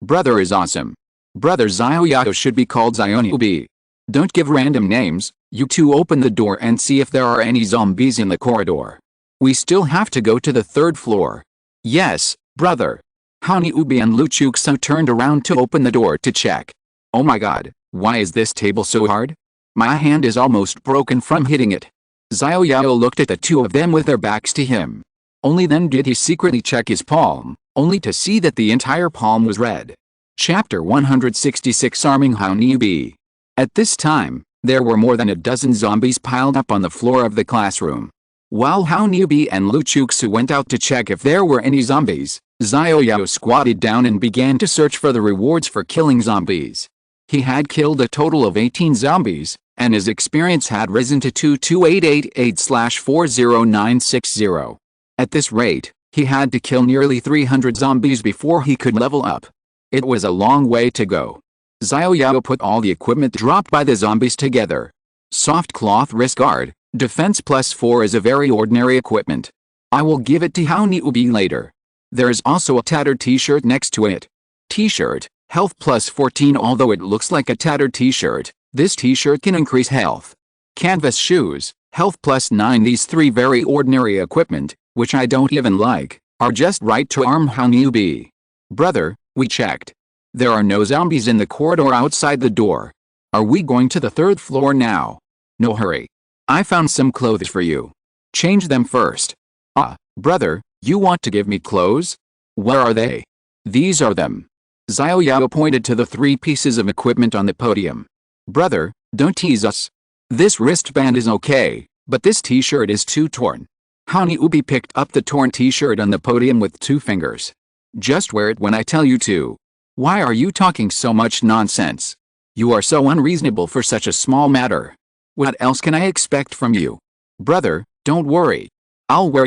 Brother is awesome. Brother Xiao Yao should be called Xiao Ubi. Don't give random names, you two open the door and see if there are any zombies in the corridor. We still have to go to the 3rd floor. Yes, brother. Honey Ubi and Lu Chuksu turned around to open the door to check. Oh my god, why is this table so hard? My hand is almost broken from hitting it. Xiao Yao looked at the two of them with their backs to him. Only then did he secretly check his palm, only to see that the entire palm was red. Chapter 166 Arming Honey Ubi. At this time, there were more than a dozen zombies piled up on the floor of the classroom. While Honey Ubi and Lu Chuksu went out to check if there were any zombies, Xiao Yao squatted down and began to search for the rewards for killing zombies. He had killed a total of 18 zombies, and his experience had risen to 22888/40960. At this rate, he had to kill nearly 300 zombies before he could level up. It was a long way to go. Xiao Yao put all the equipment dropped by the zombies together. Soft cloth wrist guard, defense +4 is a very ordinary equipment. I will give it to Honey Ubi later. There is also a tattered t-shirt next to it. T-shirt, health +14. Although it looks like a tattered t-shirt, this t-shirt can increase health. Canvas shoes, health +9. These three very ordinary equipment, which I don't even like, are just right to arm Honey Ubi. Brother, we checked. There are no zombies in the corridor outside the door. Are we going to the 3rd floor now? No hurry. I found some clothes for you. Change them first. Ah, brother, you want to give me clothes? Where are they? These are them. Xiao Yao pointed to the 3 pieces of equipment on the podium. Brother, don't tease us. This wristband is okay, but this t-shirt is too torn. Hani Ubi picked up the torn t-shirt on the podium with 2 fingers. Just wear it when I tell you to. Why are you talking so much nonsense? You are so unreasonable for such a small matter. What else can I expect from you? Brother, don't worry. I'll wear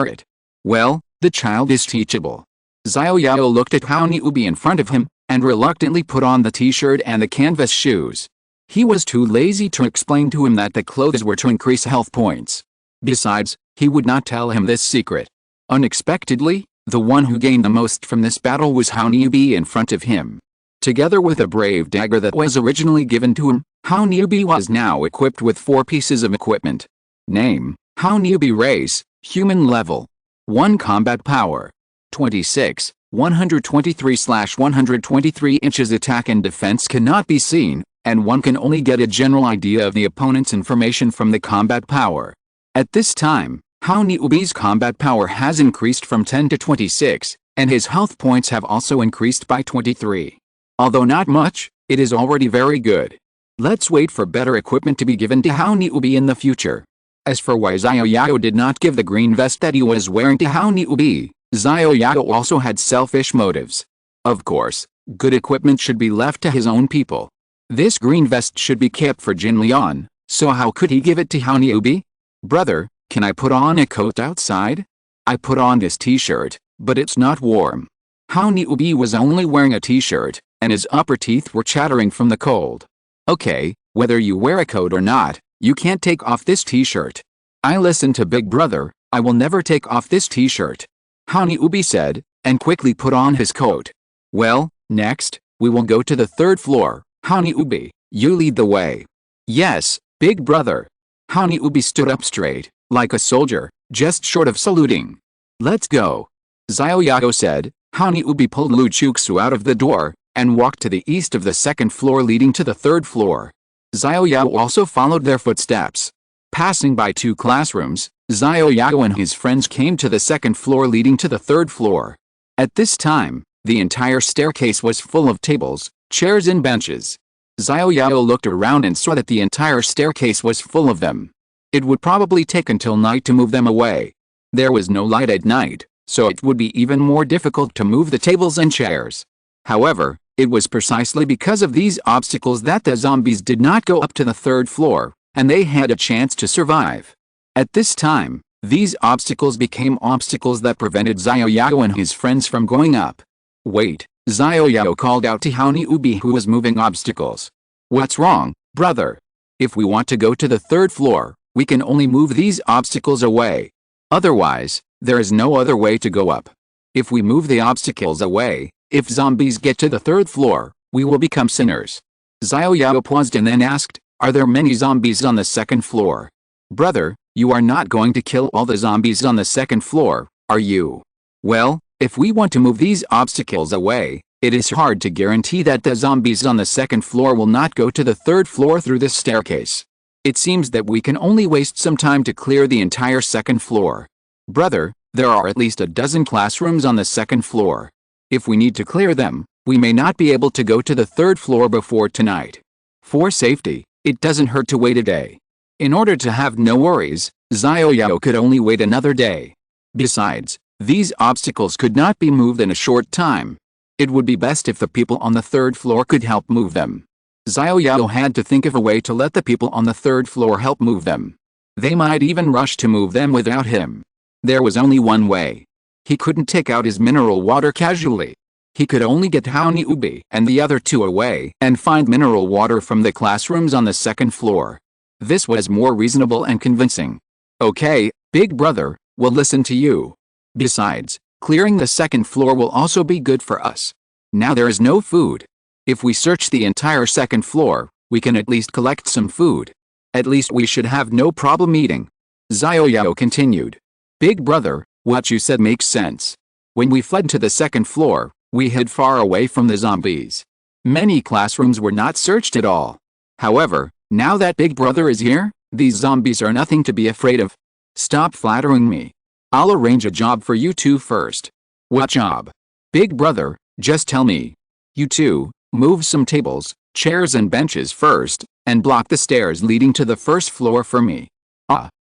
it. Well, the child is teachable. Xiao Yao looked at Hani Ubi in front of him, and reluctantly put on the t-shirt and the canvas shoes. He was too lazy to explain to him that the clothes were to increase health points. Besides, he would not tell him this secret. Unexpectedly, the one who gained the most from this battle was Hani Ubi in front of him. Together with a brave dagger that was originally given to him, Hani Ubi was now equipped with 4 pieces of equipment. Name, Hani Ubi race, human level. 1 combat power. 26, 123/123 inches attack and defense cannot be seen, and one can only get a general idea of the opponent's information from the combat power. At this time, Hani Ubi's combat power has increased from 10 to 26, and his health points have also increased by 23. Although not much, it is already very good. Let's wait for better equipment to be given to Hani Ubi in the future. As for why Xiao Yao did not give the green vest that he was wearing to Hani Ubi, Xiao Yao also had selfish motives. Of course, good equipment should be left to his own people. This green vest should be kept for Jin Lian, so how could he give it to Hani Ubi? Brother, can I put on a coat outside? I put on this t-shirt, but it's not warm. Hani Ubi was only wearing a t-shirt, and his upper teeth were chattering from the cold. Okay, whether you wear a coat or not, you can't take off this t-shirt. I listen to Big Brother, I will never take off this t-shirt. Hani Ubi said, and quickly put on his coat. Well, next, we will go to the 3rd floor. Hani Ubi, you lead the way. Yes, Big Brother. Hani Ubi stood up straight, like a soldier, just short of saluting. Let's go. Xiao Yao said. Hani Ubi pulled Lu Chuxu out of the door, and walked to the east of the 2nd floor leading to the 3rd floor. Xiao Yao also followed their footsteps. Passing by 2 classrooms, Xiao Yao and his friends came to the 2nd floor leading to the 3rd floor. At this time, the entire staircase was full of tables, chairs and benches. Xiao Yao looked around and saw that the entire staircase was full of them. It would probably take until night to move them away. There was no light at night, so it would be even more difficult to move the tables and chairs. However, it was precisely because of these obstacles that the zombies did not go up to the 3rd floor, and they had a chance to survive. At this time, these obstacles became obstacles that prevented Xiao Yao and his friends from going up. Wait, Xiao Yao called out to Hani Ubi who was moving obstacles. What's wrong, brother? If we want to go to the 3rd floor, we can only move these obstacles away. Otherwise, there is no other way to go up. If we move the obstacles away, if zombies get to the 3rd floor, we will become sinners. Xiao Yao paused and then asked, are there many zombies on the 2nd floor? Brother, you are not going to kill all the zombies on the 2nd floor, are you? Well, if we want to move these obstacles away, it is hard to guarantee that the zombies on the 2nd floor will not go to the 3rd floor through this staircase. It seems that we can only waste some time to clear the entire 2nd floor. Brother, there are at least a dozen classrooms on the 2nd floor. If we need to clear them, we may not be able to go to the 3rd floor before tonight. For safety, it doesn't hurt to wait a day. In order to have no worries, Xiao Yao could only wait another day. Besides, these obstacles could not be moved in a short time. It would be best if the people on the 3rd floor could help move them. Xiao Yao had to think of a way to let the people on the 3rd floor help move them. They might even rush to move them without him. There was only one way. He couldn't take out his mineral water casually. He could only get Hani Ubi and the other 2 away and find mineral water from the classrooms on the 2nd floor. This was more reasonable and convincing. Okay, Big Brother, we'll listen to you. Besides, clearing the 2nd floor will also be good for us. Now there is no food. If we search the entire 2nd floor, we can at least collect some food. At least we should have no problem eating. Xiao Yao continued. Big Brother, what you said makes sense. When we fled to the 2nd floor, we hid far away from the zombies. Many classrooms were not searched at all. However, now that Big Brother is here, These zombies are nothing to be afraid of. Stop flattering me. I'll arrange a job for you two first. What job? Big brother, just tell me. You two, move some tables, chairs and benches first, and block the stairs leading to the first floor for me.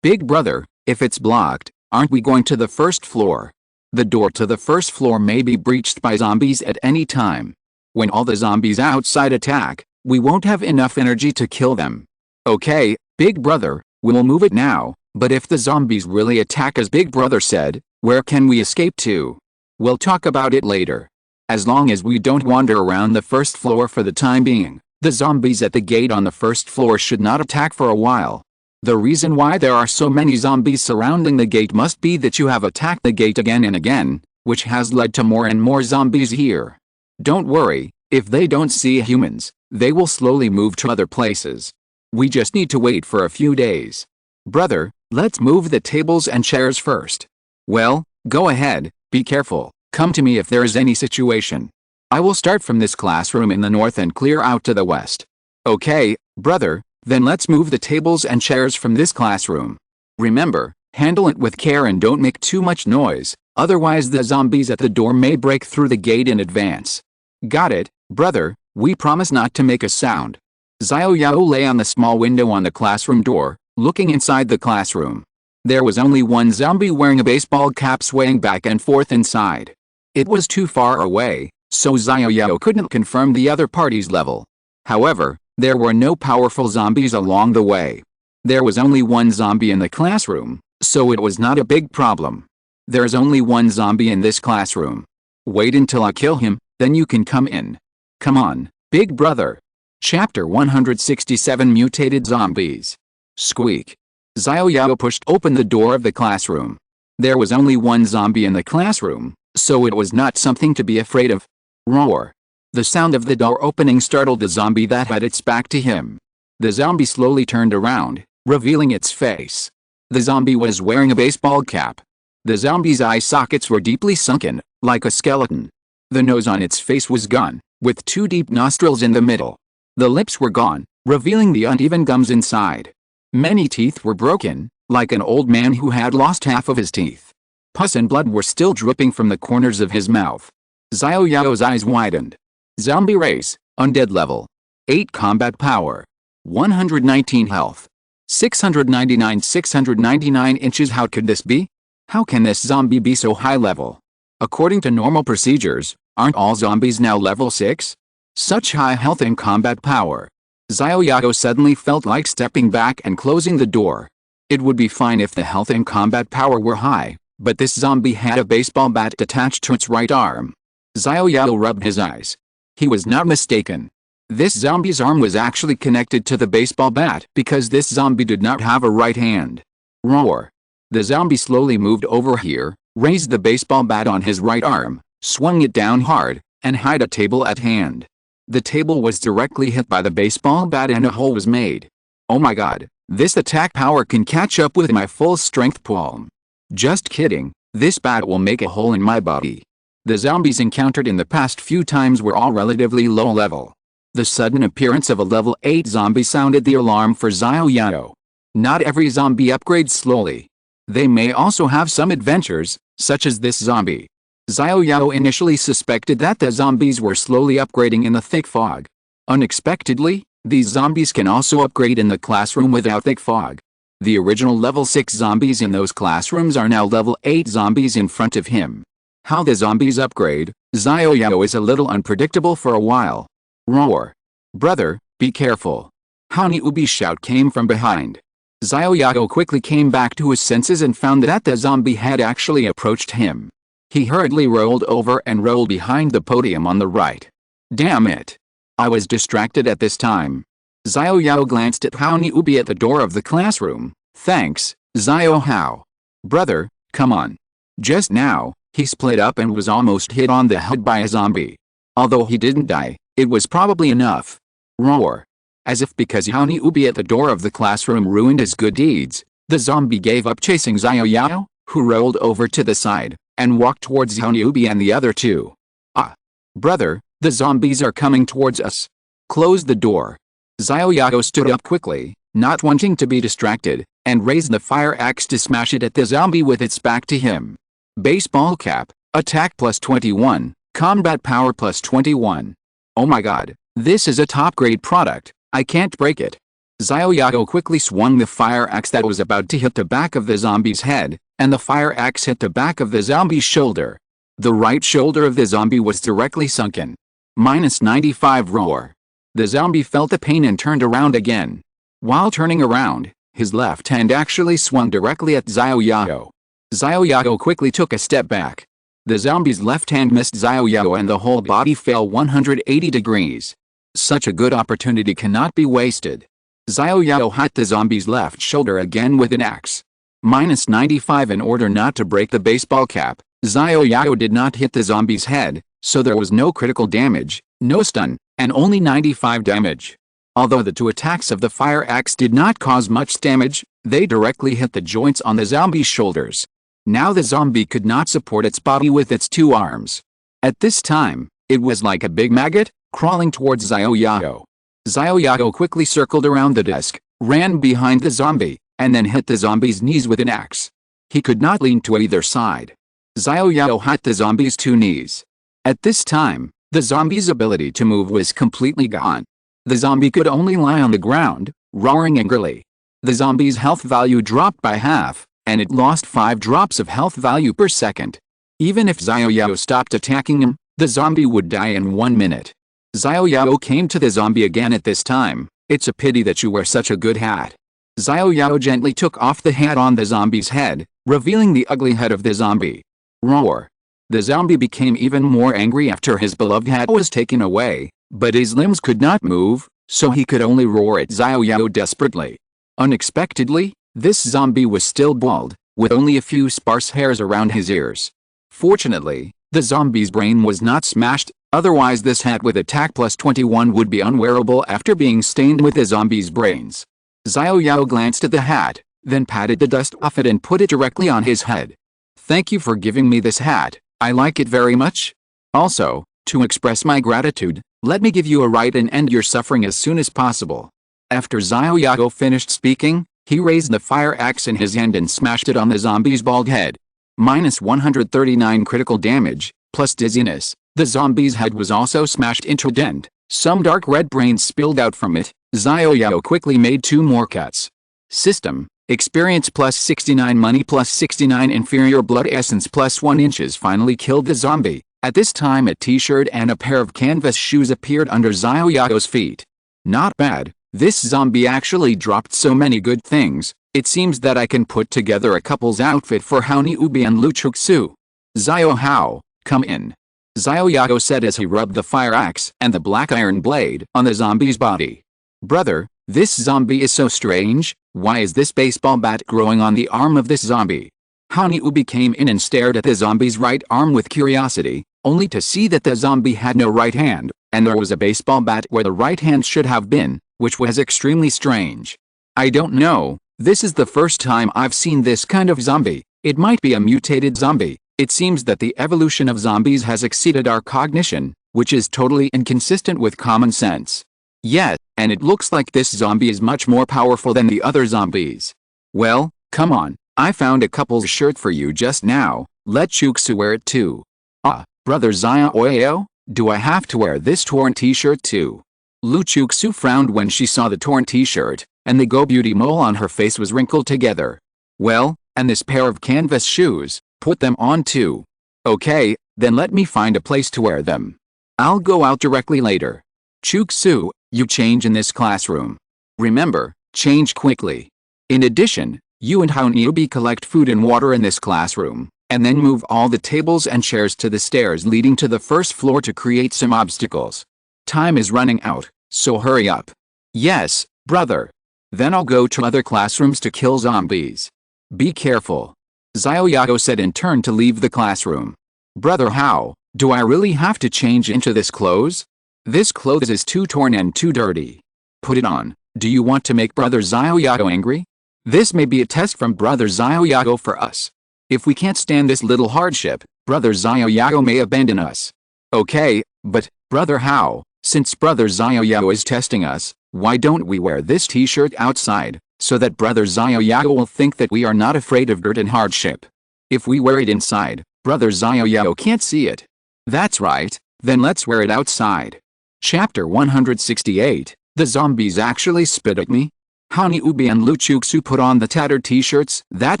Big brother, if it's blocked, aren't we going to the first floor? The door to the first floor may be breached by zombies at any time. When all the zombies outside attack, we won't have enough energy to kill them. Okay, big brother, we'll move it now, but if the zombies really attack as big brother said, where can we escape to? We'll talk about it later. As long as we don't wander around the first floor for the time being, the zombies at the gate on the first floor should not attack for a while. The reason why there are so many zombies surrounding the gate must be that you have attacked the gate again and again, which has led to more and more zombies here. Don't worry, if they don't see humans, they will slowly move to other places. We just need to wait for a few days. Brother, let's move the tables and chairs first. Well, go ahead, be careful, come to me if there is any situation. I will start from this classroom in the north and clear out to the west. Okay, brother, then let's move the tables and chairs from this classroom. Remember, handle it with care and don't make too much noise, otherwise the zombies at the door may break through the gate in advance. Got it, brother, we promise not to make a sound. Xiao Yao lay on the small window on the classroom door, looking inside the classroom. There was only one zombie wearing a baseball cap swaying back and forth inside. It was too far away, so Xiao Yao couldn't confirm the other party's level. However, there were no powerful zombies along the way. There was only one zombie in the classroom, so it was not a big problem. There's only one zombie in this classroom. Wait until I kill him, then you can come in. Come on, big brother. Chapter 167 Mutated Zombies. Squeak. Xiao Yao pushed open the door of the classroom. There was only one zombie in the classroom, so it was not something to be afraid of. Roar. The sound of the door opening startled the zombie that had its back to him. The zombie slowly turned around, revealing its face. The zombie was wearing a baseball cap. The zombie's eye sockets were deeply sunken, like a skeleton. The nose on its face was gone, with two deep nostrils in the middle. The lips were gone, revealing the uneven gums inside. Many teeth were broken, like an old man who had lost half of his teeth. Pus and blood were still dripping from the corners of his mouth. Xiao Yao's eyes widened. Zombie race, undead level. 8 combat power. 119 health. 699 inches. How could this be? How can this zombie be so high level? According to normal procedures, aren't all zombies now level 6? Such high health and combat power. Xiao Yao suddenly felt like stepping back and closing the door. It would be fine if the health and combat power were high, but this zombie had a baseball bat attached to its right arm. Xiao Yao rubbed his eyes. He was not mistaken. This zombie's arm was actually connected to the baseball bat because this zombie did not have a right hand. Roar. The zombie slowly moved over here, raised the baseball bat on his right arm, swung it down hard, and had a table at hand. The table was directly hit by the baseball bat and a hole was made. Oh my god, this attack power can catch up with my full strength palm. Just kidding, this bat will make a hole in my body. The zombies encountered in the past few times were all relatively low level. The sudden appearance of a level 8 zombie sounded the alarm for Xiao Yao. Not every zombie upgrades slowly. They may also have some adventures, such as this zombie. Xiao Yao initially suspected that the zombies were slowly upgrading in the thick fog. Unexpectedly, these zombies can also upgrade in the classroom without thick fog. The original level 6 zombies in those classrooms are now level 8 zombies in front of him. How the zombies upgrade, Xiao Yao is a little unpredictable for a while. Roar. Brother, be careful. Hani Ubi's shout came from behind. Xiao Yao quickly came back to his senses and found that the zombie had actually approached him. He hurriedly rolled over and rolled behind the podium on the right. Damn it. I was distracted at this time. Xiao Yao glanced at Hani Ubi at the door of the classroom. Thanks, Xiao Yao. Brother, come on. Just now, he split up and was almost hit on the head by a zombie. Although he didn't die, it was probably enough. Roar. As if because Hani Ubi at the door of the classroom ruined his good deeds, the zombie gave up chasing Xiao Yao, who rolled over to the side, and walked towards Hani Ubi and the other two. Ah. Brother, the zombies are coming towards us. Close the door. Xiao Yao stood up quickly, not wanting to be distracted, and raised the fire axe to smash it at the zombie with its back to him. Baseball cap, attack plus 21, combat power plus 21. Oh my god, this is a top-grade product, I can't break it. Xiao Yao quickly swung the fire axe that was about to hit the back of the zombie's head, and the fire axe hit the back of the zombie's shoulder. The right shoulder of the zombie was directly sunken. -95 roar. The zombie felt the pain and turned around again. While turning around, his left hand actually swung directly at Xiao Yao. Xiao Yao quickly took a step back. The zombie's left hand missed Xiao Yao and the whole body fell 180 degrees. Such a good opportunity cannot be wasted. Xiao Yao hit the zombie's left shoulder again with an axe. -95 in order not to break the baseball cap. Xiao Yao did not hit the zombie's head, so there was no critical damage, no stun, and only 95 damage. Although the two attacks of the fire axe did not cause much damage, they directly hit the joints on the zombie's shoulders. Now the zombie could not support its body with its two arms. At this time, it was like a big maggot, crawling towards Xiao Yao. Xiao Yao quickly circled around the desk, ran behind the zombie, and then hit the zombie's knees with an axe. He could not lean to either side. Xiao Yao hit the zombie's two knees. At this time, the zombie's ability to move was completely gone. The zombie could only lie on the ground, roaring angrily. The zombie's health value dropped by half, and it lost 5 drops of health value per second. Even if Xiao Yao stopped attacking him, the zombie would die in 1 minute. Xiao Yao came to the zombie again at this time. It's a pity that you wear such a good hat. Xiao Yao gently took off the hat on the zombie's head, revealing the ugly head of the zombie. Roar. The zombie became even more angry after his beloved hat was taken away, but his limbs could not move, so he could only roar at Xiao Yao desperately. Unexpectedly, this zombie was still bald, with only a few sparse hairs around his ears. Fortunately, the zombie's brain was not smashed, otherwise this hat with attack plus 21 would be unwearable after being stained with the zombie's brains. Xiao Yao glanced at the hat, then patted the dust off it and put it directly on his head. Thank you for giving me this hat, I like it very much. Also, to express my gratitude, let me give you a ride and end your suffering as soon as possible. After Xiao Yao finished speaking, he raised the fire axe in his hand and smashed it on the zombie's bald head. -139 critical damage, plus dizziness. The zombie's head was also smashed into a dent. Some dark red brains spilled out from it. Xiao Yao quickly made 2 more cuts. System. Experience plus 69 money plus 69 inferior blood essence plus 1 inches finally killed the zombie. At this time a t-shirt and a pair of canvas shoes appeared under Xiao Yao's feet. Not bad, this zombie actually dropped so many good things, it seems that I can put together a couple's outfit for Haoni Ubi and Lu Chuxu. Xiao Hao, come in. Xiao Yao said as he rubbed the fire axe and the black iron blade on the zombie's body. Brother, this zombie is so strange, why is this baseball bat growing on the arm of this zombie? Haoni Ubi came in and stared at the zombie's right arm with curiosity, only to see that the zombie had no right hand, and there was a baseball bat where the right hand should have been, which was extremely strange. I don't know, this is the first time I've seen this kind of zombie, it might be a mutated zombie. It seems that the evolution of zombies has exceeded our cognition, which is totally inconsistent with common sense. Yes, and it looks like this zombie is much more powerful than the other zombies. Well, come on, I found a couple's shirt for you just now, let Chuxu wear it too. Ah, brother Xiao Yao, do I have to wear this torn t-shirt too? Lu Chuxu frowned when she saw the torn t-shirt, and the Go Beauty mole on her face was wrinkled together. Well, and this pair of canvas shoes, put them on too. Okay, then let me find a place to wear them. I'll go out directly later. Chuxu, you change in this classroom. Remember, change quickly. In addition, you and Haoni Ubi collect food and water in this classroom, and then move all the tables and chairs to the stairs leading to the first floor to create some obstacles. Time is running out, so hurry up. Yes, brother. Then I'll go to other classrooms to kill zombies. Be careful. Xiao Yao said and turned to leave the classroom. Brother Hao, do I really have to change into this clothes? This clothes is too torn and too dirty. Put it on. Do you want to make Brother Xiao Yao angry? This may be a test from Brother Xiao Yao for us. If we can't stand this little hardship, Brother Xiao Yao may abandon us. Okay, but, Brother Hao, since Brother Xiao Yao is testing us, Why don't we wear this t-shirt outside, so that Brother Xiao Yao will think that we are not afraid of dirt and hardship? If we wear it inside, Brother Xiao Yao can't see it. That's right, then let's wear it outside. Chapter 168, The Zombies Actually Spit at Me? Hani Ubi and Lu Chuxu put on the tattered t-shirts that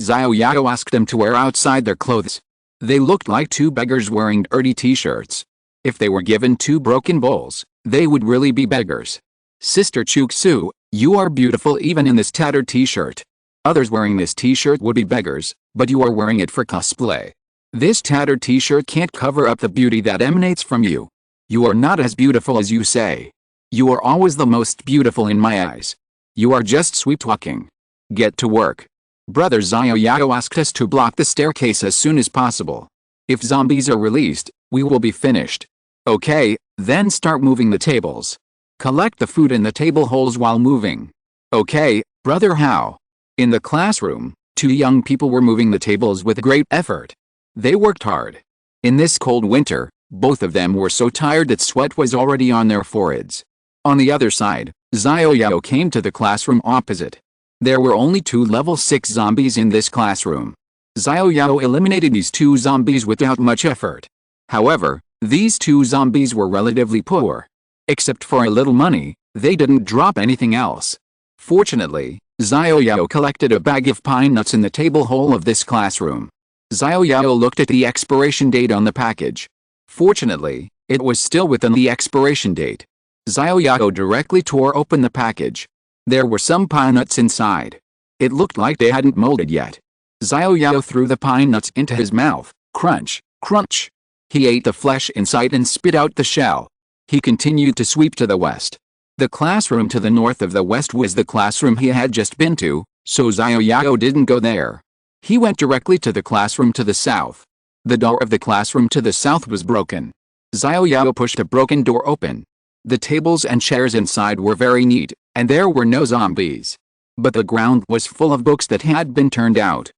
Xiao Yao asked them to wear outside their clothes. They looked like two beggars wearing dirty t-shirts. If they were given two broken bowls, they would really be beggars. Sister Chuxu, you are beautiful even in this tattered t-shirt. Others wearing this t-shirt would be beggars, but you are wearing it for cosplay. This tattered t-shirt can't cover up the beauty that emanates from you. You are not as beautiful as you say. You are always the most beautiful in my eyes. You are just sweet-talking. Get to work. Brother Xiao Yao asked us to block the staircase as soon as possible. If zombies are released, we will be finished. Okay, then start moving the tables. Collect the food in the table holes while moving. Okay, Brother Hao. In the classroom, two young people were moving the tables with great effort. They worked hard. In this cold winter, both of them were so tired that sweat was already on their foreheads. On the other side, Xiao Yao came to the classroom opposite. There were only 2 level 6 zombies in this classroom. Xiao Yao eliminated these 2 zombies without much effort. However, these 2 zombies were relatively poor. Except for a little money, they didn't drop anything else. Fortunately, Xiao Yao collected a bag of pine nuts in the table hole of this classroom. Xiao Yao looked at the expiration date on the package. Fortunately, it was still within the expiration date. Xiao Yao directly tore open the package. There were some pine nuts inside. It looked like they hadn't molded yet. Xiao Yao threw the pine nuts into his mouth. Crunch, crunch. He ate the flesh inside and spit out the shell. He continued to sweep to the west. The classroom to the north of the west was the classroom he had just been to, so Xiao Yao didn't go there. He went directly to the classroom to the south. The door of the classroom to the south was broken. Xiao Yao pushed the broken door open. The tables and chairs inside were very neat, and there were no zombies. But the ground was full of books that had been turned out.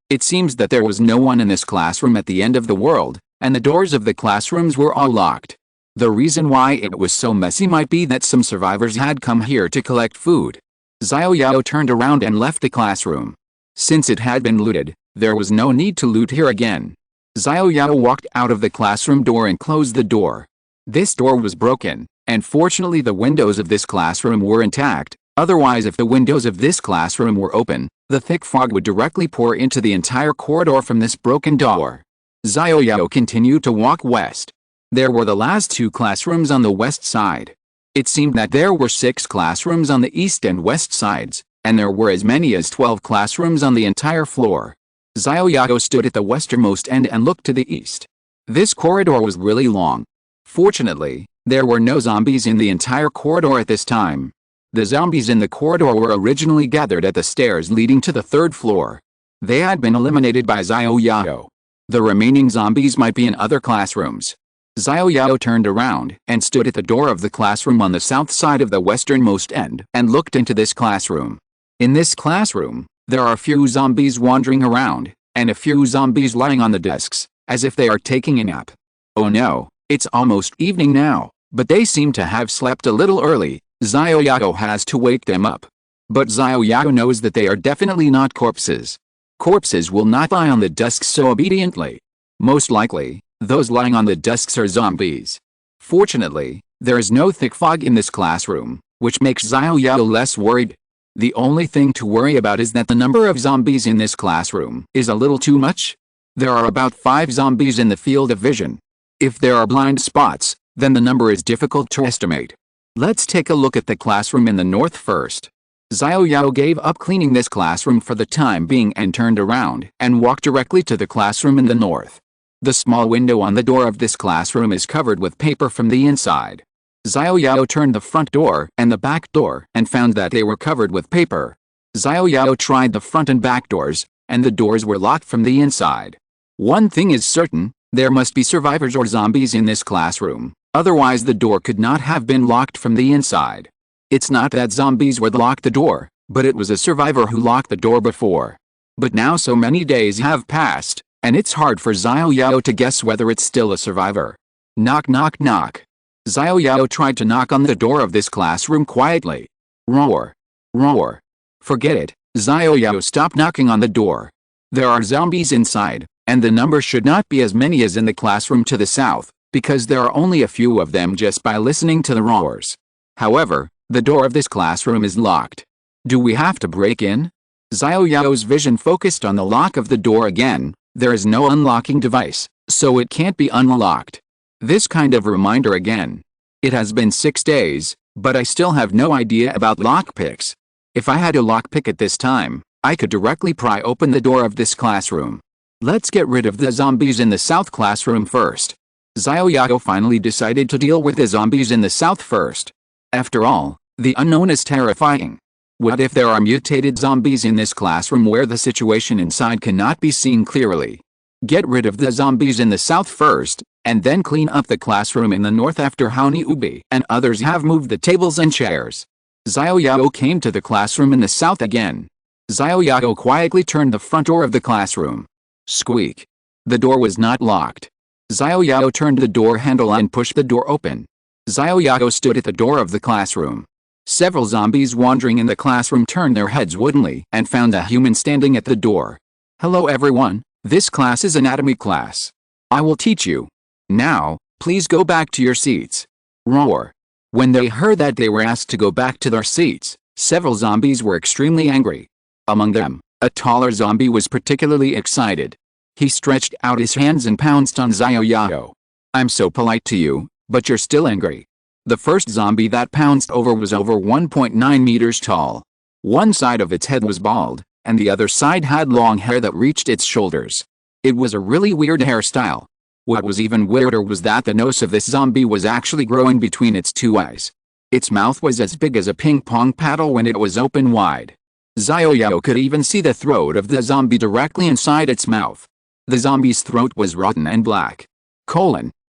It seems that there was no one in this classroom at the end of the world, and the doors of the classrooms were all locked. The reason why it was so messy might be that some survivors had come here to collect food. Xiao Yao turned around and left the classroom. Since it had been looted, there was no need to loot here again. Xiao Yao walked out of the classroom door and closed the door. This door was broken, and fortunately the windows of this classroom were intact. Otherwise, if the windows of this classroom were open, the thick fog would directly pour into the entire corridor from this broken door. Xiao Yao continued to walk west. There were the last 2 classrooms on the west side. It seemed that there were 6 classrooms on the east and west sides, and there were as many as 12 classrooms on the entire floor. Xiao Yao stood at the westernmost end and looked to the east. This corridor was really long. Fortunately, there were no zombies in the entire corridor at this time. The zombies in the corridor were originally gathered at the stairs leading to the 3rd floor. They had been eliminated by Xiao Yao. The remaining zombies might be in other classrooms. Xiao Yao turned around and stood at the door of the classroom on the south side of the westernmost end and looked into this classroom. In this classroom, there are a few zombies wandering around, and a few zombies lying on the desks, as if they are taking a nap. Oh no, it's almost evening now, but they seem to have slept a little early. Xiao Yao has to wake them up. But Xiao Yao knows that they are definitely not corpses. Corpses will not lie on the desks so obediently. Most likely, those lying on the desks are zombies. Fortunately, there is no thick fog in this classroom, which makes Xiao Yao less worried. The only thing to worry about is that the number of zombies in this classroom is a little too much. There are about 5 zombies in the field of vision. If there are blind spots, then the number is difficult to estimate. Let's take a look at the classroom in the north first. Xiao Yao gave up cleaning this classroom for the time being and turned around and walked directly to the classroom in the north. The small window on the door of this classroom is covered with paper from the inside. Xiao Yao turned the front door and the back door and found that they were covered with paper. Xiao Yao tried the front and back doors, and the doors were locked from the inside. One thing is certain, there must be survivors or zombies in this classroom, otherwise the door could not have been locked from the inside. It's not that zombies would lock the door, but it was a survivor who locked the door before. But now so many days have passed, and it's hard for Xiao Yao to guess whether it's still a survivor. Knock knock knock. Xiao Yao tried to knock on the door of this classroom quietly. Roar. Roar. Forget it, Xiao Yao, stop knocking on the door. There are zombies inside, and the number should not be as many as in the classroom to the south, because there are only a few of them just by listening to the roars. However, the door of this classroom is locked. Do we have to break in? Xiao Yao's vision focused on the lock of the door again. There is no unlocking device, so it can't be unlocked. This kind of reminder again. It has been 6 days, but I still have no idea about lockpicks. If I had a lockpick at this time, I could directly pry open the door of this classroom. Let's get rid of the zombies in the south classroom first. Xiao Yao finally decided to deal with the zombies in the south first. After all, the unknown is terrifying. What if there are mutated zombies in this classroom where the situation inside cannot be seen clearly? Get rid of the zombies in the south first, and then clean up the classroom in the north after Haoni Ubi and others have moved the tables and chairs. Xiao Yao came to the classroom in the south again. Xiao Yao quietly turned the front door of the classroom. Squeak. The door was not locked. Xiao Yao turned the door handle and pushed the door open. Xiao Yao stood at the door of the classroom. Several zombies wandering in the classroom turned their heads woodenly and found a human standing at the door. Hello everyone, this class is anatomy class. I will teach you. Now, please go back to your seats. Roar. When they heard that they were asked to go back to their seats, several zombies were extremely angry. Among them, a taller zombie was particularly excited. He stretched out his hands and pounced on Xiao Yao. I'm so polite to you, but you're still angry. The first zombie that pounced over was over 1.9 meters tall. One side of its head was bald, and the other side had long hair that reached its shoulders. It was a really weird hairstyle. What was even weirder was that the nose of this zombie was actually growing between its two eyes. Its mouth was as big as a ping-pong paddle when it was open wide. Xiao Yao could even see the throat of the zombie directly inside its mouth. The zombie's throat was rotten and black.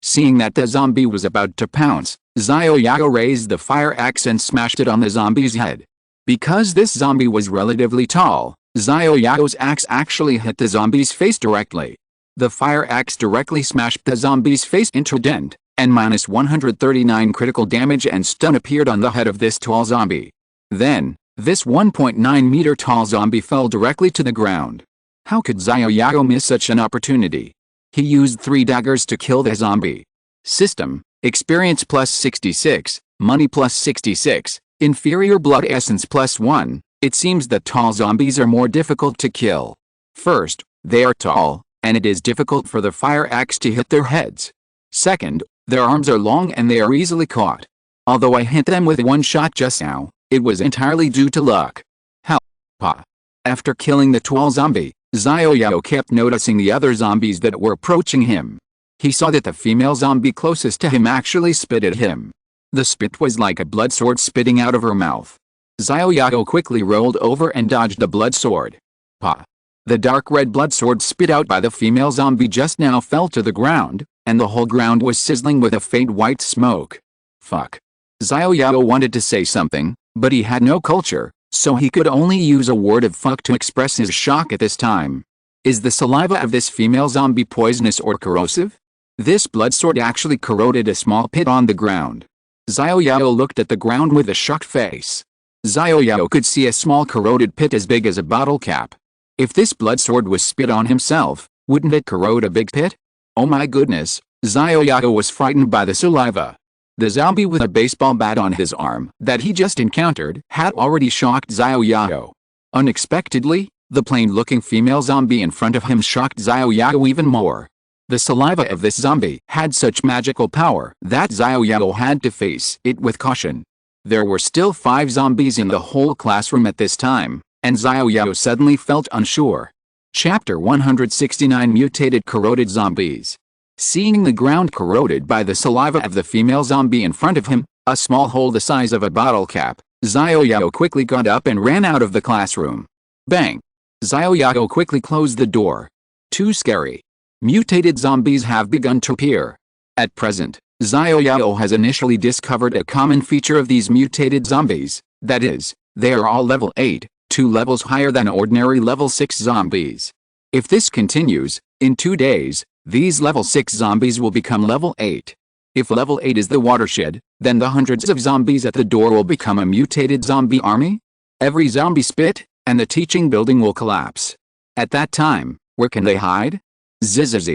Seeing that the zombie was about to pounce, Xiao Yao raised the fire axe and smashed it on the zombie's head. Because this zombie was relatively tall, Xiao Yao's axe actually hit the zombie's face directly. The fire axe directly smashed the zombie's face into a dent, and minus 139 critical damage and stun appeared on the head of this tall zombie. Then, this 1.9 meter tall zombie fell directly to the ground. How could Xiao Yao miss such an opportunity? He used 3 daggers to kill the zombie. System, experience plus 66, money plus 66, inferior blood essence plus 1. It seems that tall zombies are more difficult to kill. First, they are tall, and it is difficult for the fire axe to hit their heads. Second, their arms are long and they are easily caught. Although I hit them with one shot just now, it was entirely due to luck. Help. After killing the tall zombie, Xiao Yao kept noticing the other zombies that were approaching him. He saw that the female zombie closest to him actually spit at him. The spit was like a blood sword spitting out of her mouth. Xiao Yao quickly rolled over and dodged the blood sword. The dark red blood sword spit out by the female zombie just now fell to the ground, and the whole ground was sizzling with a faint white smoke. Fuck. Xiao Yao wanted to say something, but he had no culture, so he could only use a word of fuck to express his shock at this time. Is the saliva of this female zombie poisonous or corrosive? This blood sword actually corroded a small pit on the ground. Xiao Yao looked at the ground with a shocked face. Xiao Yao could see a small corroded pit as big as a bottle cap. If this blood sword was spit on himself, wouldn't it corrode a big pit? Oh my goodness, Xiao Yao was frightened by the saliva. The zombie with a baseball bat on his arm that he just encountered had already shocked Xiao Yao. Unexpectedly, the plain-looking female zombie in front of him shocked Xiao Yao even more. The saliva of this zombie had such magical power that Xiao Yao had to face it with caution. There were still 5 zombies in the whole classroom at this time, and Xiao Yao suddenly felt unsure. Chapter 169 Mutated Corroded Zombies. Seeing the ground corroded by the saliva of the female zombie in front of him, a small hole the size of a bottle cap, Xiao Yao quickly got up and ran out of the classroom. Bang! Xiao Yao quickly closed the door. Too scary. Mutated zombies have begun to appear. At present, Xiao Yao has initially discovered a common feature of these mutated zombies, that is, they are all level 8, 2 levels higher than ordinary level 6 zombies. If this continues, in 2 days, these level 6 zombies will become level 8. If level 8 is the watershed, then the hundreds of zombies at the door will become a mutated zombie army? Every zombie spit, and the teaching building will collapse. At that time, where can they hide? Zzz.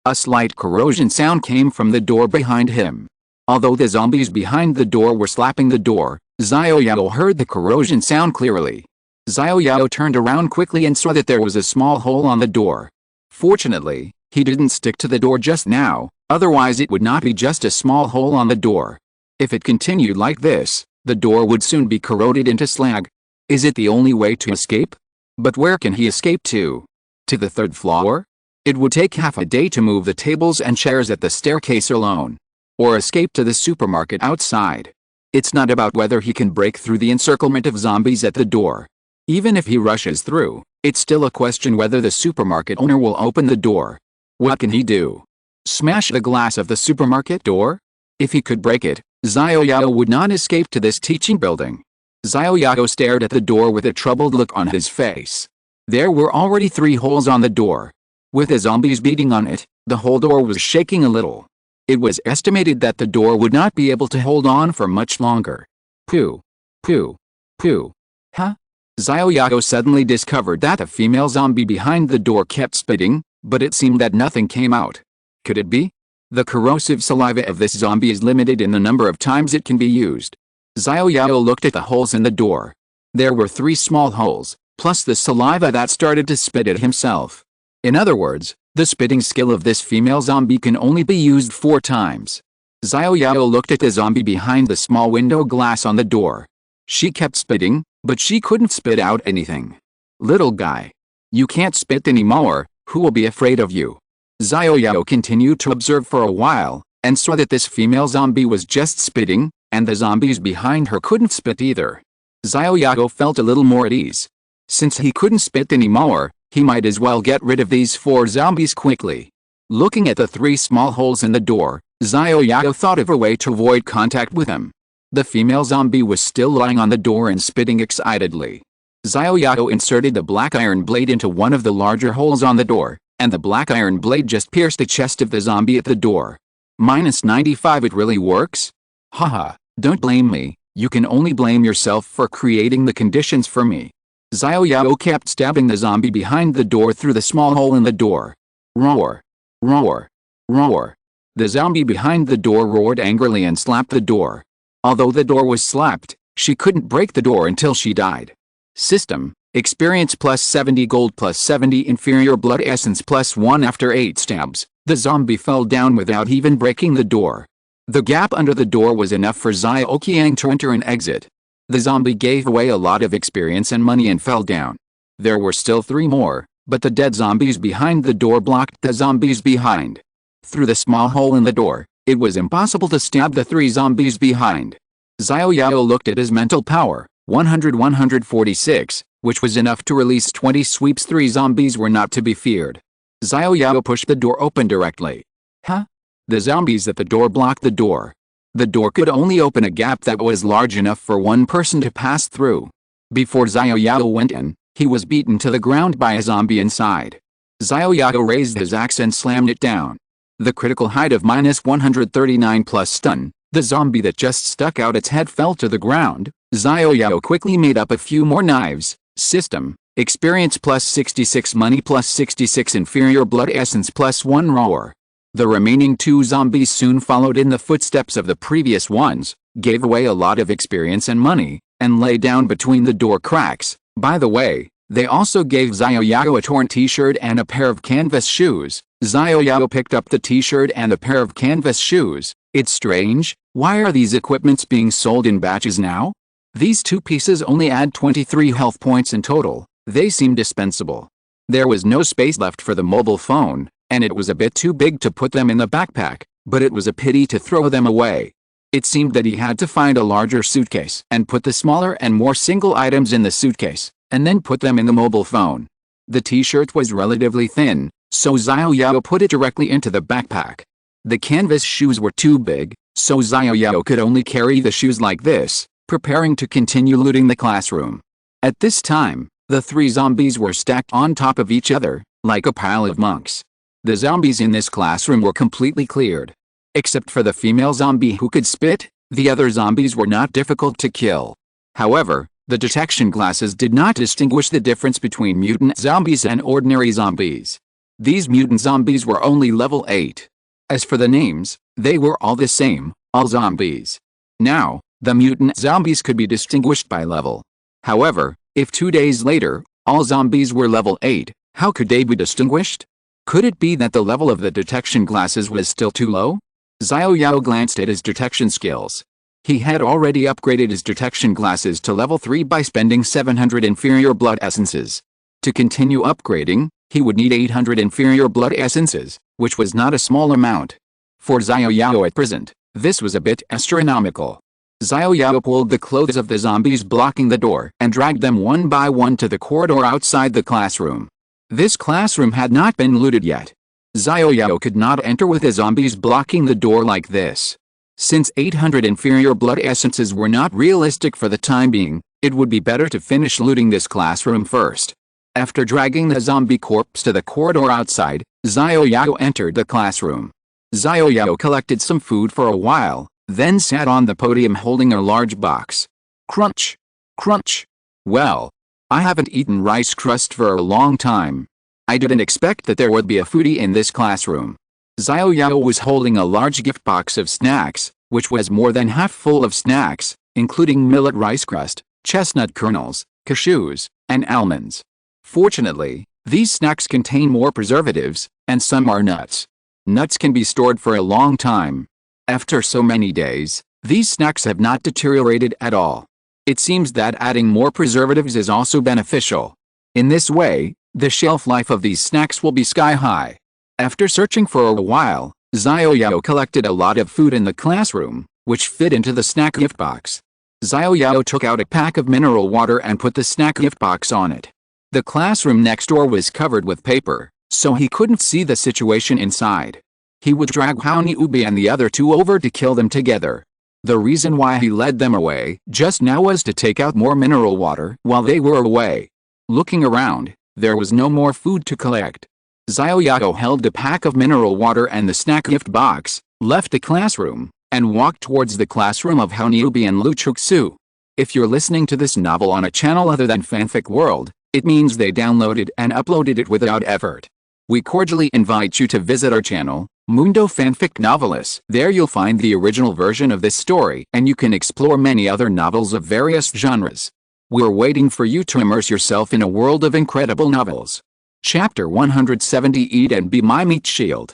A slight corrosion sound came from the door behind him. Although the zombies behind the door were slapping the door, Xiao Yao heard the corrosion sound clearly. Xiao Yao turned around quickly and saw that there was a small hole on the door. Fortunately, he didn't stick to the door just now, otherwise it would not be just a small hole on the door. If it continued like this, the door would soon be corroded into slag. Is it the only way to escape? But where can he escape to? To the third floor? It would take half a day to move the tables and chairs at the staircase alone. Or escape to the supermarket outside. It's not about whether he can break through the encirclement of zombies at the door. Even if he rushes through, it's still a question whether the supermarket owner will open the door. What can he do? Smash the glass of the supermarket door? If he could break it, Xiao Yao would not escape to this teaching building. Xiao Yao stared at the door with a troubled look on his face. There were already 3 holes on the door. With the zombies beating on it, the whole door was shaking a little. It was estimated that the door would not be able to hold on for much longer. Pooh. Pooh. Pooh. Huh? Xiao Yao suddenly discovered that the female zombie behind the door kept spitting, but it seemed that nothing came out. Could it be? The corrosive saliva of this zombie is limited in the number of times it can be used. Xiao Yao looked at the holes in the door. There were 3 small holes, plus the saliva that started to spit at himself. In other words, the spitting skill of this female zombie can only be used 4 times. Xiao Yao looked at the zombie behind the small window glass on the door. She kept spitting, but she couldn't spit out anything. Little guy. You can't spit anymore, who will be afraid of you? Xiao Yao continued to observe for a while, and saw that this female zombie was just spitting, and the zombies behind her couldn't spit either. Xiao Yao felt a little more at ease. Since he couldn't spit anymore, he might as well get rid of these 4 zombies quickly. Looking at the 3 small holes in the door, Xiao Yao thought of a way to avoid contact with them. The female zombie was still lying on the door and spitting excitedly. Xiao Yao inserted the black iron blade into one of the larger holes on the door, and the black iron blade just pierced the chest of the zombie at the door. -95. It really works? Haha, don't blame me, you can only blame yourself for creating the conditions for me. Xiao Yao kept stabbing the zombie behind the door through the small hole in the door. Roar. Roar. Roar. The zombie behind the door roared angrily and slapped the door. Although the door was slapped, she couldn't break the door until she died. System: experience plus 70 gold plus 70 inferior blood essence plus 1 after 8 stabs. The zombie fell down without even breaking the door. The gap under the door was enough for Xiao Qiang to enter and exit. The zombie gave away a lot of experience and money and fell down. There were still 3 more, but the dead zombies behind the door blocked the zombies behind. Through the small hole in the door, it was impossible to stab the 3 zombies behind. Xiao Yao looked at his mental power, 146, which was enough to release 20 sweeps. 3 zombies were not to be feared. Xiao Yao pushed the door open directly. Huh? The zombies at the door blocked the door. The door could only open a gap that was large enough for 1 person to pass through. Before Xiao Yao went in, he was beaten to the ground by a zombie inside. Xiao Yao raised his axe and slammed it down. The critical height of -139 plus stun, the zombie that just stuck out its head fell to the ground. Xiao Yao quickly made up a few more knives. System: experience plus 66 money plus 66 inferior blood essence plus 1 roar. The remaining 2 zombies soon followed in the footsteps of the previous ones, gave away a lot of experience and money, and lay down between the door cracks. By the way, they also gave Xiao Yao a torn t-shirt and a pair of canvas shoes. Xiao Yao picked up the t-shirt and a pair of canvas shoes. It's strange, why are these equipments being sold in batches now? These 2 pieces only add 23 health points in total. They seem dispensable. There was no space left for the mobile phone, and it was a bit too big to put them in the backpack, but it was a pity to throw them away. It seemed that he had to find a larger suitcase and put the smaller and more single items in the suitcase, and then put them in the mobile phone. The t-shirt was relatively thin, so Xiao Yao put it directly into the backpack. The canvas shoes were too big, so Xiao Yao could only carry the shoes like this, preparing to continue looting the classroom. At this time, the 3 zombies were stacked on top of each other, like a pile of monks. The zombies in this classroom were completely cleared. Except for the female zombie who could spit, the other zombies were not difficult to kill. However, the detection glasses did not distinguish the difference between mutant zombies and ordinary zombies. These mutant zombies were only level 8. As for the names, they were all the same, all zombies. Now, the mutant zombies could be distinguished by level. However, if 2 days later, all zombies were level 8, how could they be distinguished? Could it be that the level of the detection glasses was still too low? Xiao Yao glanced at his detection skills. He had already upgraded his detection glasses to level 3 by spending 700 inferior blood essences. To continue upgrading, he would need 800 inferior blood essences, which was not a small amount. For Xiao Yao at present, this was a bit astronomical. Xiao Yao pulled the clothes of the zombies blocking the door and dragged them one by one to the corridor outside the classroom. This classroom had not been looted yet. Xiao Yao could not enter with the zombies blocking the door like this. Since 800 inferior blood essences were not realistic for the time being, it would be better to finish looting this classroom first. After dragging the zombie corpse to the corridor outside, Xiao Yao entered the classroom. Xiao Yao collected some food for a while, then sat on the podium holding a large box. Crunch! Crunch! Well, I haven't eaten rice crust for a long time. I didn't expect that there would be a foodie in this classroom. Xiao Yao was holding a large gift box of snacks, which was more than half full of snacks, including millet rice crust, chestnut kernels, cashews, and almonds. Fortunately, these snacks contain more preservatives, and some are nuts. Nuts can be stored for a long time. After so many days, these snacks have not deteriorated at all. It seems that adding more preservatives is also beneficial. In this way, the shelf life of these snacks will be sky high. After searching for a while, Xiao Yao collected a lot of food in the classroom, which fit into the snack gift box. Xiao Yao took out a pack of mineral water and put the snack gift box on it. The classroom next door was covered with paper, so he couldn't see the situation inside. He would drag Haoni Ubi and the other two over to kill them together. The reason why he led them away just now was to take out more mineral water while they were away. Looking around, there was no more food to collect. Xiao Yao held the pack of mineral water and the snack gift box, left the classroom, and walked towards the classroom of Haoni Ubi and Lu Chuksu. If you're listening to this novel on a channel other than Fanfic World, it means they downloaded and uploaded it without effort. We cordially invite you to visit our channel, Mundo Fanfic Novelis. There you'll find the original version of this story, and you can explore many other novels of various genres. We're waiting for you to immerse yourself in a world of incredible novels. Chapter 170 Eat and Be My Meat Shield.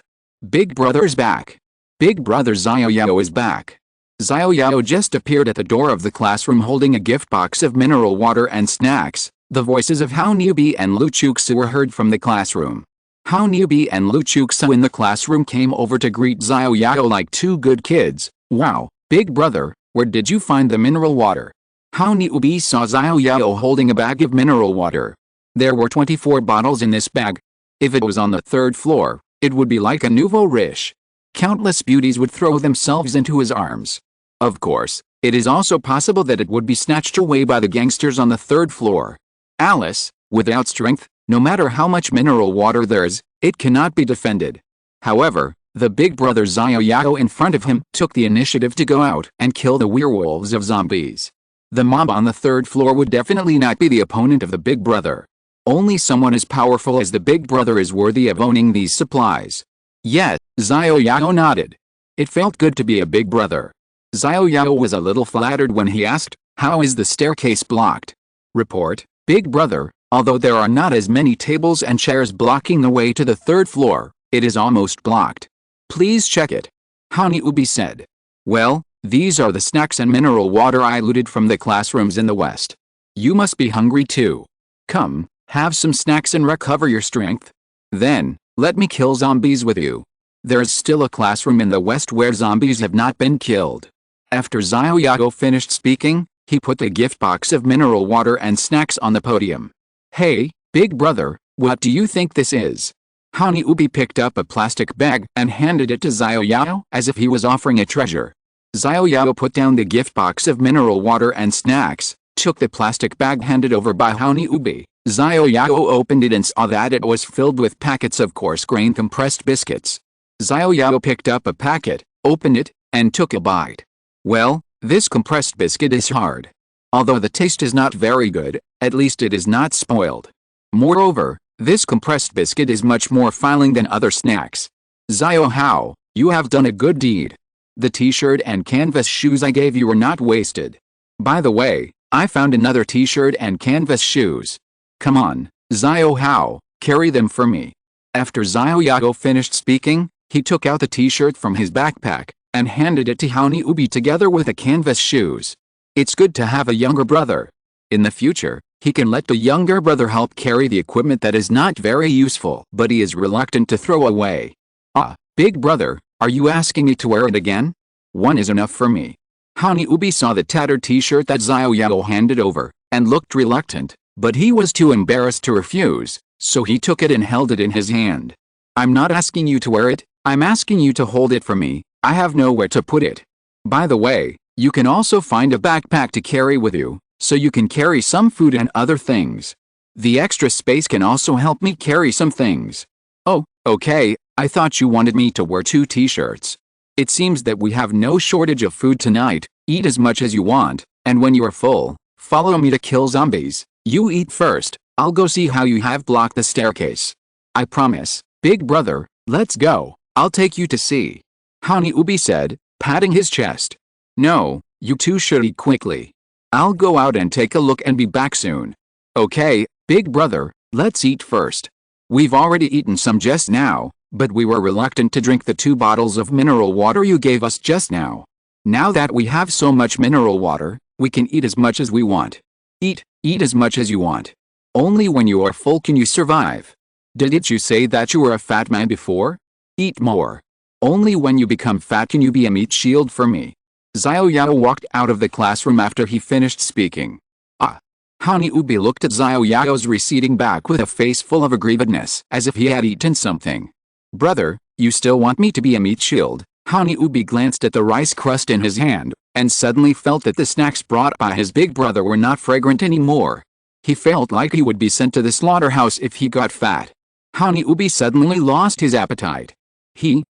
Big Brother's back. Big Brother Xiao Yao is back. Xiao Yao just appeared at the door of the classroom holding a gift box of mineral water and snacks. The voices of Haoni Ubi and Lu Chuksu were heard from the classroom. Haoni Ubi and Lu Chuksu in the classroom came over to greet Xiao Yao like two good kids. Wow, Big Brother, where did you find the mineral water? Haoni Ubi saw Xiao Yao holding a bag of mineral water. There were 24 bottles in this bag. If it was on the 3rd floor, it would be like a nouveau riche. Countless beauties would throw themselves into his arms. Of course, it is also possible that it would be snatched away by the gangsters on the 3rd floor. Alice, without strength, no matter how much mineral water there is, it cannot be defended. However, the big brother Xiao Yao in front of him took the initiative to go out and kill the werewolves of zombies. The mob on the 3rd floor would definitely not be the opponent of the big brother. Only someone as powerful as the big brother is worthy of owning these supplies. Yet, Xiao Yao nodded. It felt good to be a big brother. Xiao Yao was a little flattered when he asked, "How is the staircase blocked?" Report, Big Brother, although there are not as many tables and chairs blocking the way to the 3rd floor, it is almost blocked. Please check it. Haoni Ubi said. Well, these are the snacks and mineral water I looted from the classrooms in the west. You must be hungry too. Come, have some snacks and recover your strength. Then, let me kill zombies with you. There is still a classroom in the west where zombies have not been killed. After Xiao Yao finished speaking, he put the gift box of mineral water and snacks on the podium. Hey, Big Brother, what do you think this is? Haoni Ubi picked up a plastic bag and handed it to Xiao Yao as if he was offering a treasure. Xiao Yao put down the gift box of mineral water and snacks, took the plastic bag handed over by Haoni Ubi. Xiao Yao opened it and saw that it was filled with packets of coarse-grained compressed biscuits. Xiao Yao picked up a packet, opened it, and took a bite. Well, this compressed biscuit is hard. Although the taste is not very good, at least it is not spoiled. Moreover, this compressed biscuit is much more filling than other snacks. Xiao Yao, you have done a good deed. The t-shirt and canvas shoes I gave you were not wasted. By the way, I found another t-shirt and canvas shoes. Come on, Xiao Yao, carry them for me. After Xiao Yao finished speaking, he took out the t-shirt from his backpack, and handed it to Honey Ubi together with the canvas shoes. It's good to have a younger brother. In the future, he can let the younger brother help carry the equipment that is not very useful but he is reluctant to throw away. Ah, big brother, are you asking me to wear it again? One is enough for me. Honey Ubi saw the tattered t-shirt that Xiao Yao handed over, and looked reluctant, but he was too embarrassed to refuse, so he took it and held it in his hand. I'm not asking you to wear it, I'm asking you to hold it for me, I have nowhere to put it. By the way, you can also find a backpack to carry with you, so you can carry some food and other things. The extra space can also help me carry some things. Oh, okay, I thought you wanted me to wear 2 t-shirts. It seems that we have no shortage of food tonight, eat as much as you want, and when you are full, follow me to kill zombies. You eat first, I'll go see how you have blocked the staircase. I promise, big brother, let's go, I'll take you to see. Honey Ubi said, patting his chest. No, you two should eat quickly. I'll go out and take a look and be back soon. Okay, big brother, let's eat first. We've already eaten some just now, but we were reluctant to drink the 2 bottles of mineral water you gave us just now. Now that we have so much mineral water, we can eat as much as we want. Eat as much as you want. Only when you are full can you survive. Didn't you say that you were a fat man before? Eat more. Only when you become fat can you be a meat shield for me. Xiao Yao walked out of the classroom after he finished speaking. Ah. Honey Ubi looked at Xiao Yao's receding back with a face full of aggrievedness, as if he had eaten something. Brother, you still want me to be a meat shield? Honey Ubi glanced at the rice crust in his hand, and suddenly felt that the snacks brought by his big brother were not fragrant anymore. He felt like he would be sent to the slaughterhouse if he got fat. Honey Ubi suddenly lost his appetite.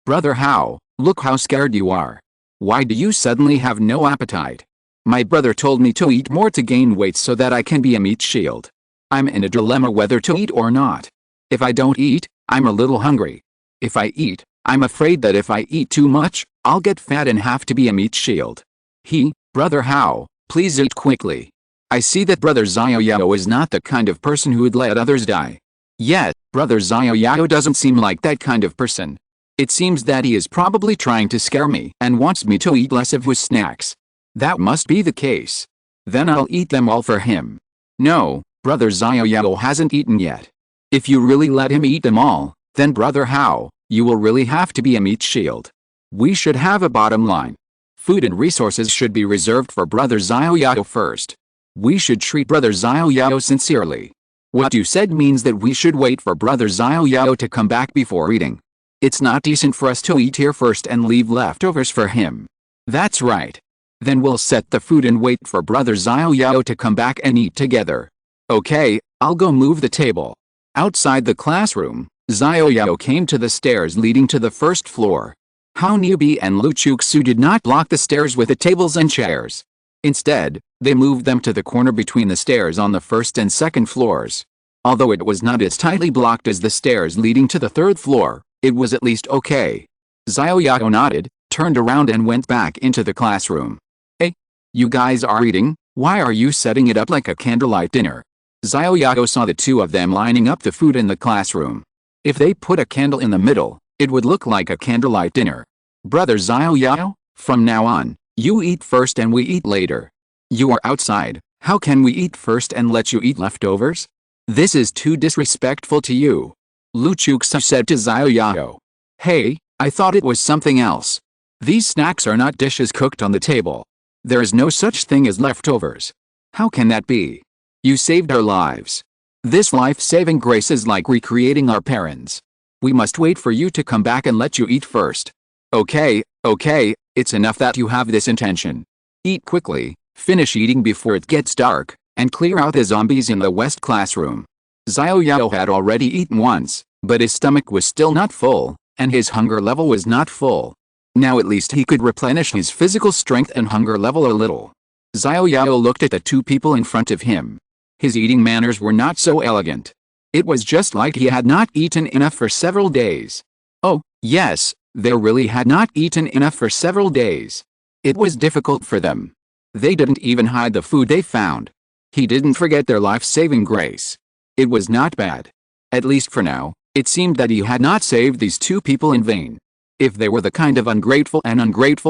Brother How, look how scared you are. Why do you suddenly have no appetite? My brother told me to eat more to gain weight so that I can be a meat shield. I'm in a dilemma whether to eat or not. If I don't eat, I'm a little hungry. If I eat, I'm afraid that if I eat too much, I'll get fat and have to be a meat shield. Brother How, please eat quickly. I see that Brother Xiao Yao is not the kind of person who would let others die. Yet, Brother Xiao Yao doesn't seem like that kind of person. It seems that he is probably trying to scare me and wants me to eat less of his snacks. That must be the case. Then I'll eat them all for him. No, Brother Xiao Yao hasn't eaten yet. If you really let him eat them all, then Brother How, you will really have to be a meat shield. We should have a bottom line. Food and resources should be reserved for Brother Xiao Yao first. We should treat Brother Xiao Yao sincerely. What you said means that we should wait for Brother Xiao Yao to come back before eating. It's not decent for us to eat here first and leave leftovers for him. That's right. Then we'll set the food and wait for Brother Xiao Yao to come back and eat together. Okay, I'll go move the table. Outside the classroom, Xiao Yao came to the stairs leading to the first floor. Hao Niubi and Lu Chuxu did not block the stairs with the tables and chairs. Instead, they moved them to the corner between the stairs on the first and second floors. Although it was not as tightly blocked as the stairs leading to the third floor, it was at least okay. Xiao Yao nodded, turned around and went back into the classroom. Hey, you guys are eating? Why are you setting it up like a candlelight dinner? Xiao Yao saw the two of them lining up the food in the classroom. If they put a candle in the middle, it would look like a candlelight dinner. Brother Xiao Yao, from now on, you eat first and we eat later. You are outside, how can we eat first and let you eat leftovers? This is too disrespectful to you. Lu Chuxu said to Xiao Yao. Hey, I thought it was something else. These snacks are not dishes cooked on the table. There is no such thing as leftovers. How can that be? You saved our lives. This life-saving grace is like recreating our parents. We must wait for you to come back and let you eat first. Okay, it's enough that you have this intention. Eat quickly, finish eating before it gets dark, and clear out the zombies in the west classroom. Xiao Yao had already eaten once, but his stomach was still not full, and his hunger level was not full. Now at least he could replenish his physical strength and hunger level a little. Xiao Yao looked at the two people in front of him. His eating manners were not so elegant. It was just like he had not eaten enough for several days. Oh, yes, they really had not eaten enough for several days. It was difficult for them. They didn't even hide the food they found. He didn't forget their life-saving grace. It was not bad. At least for now, it seemed that he had not saved these two people in vain. If they were the kind of ungrateful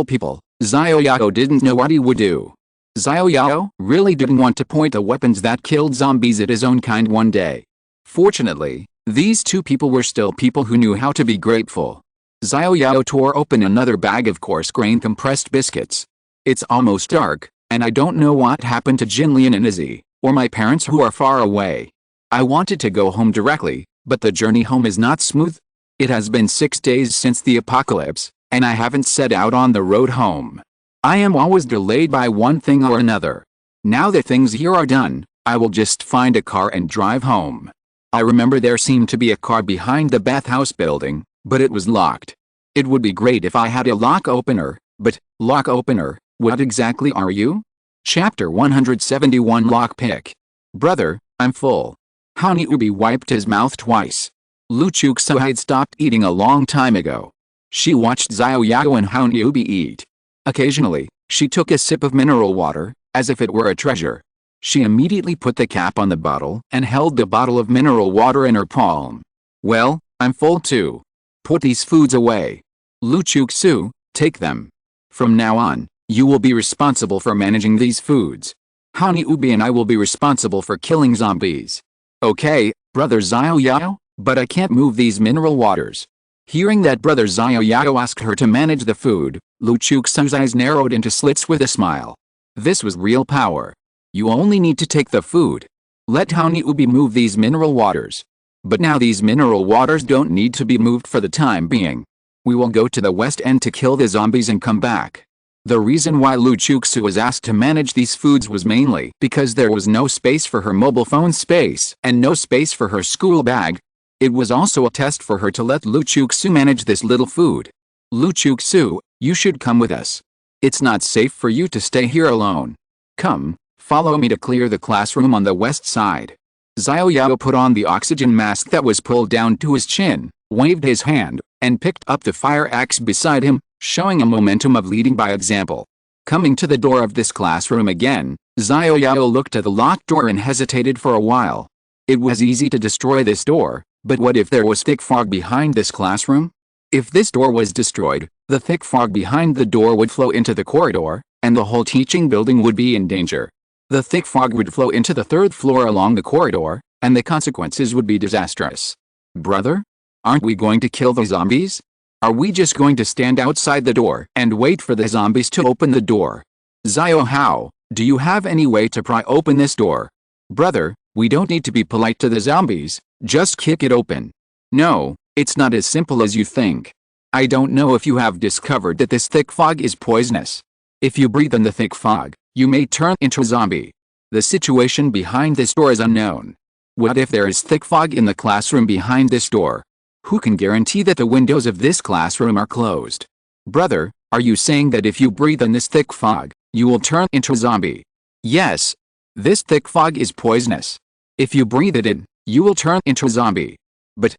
people, Xiao Yao didn't know what he would do. Xiao Yao really didn't want to point the weapons that killed zombies at his own kind one day. Fortunately, these two people were still people who knew how to be grateful. Xiao Yao tore open another bag of coarse-grained compressed biscuits. It's almost dark, and I don't know what happened to Jinlian and Izzy, or my parents who are far away. I wanted to go home directly, but the journey home is not smooth. It has been 6 days since the apocalypse, and I haven't set out on the road home. I am always delayed by one thing or another. Now that things here are done, I will just find a car and drive home. I remember there seemed to be a car behind the bathhouse building, but it was locked. It would be great if I had a lock opener, but, lock opener, what exactly are you? Chapter 171 Lockpick. Brother, I'm full. Honey Ubi wiped his mouth twice. Lu Chuxo had stopped eating a long time ago. She watched Xiao Yao and Honey Ubi eat. Occasionally, she took a sip of mineral water, as if it were a treasure. She immediately put the cap on the bottle and held the bottle of mineral water in her palm. Well, I'm full too. Put these foods away. Lu Chuxu, take them. From now on, you will be responsible for managing these foods. Honey Ubi and I will be responsible for killing zombies. Okay, Brother Xiao Yao, but I can't move these mineral waters. Hearing that Brother Xiao Yao asked her to manage the food, Lu Chuxu's eyes narrowed into slits with a smile. This was real power. You only need to take the food. Let Honey Ubi move these mineral waters. But now these mineral waters don't need to be moved for the time being. We will go to the west end to kill the zombies and come back. The reason why Lu Chuxu was asked to manage these foods was mainly because there was no space for her mobile phone space and no space for her school bag. It was also a test for her to let Lu Chuxu manage this little food. Lu Chuxu, you should come with us. It's not safe for you to stay here alone. Come, follow me to clear the classroom on the west side. Xiao Yao put on the oxygen mask that was pulled down to his chin, waved his hand, and picked up the fire axe beside him, showing a momentum of leading by example. Coming to the door of this classroom again, Xiao Yao looked at the locked door and hesitated for a while. It was easy to destroy this door, but what if there was thick fog behind this classroom? If this door was destroyed, the thick fog behind the door would flow into the corridor, and the whole teaching building would be in danger. The thick fog would flow into the third floor along the corridor, and the consequences would be disastrous. Brother? Aren't we going to kill the zombies? Are we just going to stand outside the door and wait for the zombies to open the door? Xiao Hao, do you have any way to pry open this door? Brother, we don't need to be polite to the zombies, just kick it open. No, it's not as simple as you think. I don't know if you have discovered that this thick fog is poisonous. If you breathe in the thick fog, you may turn into a zombie. The situation behind this door is unknown. What if there is thick fog in the classroom behind this door? Who can guarantee that the windows of this classroom are closed? Brother, are you saying that if you breathe in this thick fog, you will turn into a zombie? Yes. This thick fog is poisonous. If you breathe it in, you will turn into a zombie. But,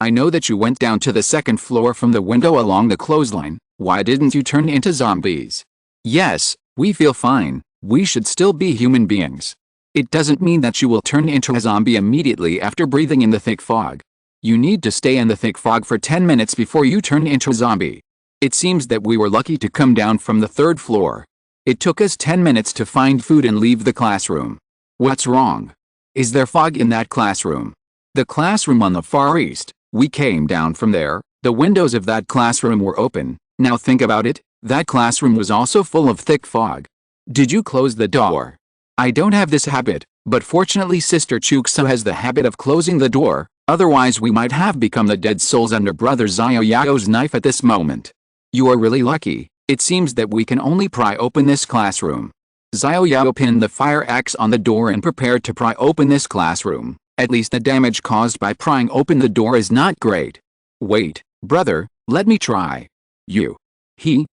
I know that you went down to the second floor from the window along the clothesline. Why didn't you turn into zombies? Yes, we feel fine. We should still be human beings. It doesn't mean that you will turn into a zombie immediately after breathing in the thick fog. You need to stay in the thick fog for 10 minutes before you turn into a zombie. It seems that we were lucky to come down from the third floor. It took us 10 minutes to find food and leave the classroom. What's wrong? Is there fog in that classroom? The classroom on the far east, we came down from there. The windows of that classroom were open. Now think about it, that classroom was also full of thick fog. Did you close the door? I don't have this habit, but fortunately Sister Chuxo has the habit of closing the door. Otherwise we might have become the dead souls under Brother Xiao Yao's knife at this moment. You are really lucky. It seems that we can only pry open this classroom. Xiao Yao pinned the fire axe on the door and prepared to pry open this classroom. At least the damage caused by prying open the door is not great. Wait, brother, let me try. You.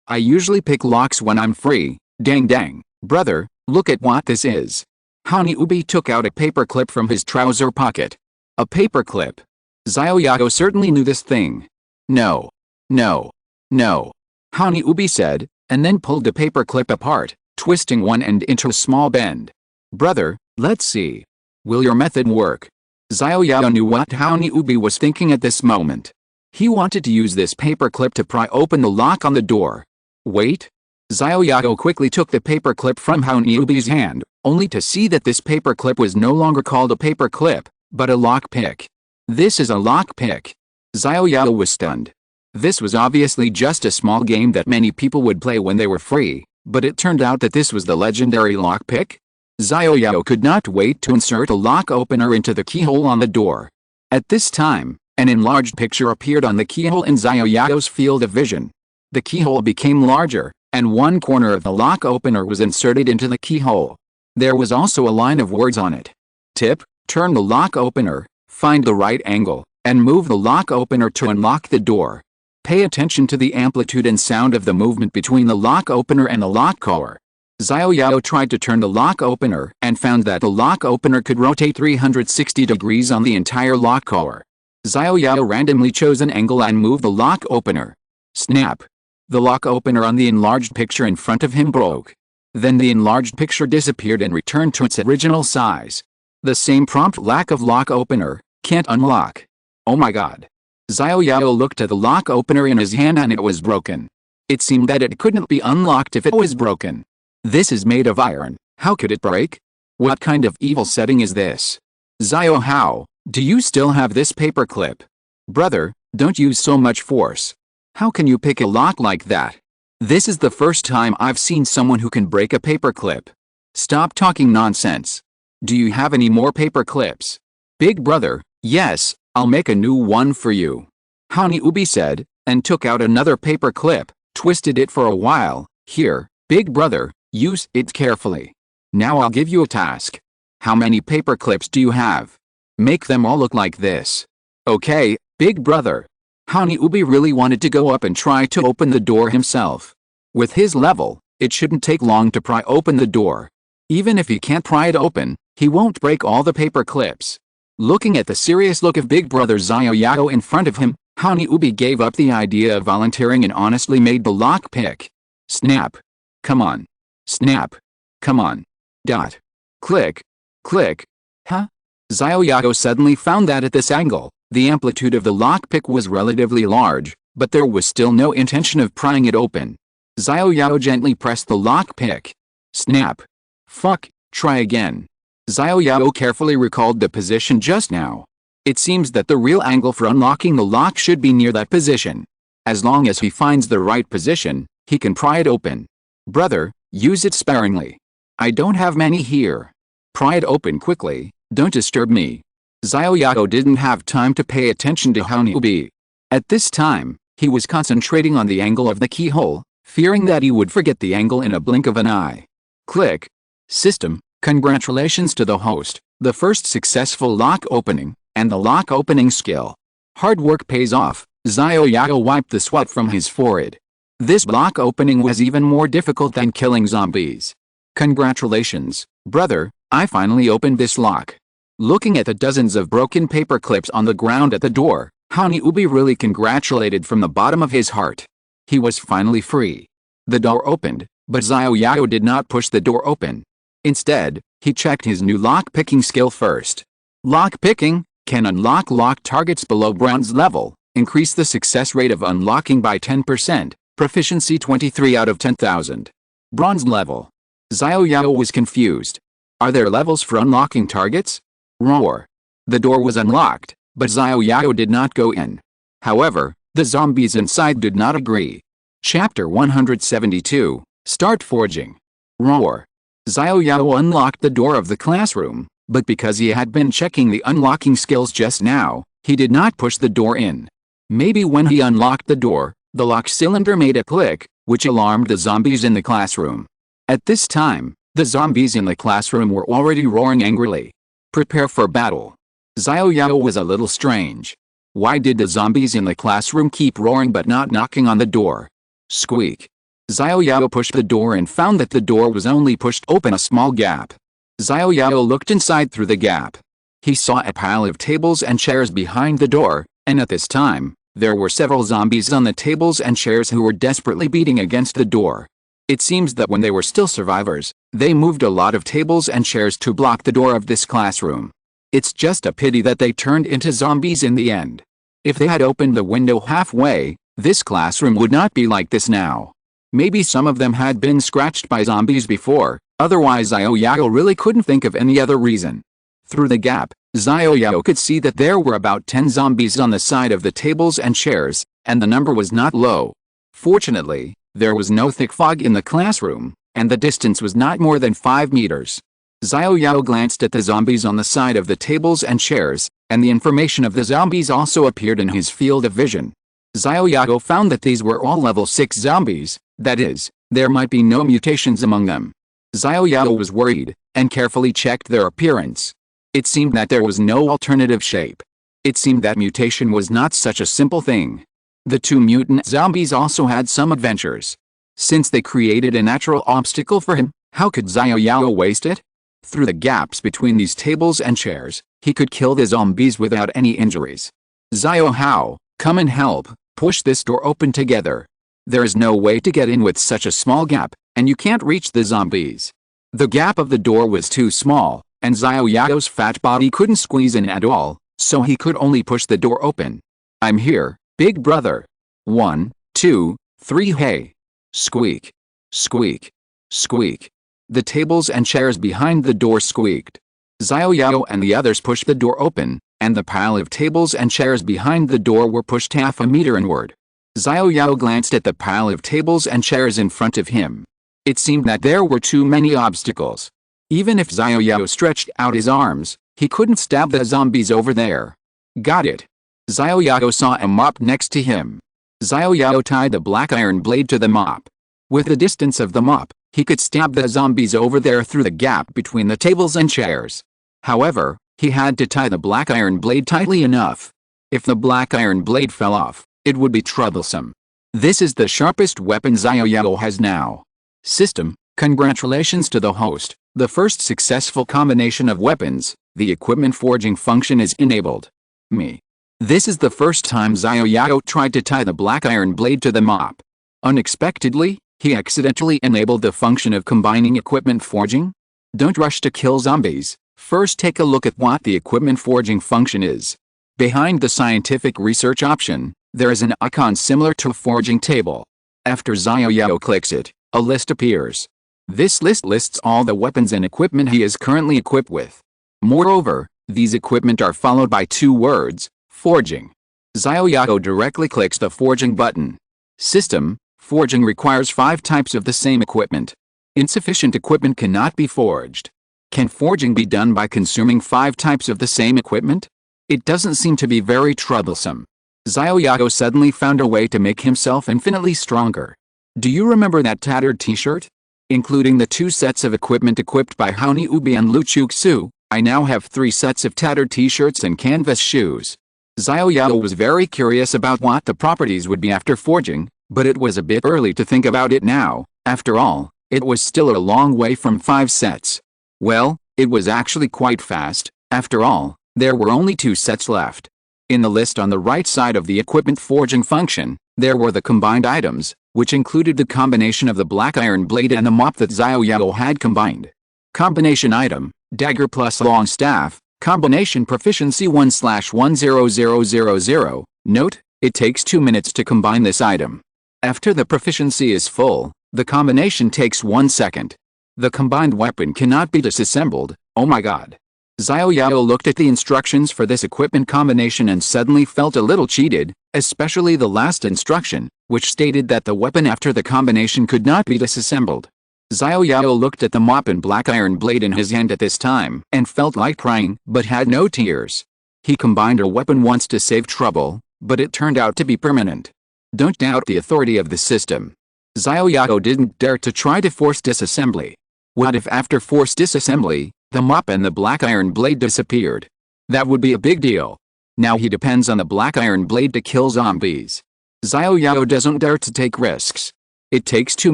I usually pick locks when I'm free. Dang dang, brother, look at what this is. Ubi took out a paperclip from his trouser pocket. A paperclip. Xiao Yao certainly knew this thing. No. No. No. Ubi said, and then pulled the paperclip apart, twisting one end into a small bend. Brother, let's see. Will your method work? Xiao Yao knew what Ubi was thinking at this moment. He wanted to use this paperclip to pry open the lock on the door. Wait. Xiao Yao quickly took the paperclip from Ubi's hand, only to see that this paperclip was no longer called a paperclip, but a lockpick. This is a lockpick. Xiao Yao was stunned. This was obviously just a small game that many people would play when they were free, but it turned out that this was the legendary lockpick. Xiao Yao could not wait to insert a lock opener into the keyhole on the door. At this time, an enlarged picture appeared on the keyhole in Xiao Yao's field of vision. The keyhole became larger, and one corner of the lock opener was inserted into the keyhole. There was also a line of words on it. Tip: turn the lock opener, find the right angle, and move the lock opener to unlock the door. Pay attention to the amplitude and sound of the movement between the lock opener and the lock collar. Xiao Yao tried to turn the lock opener and found that the lock opener could rotate 360 degrees on the entire lock collar. Xiao Yao randomly chose an angle and moved the lock opener. Snap! The lock opener on the enlarged picture in front of him broke. Then the enlarged picture disappeared and returned to its original size. The same prompt: lack of lock opener, can't unlock. Oh my god. Xiao Yao looked at the lock opener in his hand and it was broken. It seemed that it couldn't be unlocked if it was broken. This is made of iron, how could it break? What kind of evil setting is this? Xiao Hao, do you still have this paperclip? Brother, don't use so much force. How can you pick a lock like that? This is the first time I've seen someone who can break a paperclip. Stop talking nonsense. Do you have any more paperclips? Big brother, yes, I'll make a new one for you. Ubi said, and took out another paperclip, twisted it for a while. Here, big brother, use it carefully. Now I'll give you a task. How many paperclips do you have? Make them all look like this. Okay, big brother. Ubi really wanted to go up and try to open the door himself. With his level, it shouldn't take long to pry open the door. Even if he can't pry it open, he won't break all the paperclips. Looking at the serious look of big brother Xiao Yao in front of him, Ubi gave up the idea of volunteering and honestly made the lock pick. Snap. Come on. Snap. Come on. Dot. Click. Click. Huh? Xiao Yao suddenly found that at this angle, the amplitude of the lockpick was relatively large, but there was still no intention of prying it open. Xiao Yao gently pressed the lockpick. Snap. Fuck, try again. Xiao Yao carefully recalled the position just now. It seems that the real angle for unlocking the lock should be near that position. As long as he finds the right position, he can pry it open. Brother, use it sparingly. I don't have many here. Pry it open quickly, don't disturb me. Xiao Yao didn't have time to pay attention to Ubi. At this time, he was concentrating on the angle of the keyhole, fearing that he would forget the angle in a blink of an eye. Click. System, congratulations to the host, the first successful lock opening, and the lock opening skill. Hard work pays off. Xiao Yao wiped the sweat from his forehead. This lock opening was even more difficult than killing zombies. Congratulations, brother, I finally opened this lock. Looking at the dozens of broken paperclips on the ground at the door, Ubi really congratulated from the bottom of his heart. He was finally free. The door opened, but Xiao Yao did not push the door open. Instead, he checked his new lock-picking skill first. Lock-picking can unlock lock targets below bronze level, increase the success rate of unlocking by 10%, proficiency 23 out of 10,000. Bronze level. Xiao Yao was confused. Are there levels for unlocking targets? Roar. The door was unlocked, but Xiao Yao did not go in. However, the zombies inside did not agree. Chapter 172, Start Forging. Roar. Xiao Yao unlocked the door of the classroom, but because he had been checking the unlocking skills just now, he did not push the door in. Maybe when he unlocked the door, the lock cylinder made a click, which alarmed the zombies in the classroom. At this time, the zombies in the classroom were already roaring angrily. Prepare for battle. Xiao Yao was a little strange. Why did the zombies in the classroom keep roaring but not knocking on the door? Squeak. Xiao Yao pushed the door and found that the door was only pushed open a small gap. Xiao Yao looked inside through the gap. He saw a pile of tables and chairs behind the door, and at this time, there were several zombies on the tables and chairs who were desperately beating against the door. It seems that when they were still survivors, they moved a lot of tables and chairs to block the door of this classroom. It's just a pity that they turned into zombies in the end. If they had opened the window halfway, this classroom would not be like this now. Maybe some of them had been scratched by zombies before, otherwise Xiao Yao really couldn't think of any other reason. Through the gap, Xiao Yao could see that there were about 10 zombies on the side of the tables and chairs, and the number was not low. Fortunately, there was no thick fog in the classroom, and the distance was not more than 5 meters. Xiao Yao glanced at the zombies on the side of the tables and chairs, and the information of the zombies also appeared in his field of vision. Xiao Yao found that these were all level 6 zombies, that is, there might be no mutations among them. Xiao Yao was worried, and carefully checked their appearance. It seemed that there was no alternative shape. It seemed that mutation was not such a simple thing. The 2 mutant zombies also had some adventures. Since they created a natural obstacle for him, how could Xiao Yao waste it? Through the gaps between these tables and chairs, he could kill the zombies without any injuries. Xiao Yao, come and help, push this door open together. There is no way to get in with such a small gap, and you can't reach the zombies. The gap of the door was too small, and Xiao Yao's fat body couldn't squeeze in at all, so he could only push the door open. I'm here, big brother. 1, 2, 3 hey. Squeak. Squeak. Squeak. The tables and chairs behind the door squeaked. Xiao Yao and the others pushed the door open, and the pile of tables and chairs behind the door were pushed half a meter inward. Xiao Yao glanced at the pile of tables and chairs in front of him. It seemed that there were too many obstacles. Even if Xiao Yao stretched out his arms, he couldn't stab the zombies over there. Got it. Xiao Yao saw a mop next to him. Xiao Yao tied the black iron blade to the mop. With the distance of the mop, he could stab the zombies over there through the gap between the tables and chairs. However, he had to tie the black iron blade tightly enough. If the black iron blade fell off, it would be troublesome. This is the sharpest weapon Xiao Yao has now. System, congratulations to the host. The first successful combination of weapons, the equipment forging function is enabled. Me. This is the first time Xiao Yao tried to tie the black iron blade to the mop. Unexpectedly, he accidentally enabled the function of combining equipment forging. Don't rush to kill zombies, first take a look at what the equipment forging function is. Behind the scientific research option, there is an icon similar to a forging table. After Xiao Yao clicks it, a list appears. This list lists all the weapons and equipment he is currently equipped with. Moreover, these equipment are followed by 2 words, forging. Xiao Yao directly clicks the forging button. System, forging requires 5 types of the same equipment. Insufficient equipment cannot be forged. Can forging be done by consuming 5 types of the same equipment? It doesn't seem to be very troublesome. Xiao Yao suddenly found a way to make himself infinitely stronger. Do you remember that tattered t-shirt? Including the 2 sets of equipment equipped by Haoni Ubi and Lu Chuksu, I now have 3 sets of tattered t-shirts and canvas shoes. Xiao Yao was very curious about what the properties would be after forging, but it was a bit early to think about it now. After all, it was still a long way from 5 sets. Well, it was actually quite fast. After all, there were only 2 sets left. In the list on the right side of the equipment forging function, there were the combined items, which included the combination of the black iron blade and the mop that Xiao Yao had combined. Combination item, dagger plus long staff, combination proficiency 1/10000. Note, it takes 2 minutes to combine this item. After the proficiency is full, the combination takes 1 second. The combined weapon cannot be disassembled. Oh my god. Xiao Yao looked at the instructions for this equipment combination and suddenly felt a little cheated, especially the last instruction, which stated that the weapon after the combination could not be disassembled. Xiao Yao looked at the mop and black iron blade in his hand at this time and felt like crying, but had no tears. He combined a weapon once to save trouble, but it turned out to be permanent. Don't doubt the authority of the system. Xiao Yao didn't dare to try to force disassembly. What if after forced disassembly, the mop and the black iron blade disappeared? That would be a big deal. Now he depends on the black iron blade to kill zombies. Xiao Yao doesn't dare to take risks. It takes 2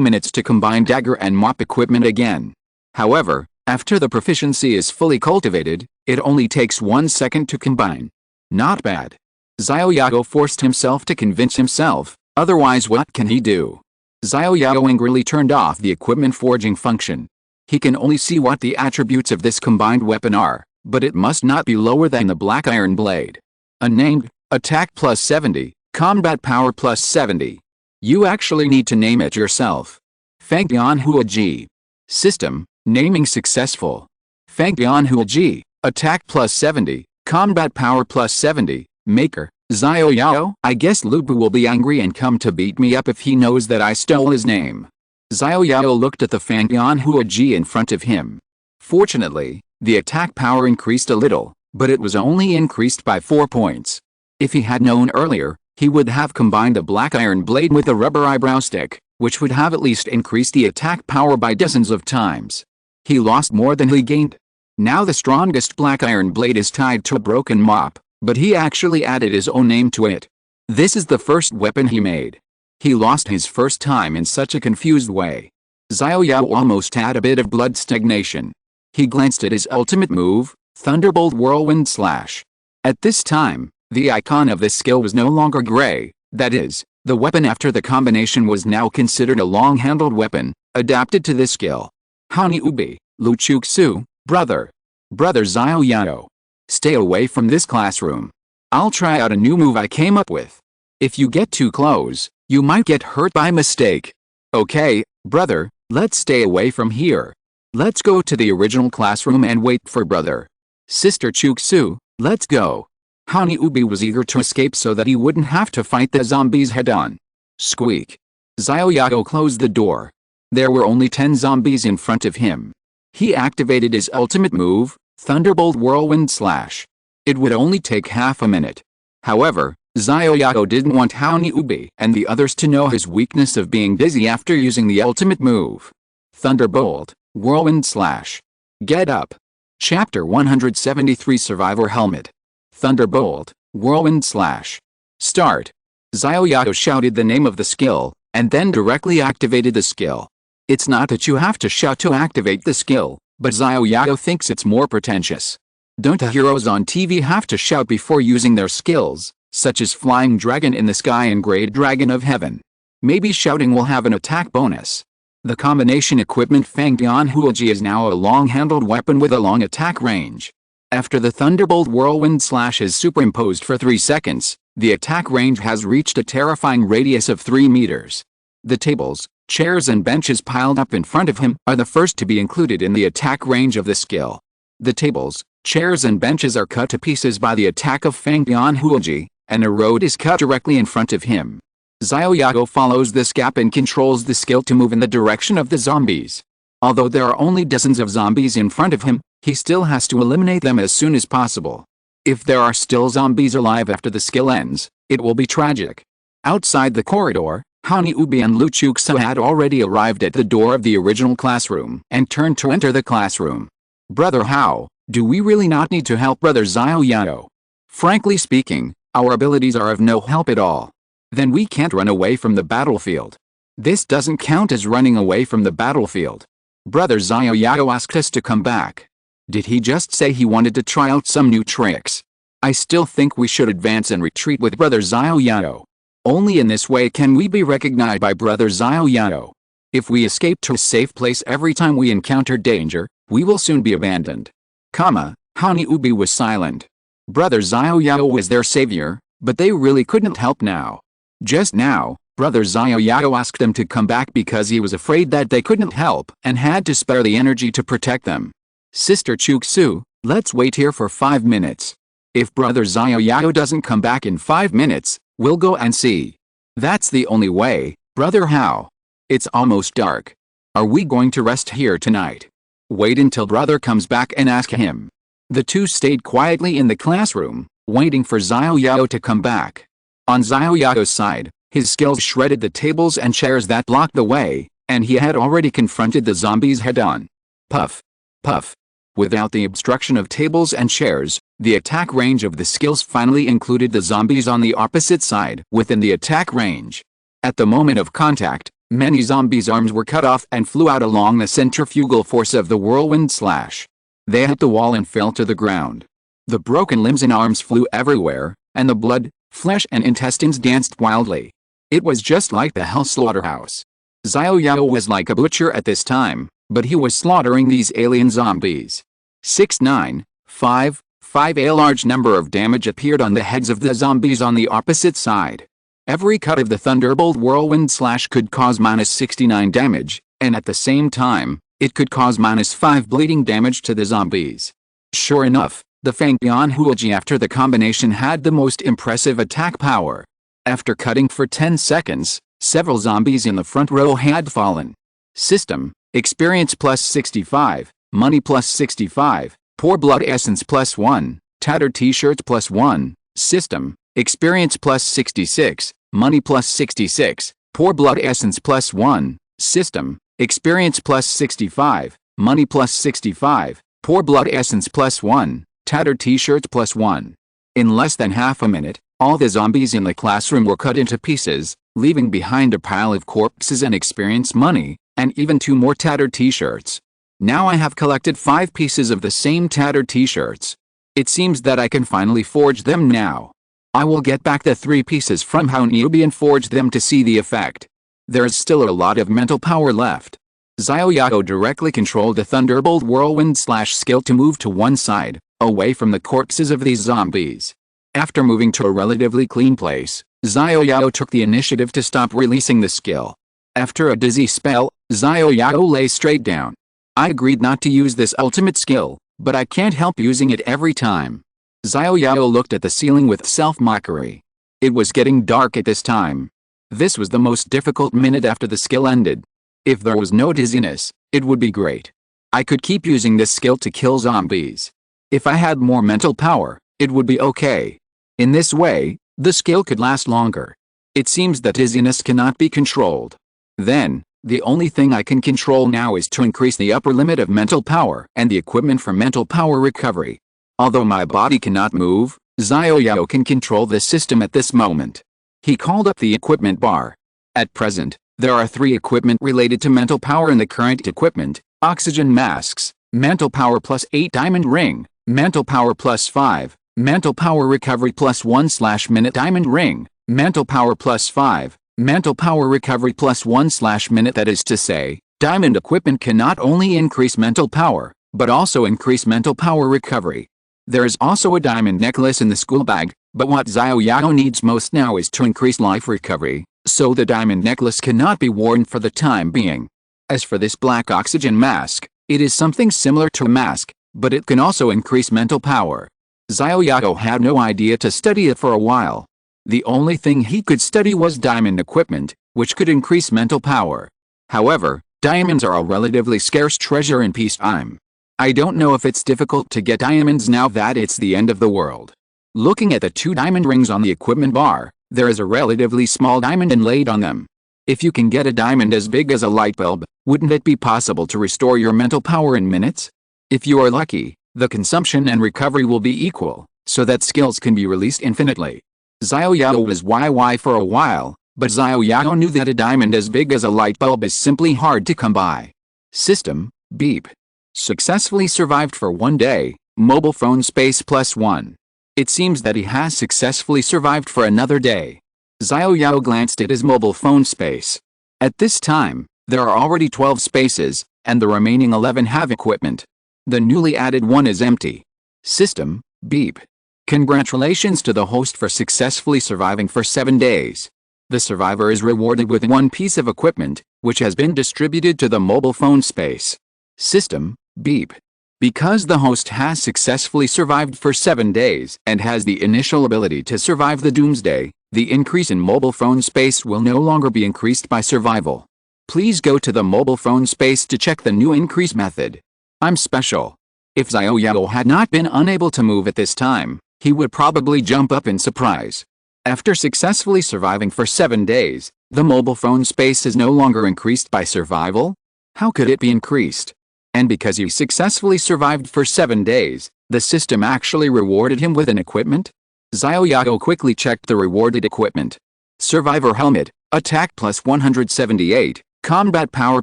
minutes to combine dagger and mop equipment again. However, after the proficiency is fully cultivated, it only takes 1 second to combine. Not bad. Xiao Yao forced himself to convince himself, otherwise what can he do? Xiao Yao angrily turned off the equipment forging function. He can only see what the attributes of this combined weapon are, but it must not be lower than the black iron blade. Unnamed, attack plus 70, combat power plus 70. You actually need to name it yourself. Fangdian Huaji. System, naming successful. Fangdian Huaji, attack plus 70, combat power plus 70, maker, Xiao Yao. I guess Lubu will be angry and come to beat me up if he knows that I stole his name. Xiao Yao looked at the Fangdian Huaji in front of him. Fortunately, the attack power increased a little, but it was only increased by 4 points. If he had known earlier, he would have combined a black iron blade with a rubber eyebrow stick, which would have at least increased the attack power by dozens of times. He lost more than he gained. Now the strongest black iron blade is tied to a broken mop, but he actually added his own name to it. This is the first weapon he made. He lost his first time in such a confused way. Xiao Yao almost had a bit of blood stagnation. He glanced at his ultimate move, Thunderbolt Whirlwind Slash. At this time, the icon of this skill was no longer gray, that is, the weapon after the combination was now considered a long-handled weapon, adapted to this skill. Hani Ubi, Lu Chuksu, brother. Brother Xiao Yao. Stay away from this classroom. I'll try out a new move I came up with. If you get too close, you might get hurt by mistake. Okay, brother, let's stay away from here. Let's go to the original classroom and wait for brother. Sister Chuksu, let's go. Hani Ubi was eager to escape so that he wouldn't have to fight the zombies head-on. Squeak. Xiao Yao closed the door. There were only 10 zombies in front of him. He activated his ultimate move, Thunderbolt Whirlwind Slash. It would only take half a minute. However, Xiao Yao didn't want Hani Ubi and the others to know his weakness of being dizzy after using the ultimate move. Thunderbolt, Whirlwind Slash. Get up. Chapter 173 Survivor Helmet. Thunderbolt, Whirlwind Slash. Start. Xiao Yao shouted the name of the skill, and then directly activated the skill. It's not that you have to shout to activate the skill, but Xiao Yao thinks it's more pretentious. Don't the heroes on TV have to shout before using their skills, such as Flying Dragon in the Sky and Great Dragon of Heaven? Maybe shouting will have an attack bonus. The combination equipment Fangdian Huaji is now a long-handled weapon with a long attack range. After the Thunderbolt Whirlwind Slash is superimposed for 3 seconds, the attack range has reached a terrifying radius of 3 meters. The tables, chairs and benches piled up in front of him are the first to be included in the attack range of the skill. The tables, chairs and benches are cut to pieces by the attack of Fangdian Huaji, and a road is cut directly in front of him. Xiao Yao follows this gap and controls the skill to move in the direction of the zombies. Although there are only dozens of zombies in front of him, he still has to eliminate them as soon as possible. If there are still zombies alive after the skill ends, it will be tragic. Outside the corridor, Hani Ubi and Lu Chuksu had already arrived at the door of the original classroom and turned to enter the classroom. Brother How, do we really not need to help Brother Xiao Yao? Frankly speaking, our abilities are of no help at all. Then we can't run away from the battlefield. This doesn't count as running away from the battlefield. Brother Xiao Yao asked us to come back. Did he just say he wanted to try out some new tricks? I still think we should advance and retreat with Brother Xiao Yao. Only in this way can we be recognized by Brother Xiao Yao. If we escape to a safe place every time we encounter danger, we will soon be abandoned. Hani Ubi was silent. Brother Xiao Yao was their savior, but they really couldn't help now. Just now, Brother Xiao Yao asked them to come back because he was afraid that they couldn't help and had to spare the energy to protect them. Sister Chuksu, let's wait here for 5 minutes. If Brother Xiao Yao doesn't come back in 5 minutes, we'll go and see. That's the only way, Brother How. It's almost dark. Are we going to rest here tonight? Wait until Brother comes back and ask him. The two stayed quietly in the classroom, waiting for Xiao Yao to come back. On Xiao Yao's side, his skills shredded the tables and chairs that blocked the way, and he had already confronted the zombies head-on. Puff. Puff. Without the obstruction of tables and chairs, the attack range of the skills finally included the zombies on the opposite side within the attack range. At the moment of contact, Many zombies' arms were cut off and flew out along the centrifugal force of the whirlwind slash. They hit the wall and fell to the ground. The broken limbs and arms flew everywhere, and the blood, flesh and intestines danced wildly. It was just like the hell slaughterhouse. Xiao Yao was like a butcher at this time, but he was slaughtering these alien zombies. 695. A large number of damage appeared on the heads of the zombies on the opposite side. Every cut of the Thunderbolt whirlwind slash could cause -69 damage, and at the same time, it could cause -5 bleeding damage to the zombies. Sure enough, the Fang Bian Huoji after the combination had the most impressive attack power. After cutting for 10 seconds, several zombies in the front row had fallen. System: experience +65, money +65, poor blood essence +1, tattered t-shirts +1. System: experience +66, money +66, poor blood essence +1. System: experience +65, money +65, poor blood essence +1, tattered t-shirts +1. In less than half a minute, all the zombies in the classroom were cut into pieces, leaving behind a pile of corpses and experience money, and even 2 more tattered t-shirts. Now I have collected 5 pieces of the same tattered t-shirts. It seems that I can finally forge them now. I will get back the 3 pieces from Hao Newbie and forge them to see the effect. There is still a lot of mental power left. Xiao Yao directly controlled the Thunderbolt whirlwind slash skill to move to one side, away from the corpses of these zombies. After moving to a relatively clean place, Xiao Yao took the initiative to stop releasing the skill. After a dizzy spell, Xiao Yao lay straight down. I agreed not to use this ultimate skill, but I can't help using it every time. Xiao Yao looked at the ceiling with self-mockery. It was getting dark at this time. This was the most difficult minute after the skill ended. If there was no dizziness, it would be great. I could keep using this skill to kill zombies. If I had more mental power, it would be okay. In this way, the skill could last longer. It seems that dizziness cannot be controlled. Then, the only thing I can control now is to increase the upper limit of mental power and the equipment for mental power recovery. Although my body cannot move, Xiao Yao can control the system at this moment. He called up the equipment bar. At present, there are 3 equipment related to mental power in the current equipment: oxygen masks, mental power +8 diamond ring, mental power +5, mental power recovery +1/minute diamond ring, mental power +5, mental power recovery +1/minute. That is to say, diamond equipment can not only increase mental power, but also increase mental power recovery. There is also a diamond necklace in the school bag, but what Xiao Yao needs most now is to increase life recovery, so the diamond necklace cannot be worn for the time being. As for this black oxygen mask, it is something similar to a mask, but it can also increase mental power. Xiao Yao had no idea to study it for a while. The only thing he could study was diamond equipment, which could increase mental power. However, diamonds are a relatively scarce treasure in peacetime. I don't know if it's difficult to get diamonds now that it's the end of the world. Looking at the 2 diamond rings on the equipment bar, there is a relatively small diamond inlaid on them. If you can get a diamond as big as a light bulb, wouldn't it be possible to restore your mental power in minutes? If you are lucky, the consumption and recovery will be equal, so that skills can be released infinitely. Xiao Yao was YY for a while, but Xiao Yao knew that a diamond as big as a light bulb is simply hard to come by. System: beep. Successfully survived for 1 day, mobile phone space +1. It seems that he has successfully survived for another day. Xiao Yao glanced at his mobile phone space. At this time, there are already 12 spaces, and the remaining 11 have equipment. The newly added one is empty. System: beep. Congratulations to the host for successfully surviving for 7 days. The survivor is rewarded with 1 piece of equipment, which has been distributed to the mobile phone space. System: beep. Because the host has successfully survived for 7 days and has the initial ability to survive the doomsday, the increase in mobile phone space will no longer be increased by survival. Please go to the mobile phone space to check the new increase method. I'm special. If Xiao Yao had not been unable to move at this time, he would probably jump up in surprise. After successfully surviving for 7 days, the mobile phone space is no longer increased by survival? How could it be increased? And because he successfully survived for 7 days, the system actually rewarded him with an equipment? Xiao Yao quickly checked the rewarded equipment. Survivor helmet, attack plus 178, combat power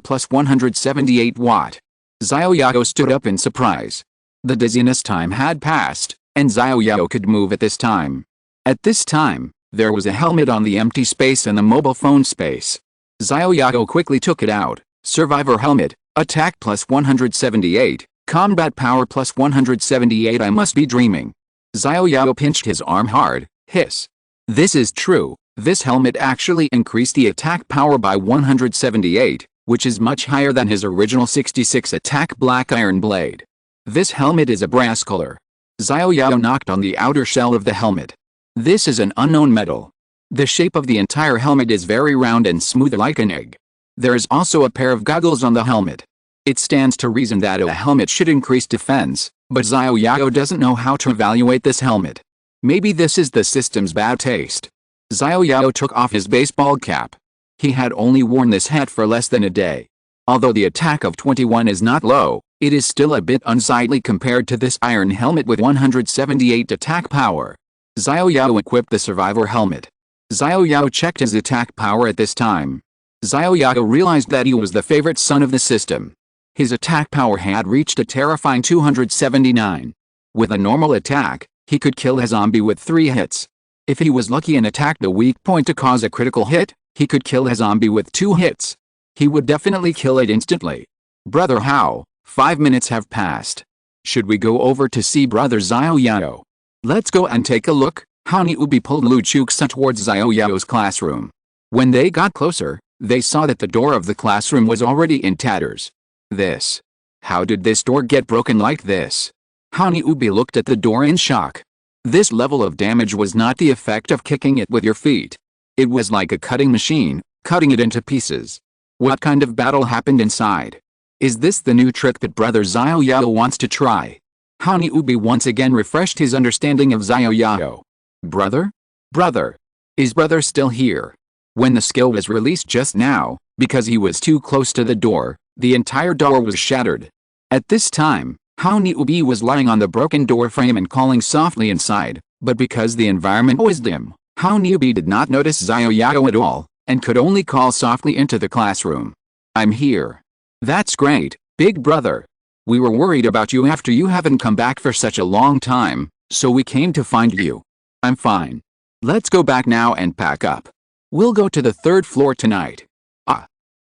plus 178 watt. Xiao Yao stood up in surprise. The dizziness time had passed, and Xiao Yao could move at this time. At this time, there was a helmet on the empty space and the mobile phone space. Xiao Yao quickly took it out. Survivor helmet, attack plus 178, combat power plus 178. I must be dreaming. Xiao Yao pinched his arm hard. Hiss. This is true. This helmet actually increased the attack power by 178, which is much higher than his original 66 attack black iron blade. This helmet is a brass color. Xiao Yao knocked on the outer shell of the helmet. This is an unknown metal. The shape of the entire helmet is very round and smooth like an egg. There is also a pair of goggles on the helmet. It stands to reason that a helmet should increase defense, but Xiao Yao doesn't know how to evaluate this helmet. Maybe this is the system's bad taste. Xiao Yao took off his baseball cap. He had only worn this hat for less than a day. Although the attack of 21 is not low, it is still a bit unsightly compared to this iron helmet with 178 attack power. Xiao Yao equipped the survivor helmet. Xiao Yao checked his attack power at this time. Xiao Yao realized that he was the favorite son of the system. His attack power had reached a terrifying 279. With a normal attack, he could kill a zombie with 3 hits. If he was lucky and attacked the weak point to cause a critical hit, he could kill a zombie with 2 hits. He would definitely kill it instantly. Brother Hao, 5 minutes have passed. Should we go over to see Brother Xiao Yao? Let's go and take a look. Hani Ubi pulled Lu Chuxa towards Xiao Yao's classroom. When they got closer, they saw that the door of the classroom was already in tatters. How did this door get broken like this? Hani Ubi looked at the door in shock. This level of damage was not the effect of kicking it with your feet. It was like a cutting machine, cutting it into pieces. What kind of battle happened inside? Is this the new trick that Brother Xiao Yao wants to try? Hani Ubi once again refreshed his understanding of Xiao Yao. Brother? Brother? Is brother still here? When the skill was released just now, because he was too close to the door, the entire door was shattered. At this time, Hani Ubi was lying on the broken door frame and calling softly inside, but because the environment was dim, Hani Ubi did not notice Xiao Yao at all, and could only call softly into the classroom. I'm here. That's great, big brother. We were worried about you after you haven't come back for such a long time, so we came to find you. I'm fine. Let's go back now and pack up. We'll go to the 3rd floor tonight.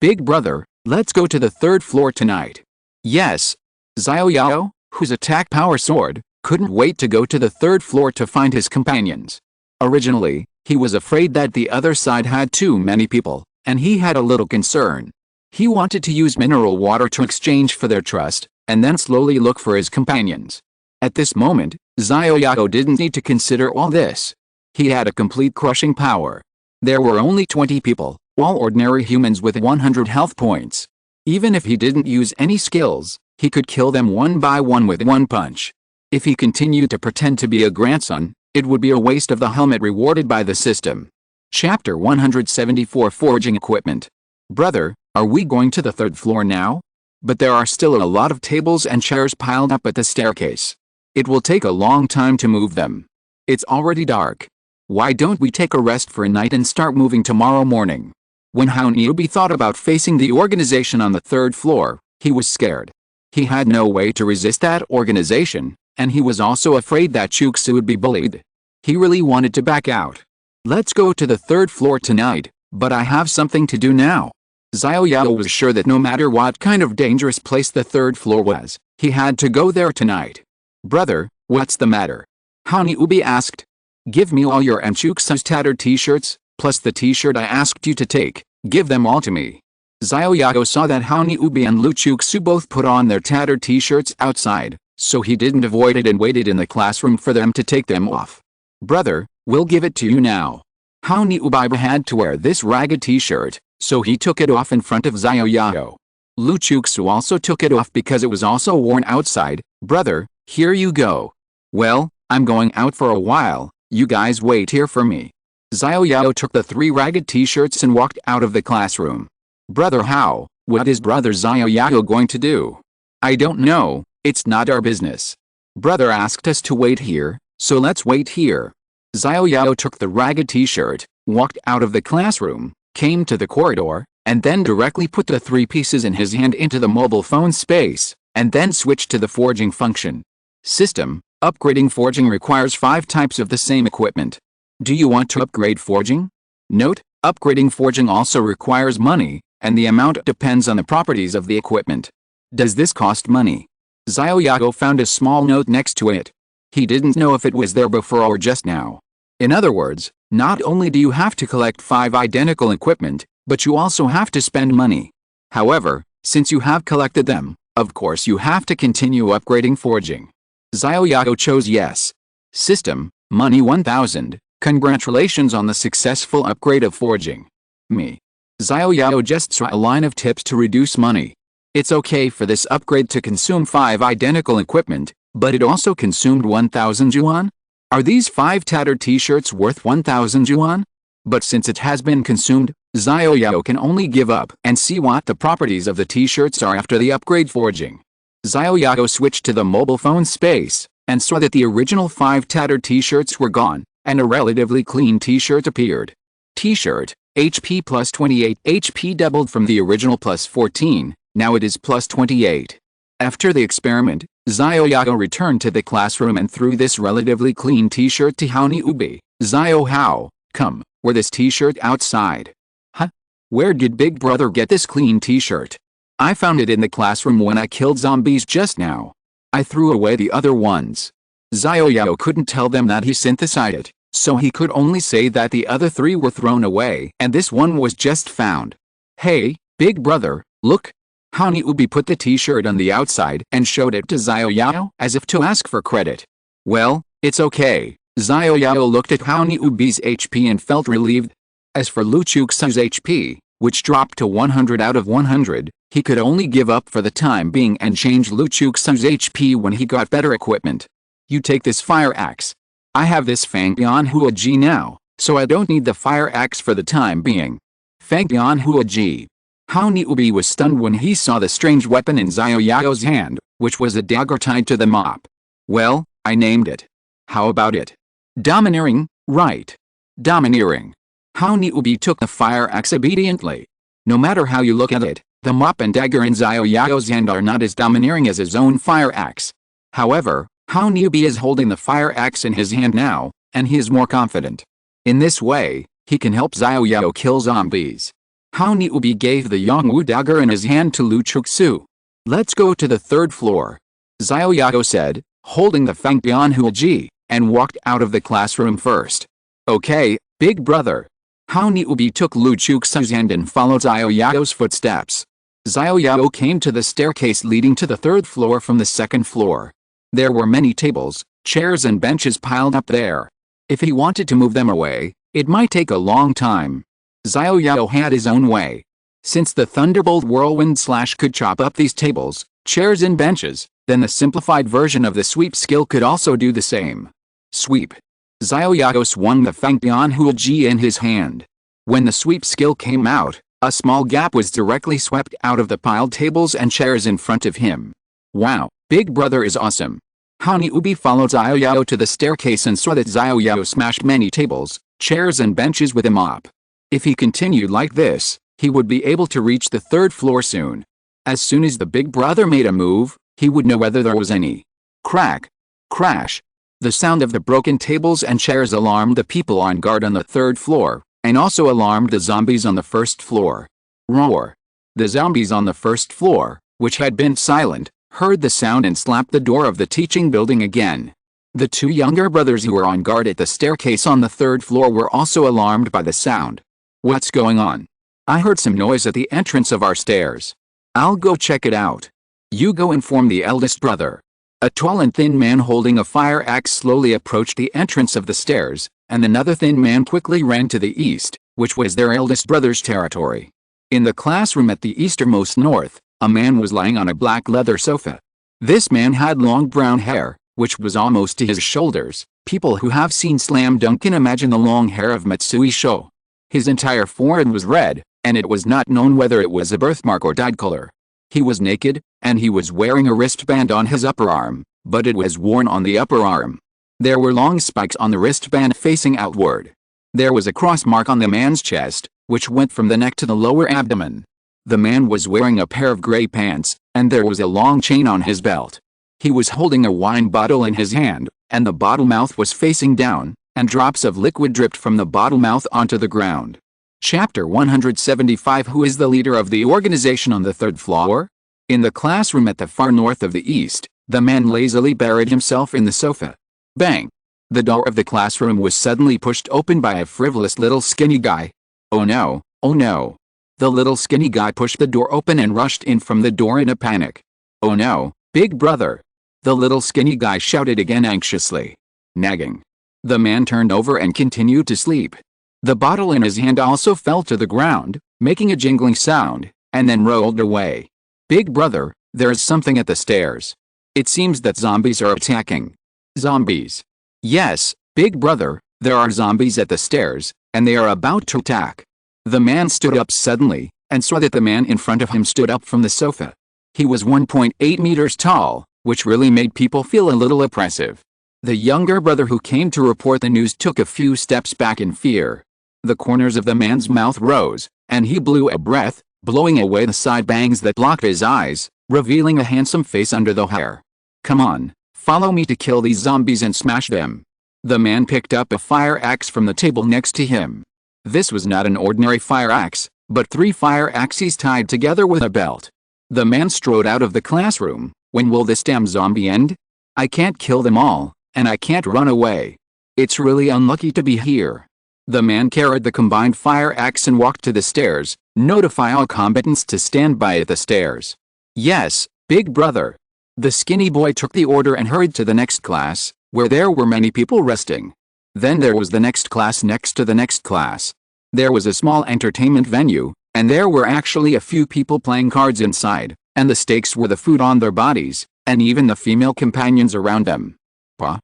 Big brother, let's go to the 3rd floor tonight. Yes. Xiao Yao, whose attack power soared, couldn't wait to go to the 3rd floor to find his companions. Originally, he was afraid that the other side had too many people, and he had a little concern. He wanted to use mineral water to exchange for their trust, and then slowly look for his companions. At this moment, Xiao Yao didn't need to consider all this. He had a complete crushing power. There were only 20 people, all ordinary humans with 100 health points. Even if he didn't use any skills, he could kill them one by one with one punch. If he continued to pretend to be a grandson, it would be a waste of the helmet rewarded by the system. Chapter 174 Forging Equipment. Brother, are we going to the 3rd floor now? But there are still a lot of tables and chairs piled up at the staircase. It will take a long time to move them. It's already dark. Why don't we take a rest for a night and start moving tomorrow morning? When Hani Ubi thought about facing the organization on the 3rd floor, he was scared. He had no way to resist that organization, and he was also afraid that Chuxa would be bullied. He really wanted to back out. Let's go to the 3rd floor tonight, but I have something to do now. Xiao Yao was sure that no matter what kind of dangerous place the 3rd floor was, he had to go there tonight. Brother, what's the matter? Hani Ubi asked. Give me all your and Chuxa's tattered t-shirts, plus the t-shirt I asked you to take. Give them all to me. Xiao Yao saw that Hani Ubi and Lu Chuxu both put on their tattered t-shirts outside, so he didn't avoid it and waited in the classroom for them to take them off. Brother, we'll give it to you now. Hani Ubi had to wear this ragged t-shirt, so he took it off in front of Xiao Yao. Lu Chuxu also took it off because it was also worn outside. Brother, here you go. Well, I'm going out for a while, you guys wait here for me. Xiao Yao took the 3 ragged t-shirts and walked out of the classroom. Brother Hao, what is Brother Xiao Yao going to do? I don't know, it's not our business. Brother asked us to wait here, so let's wait here. Xiao Yao took the ragged t-shirt, walked out of the classroom, came to the corridor, and then directly put the 3 pieces in his hand into the mobile phone space, and then switched to the forging function. System: upgrading forging requires 5 types of the same equipment. Do you want to upgrade forging? Note: upgrading forging also requires money, and the amount depends on the properties of the equipment. Does this cost money? Xiao Yao found a small note next to it. He didn't know if it was there before or just now. In other words, not only do you have to collect 5 identical equipment, but you also have to spend money. However, since you have collected them, of course you have to continue upgrading forging. Xiao Yao chose yes. System: money 1000. Congratulations on the successful upgrade of forging. Me. Xiao Yao just saw a line of tips to reduce money. It's okay for this upgrade to consume 5 identical equipment, but it also consumed 1000 yuan? Are these 5 tattered t-shirts worth 1000 yuan? But since it has been consumed, Xiao Yao can only give up and see what the properties of the t-shirts are after the upgrade forging. Xiao Yao switched to the mobile phone space, and saw that the original 5 tattered t-shirts were gone, and a relatively clean t-shirt appeared. T-shirt: HP plus 28. HP doubled from the original plus 14, now it is plus 28. After the experiment, Xiao Yao returned to the classroom and threw this relatively clean t-shirt to Haoni Ubi. Xiao Hao, come, wear this t-shirt outside. Huh? Where did Big Brother get this clean t-shirt? I found it in the classroom when I killed zombies just now. I threw away the other ones. Xiao Yao couldn't tell them that he synthesized it, so he could only say that the other 3 were thrown away and this one was just found. Hey, Big Brother, look. Haoni Ubi put the t-shirt on the outside and showed it to Xiao Yao as if to ask for credit. Well, it's okay. Xiao Yao looked at Haoni Ubi's HP and felt relieved. As for Lu Chuxi's HP, which dropped to 100 out of 100, he could only give up for the time being and change Lu Chuxi's HP when he got better equipment. You take this fire axe. I have this Fang Bian Hua Ji now, so I don't need the fire axe for the time being. Fang Bian Hua Ji. Haoni Ubi was stunned when he saw the strange weapon in Xiao Yao's hand, which was a dagger tied to the mop. Well, I named it. How about it? Domineering, right. Domineering. Haoni Ubi took the fire axe obediently. No matter how you look at it, the mop and dagger in Xiao Yao's hand are not as domineering as his own fire axe. However, Haoni Ubi is holding the fire axe in his hand now, and he is more confident. In this way, he can help Xiao Yao kill zombies. Haoni Ubi gave the Yongwu dagger in his hand to Lu Chuxu. Let's go to the 3rd floor, Xiao Yao said, holding the Fang Bian Hua Ji, and walked out of the classroom first. Okay, Big Brother. Haoni Ubi took Lu Chuxu's hand and followed Xiao Yao's footsteps. Xiao Yao came to the staircase leading to the 3rd floor from the 2nd floor. There were many tables, chairs and benches piled up there. If he wanted to move them away, it might take a long time. Xiao Yao had his own way. Since the Thunderbolt Whirlwind Slash could chop up these tables, chairs and benches, then the simplified version of the sweep skill could also do the same. Sweep. Xiao Yao swung the Fang Bian Hua Ji in his hand. When the sweep skill came out, a small gap was directly swept out of the piled tables and chairs in front of him. Wow, Big Brother is awesome. Haoni Ubi followed Xiao Yao to the staircase and saw that Xiao Yao smashed many tables, chairs and benches with a mop. If he continued like this, he would be able to reach the 3rd floor soon. As soon as the Big Brother made a move, he would know whether there was any. Crack. Crash. The sound of the broken tables and chairs alarmed the people on guard on the 3rd floor, and also alarmed the zombies on the 1st floor. Roar. The zombies on the 1st floor, which had been silent, heard the sound and slapped the door of the teaching building again. The 2 younger brothers who were on guard at the staircase on the 3rd floor were also alarmed by the sound. What's going on? I heard some noise at the entrance of our stairs. I'll go check it out. You go inform the eldest brother. A tall and thin man holding a fire axe slowly approached the entrance of the stairs, and another thin man quickly ran to the east, which was their eldest brother's territory. In the classroom at the easternmost north, a man was lying on a black leather sofa. This man had long brown hair, which was almost to his shoulders. People who have seen Slam Dunk can imagine the long hair of Matsui Sho. His entire forehead was red, and it was not known whether it was a birthmark or dyed color. He was naked, and he was wearing a wristband on his upper arm, but it was worn on the upper arm. There were long spikes on the wristband facing outward. There was a cross mark on the man's chest, which went from the neck to the lower abdomen. The man was wearing a pair of gray pants, and there was a long chain on his belt. He was holding a wine bottle in his hand, and the bottle mouth was facing down, and drops of liquid dripped from the bottle mouth onto the ground. Chapter 175. Who is the leader of the organization on the third floor? In the classroom at the far north of the east, the man lazily buried himself in the sofa. Bang! The door of the classroom was suddenly pushed open by a frivolous little skinny guy. Oh no, oh no. The little skinny guy pushed the door open and rushed in from the door in a panic. Oh no, Big Brother! The little skinny guy shouted again anxiously. Nagging. The man turned over and continued to sleep. The bottle in his hand also fell to the ground, making a jingling sound, and then rolled away. Big Brother, there's something at the stairs. It seems that zombies are attacking. Zombies. Yes, Big Brother, there are zombies at the stairs, and they are about to attack. The man stood up suddenly, and saw that the man in front of him stood up from the sofa. He was 1.8 meters tall, which really made people feel a little oppressive. The younger brother who came to report the news took a few steps back in fear. The corners of the man's mouth rose, and he blew a breath, blowing away the side bangs that blocked his eyes, revealing a handsome face under the hair. Come on, follow me to kill these zombies and smash them. The man picked up a fire axe from the table next to him. This was not an ordinary fire axe, but 3 fire axes tied together with a belt. The man strode out of the classroom. When will this damn zombie end? I can't kill them all, and I can't run away. It's really unlucky to be here. The man carried the combined fire axe and walked to the stairs. Notify all combatants to stand by at the stairs. Yes, Big Brother. The skinny boy took the order and hurried to the next class, where there were many people resting. Then there was the next class next to the next class. There was a small entertainment venue, and there were actually a few people playing cards inside, and the stakes were the food on their bodies, and even the female companions around them. Pa.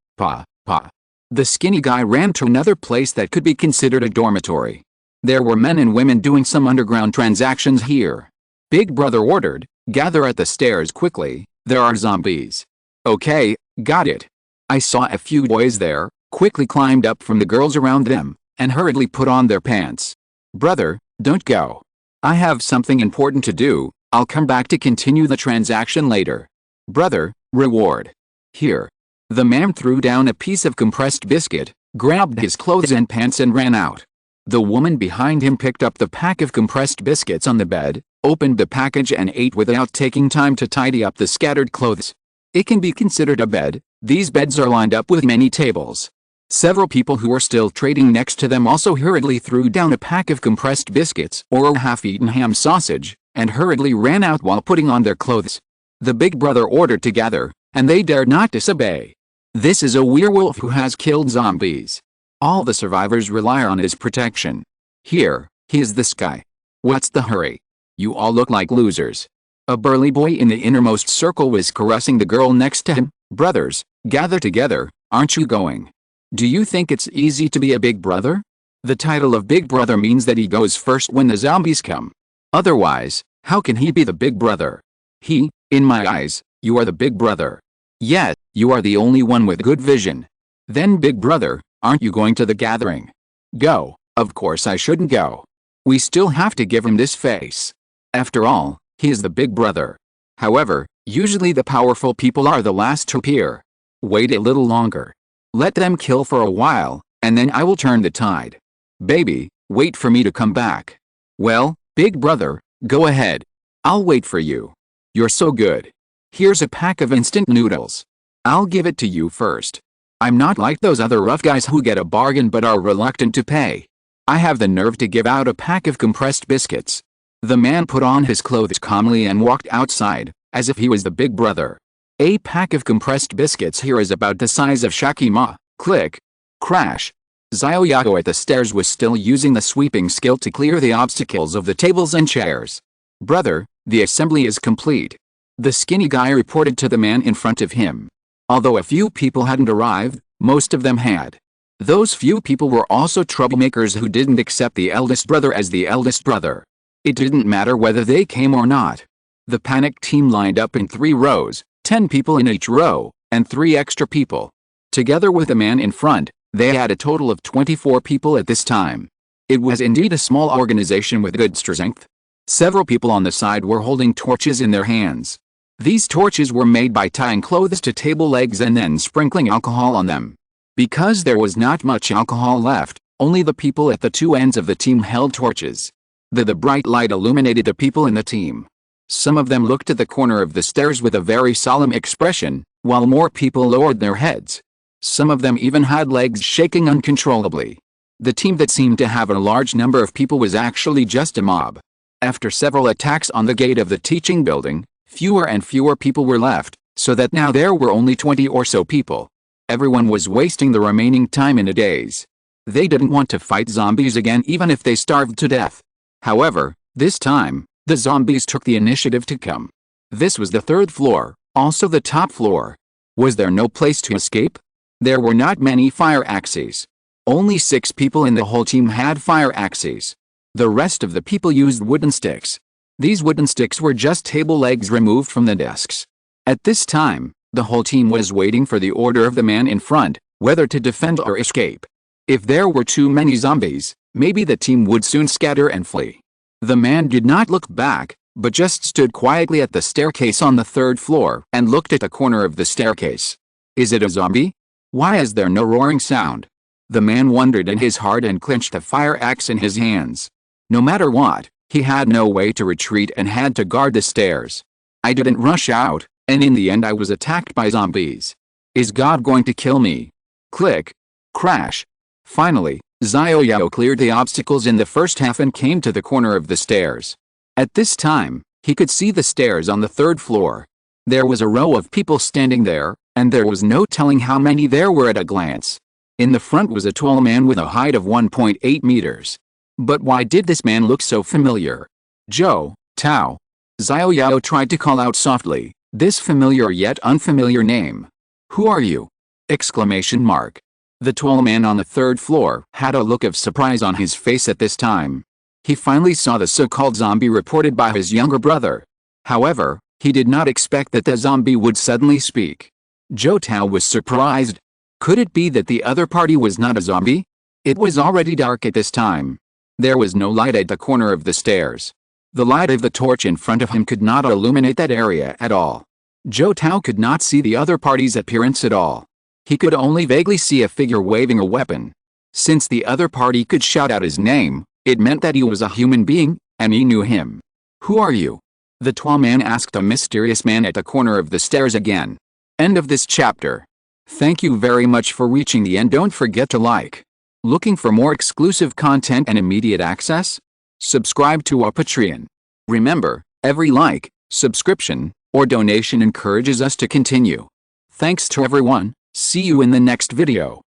The skinny guy ran to another place that could be considered a dormitory. There were men and women doing some underground transactions here. Big Brother ordered, gather at the stairs quickly, there are zombies. Okay, got it. I saw a few boys there, quickly climbed up from the girls around them, and hurriedly put on their pants. Brother, don't go. I have something important to do, I'll come back to continue the transaction later. Brother, reward. Here. The man threw down a piece of compressed biscuit, grabbed his clothes and pants and ran out. The woman behind him picked up the pack of compressed biscuits on the bed, opened the package and ate without taking time to tidy up the scattered clothes. It can be considered a bed. These beds are lined up with many tables. Several people who were still trading next to them also hurriedly threw down a pack of compressed biscuits or a half-eaten ham sausage, and hurriedly ran out while putting on their clothes. The Big Brother ordered to gather, and they dared not disobey. This is a werewolf who has killed zombies. All the survivors rely on his protection. Here, he is this guy. What's the hurry? You all look like losers. A burly boy in the innermost circle was caressing the girl next to him. Brothers, gather together, aren't you going? Do you think it's easy to be a Big Brother? The title of Big Brother means that he goes first when the zombies come. Otherwise, how can he be the Big Brother? In my eyes, you are the Big Brother. Yes, you are the only one with good vision. Then Big Brother, aren't you going to the gathering? Go. Of course I shouldn't go. We still have to give him this face. After all, he is the Big Brother. However, usually the powerful people are the last to appear. Wait a little longer. Let them kill for a while, and then I will turn the tide. Baby, wait for me to come back. Well, Big Brother, go ahead. I'll wait for you. You're so good. Here's a pack of instant noodles. I'll give it to you first. I'm not like those other rough guys who get a bargain but are reluctant to pay. I have the nerve to give out a pack of compressed biscuits. The man put on his clothes calmly and walked outside, as if he was the Big Brother. A pack of compressed biscuits here is about the size of Shakima. Click. Crash. Xiao Yao at the stairs was still using the sweeping skill to clear the obstacles of the tables and chairs. Brother, the assembly is complete. The skinny guy reported to the man in front of him. Although a few people hadn't arrived, most of them had. Those few people were also troublemakers who didn't accept the eldest brother as the eldest brother. It didn't matter whether they came or not. The panicked team lined up in 3 rows, 10 people in each row, and 3 extra people. Together with the man in front, they had a total of 24 people at this time. It was indeed a small organization with good strength. Several people on the side were holding torches in their hands. These torches were made by tying clothes to table legs and then sprinkling alcohol on them. Because there was not much alcohol left, only the people at the two ends of the team held torches. The bright light illuminated the people in the team. Some of them looked at the corner of the stairs with a very solemn expression, while more people lowered their heads. Some of them even had legs shaking uncontrollably. The team that seemed to have a large number of people was actually just a mob. After several attacks on the gate of the teaching building, fewer and fewer people were left, so that now there were only 20 or so people. Everyone was wasting the remaining time in a daze. They didn't want to fight zombies again even if they starved to death. However, this time, the zombies took the initiative to come. This was the third floor, also the top floor. Was there no place to escape? There were not many fire axes. Only 6 people in the whole team had fire axes. The rest of the people used wooden sticks. These wooden sticks were just table legs removed from the desks. At this time, the whole team was waiting for the order of the man in front, whether to defend or escape. If there were too many zombies, maybe the team would soon scatter and flee. The man did not look back, but just stood quietly at the staircase on the third floor and looked at the corner of the staircase. Is it a zombie? Why is there no roaring sound? The man wondered in his heart and clenched the fire axe in his hands. No matter what, he had no way to retreat and had to guard the stairs. I didn't rush out, and in the end I was attacked by zombies. Is God going to kill me? Click. Crash. Finally, Xiao Yao cleared the obstacles in the first half and came to the corner of the stairs. At this time, he could see the stairs on the third floor. There was a row of people standing there, and there was no telling how many there were at a glance. In the front was a tall man with a height of 1.8 meters. But why did this man look so familiar? Zhou Tao. Xiao Yao tried to call out softly, this familiar yet unfamiliar name. Who are you? Exclamation mark. The tall man on the third floor had a look of surprise on his face at this time. He finally saw the so-called zombie reported by his younger brother. However, he did not expect that the zombie would suddenly speak. Zhou Tao was surprised. Could it be that the other party was not a zombie? It was already dark at this time. There was no light at the corner of the stairs. The light of the torch in front of him could not illuminate that area at all. Zhou Tao could not see the other party's appearance at all. He could only vaguely see a figure waving a weapon. Since the other party could shout out his name, it meant that he was a human being, and he knew him. Who are you? The tall man asked a mysterious man at the corner of the stairs again. End of this chapter. Thank you very much for reaching the end. Don't forget to like. Looking for more exclusive content and immediate access? Subscribe to our Patreon. Remember, every like, subscription, or donation encourages us to continue. Thanks to everyone. See you in the next video.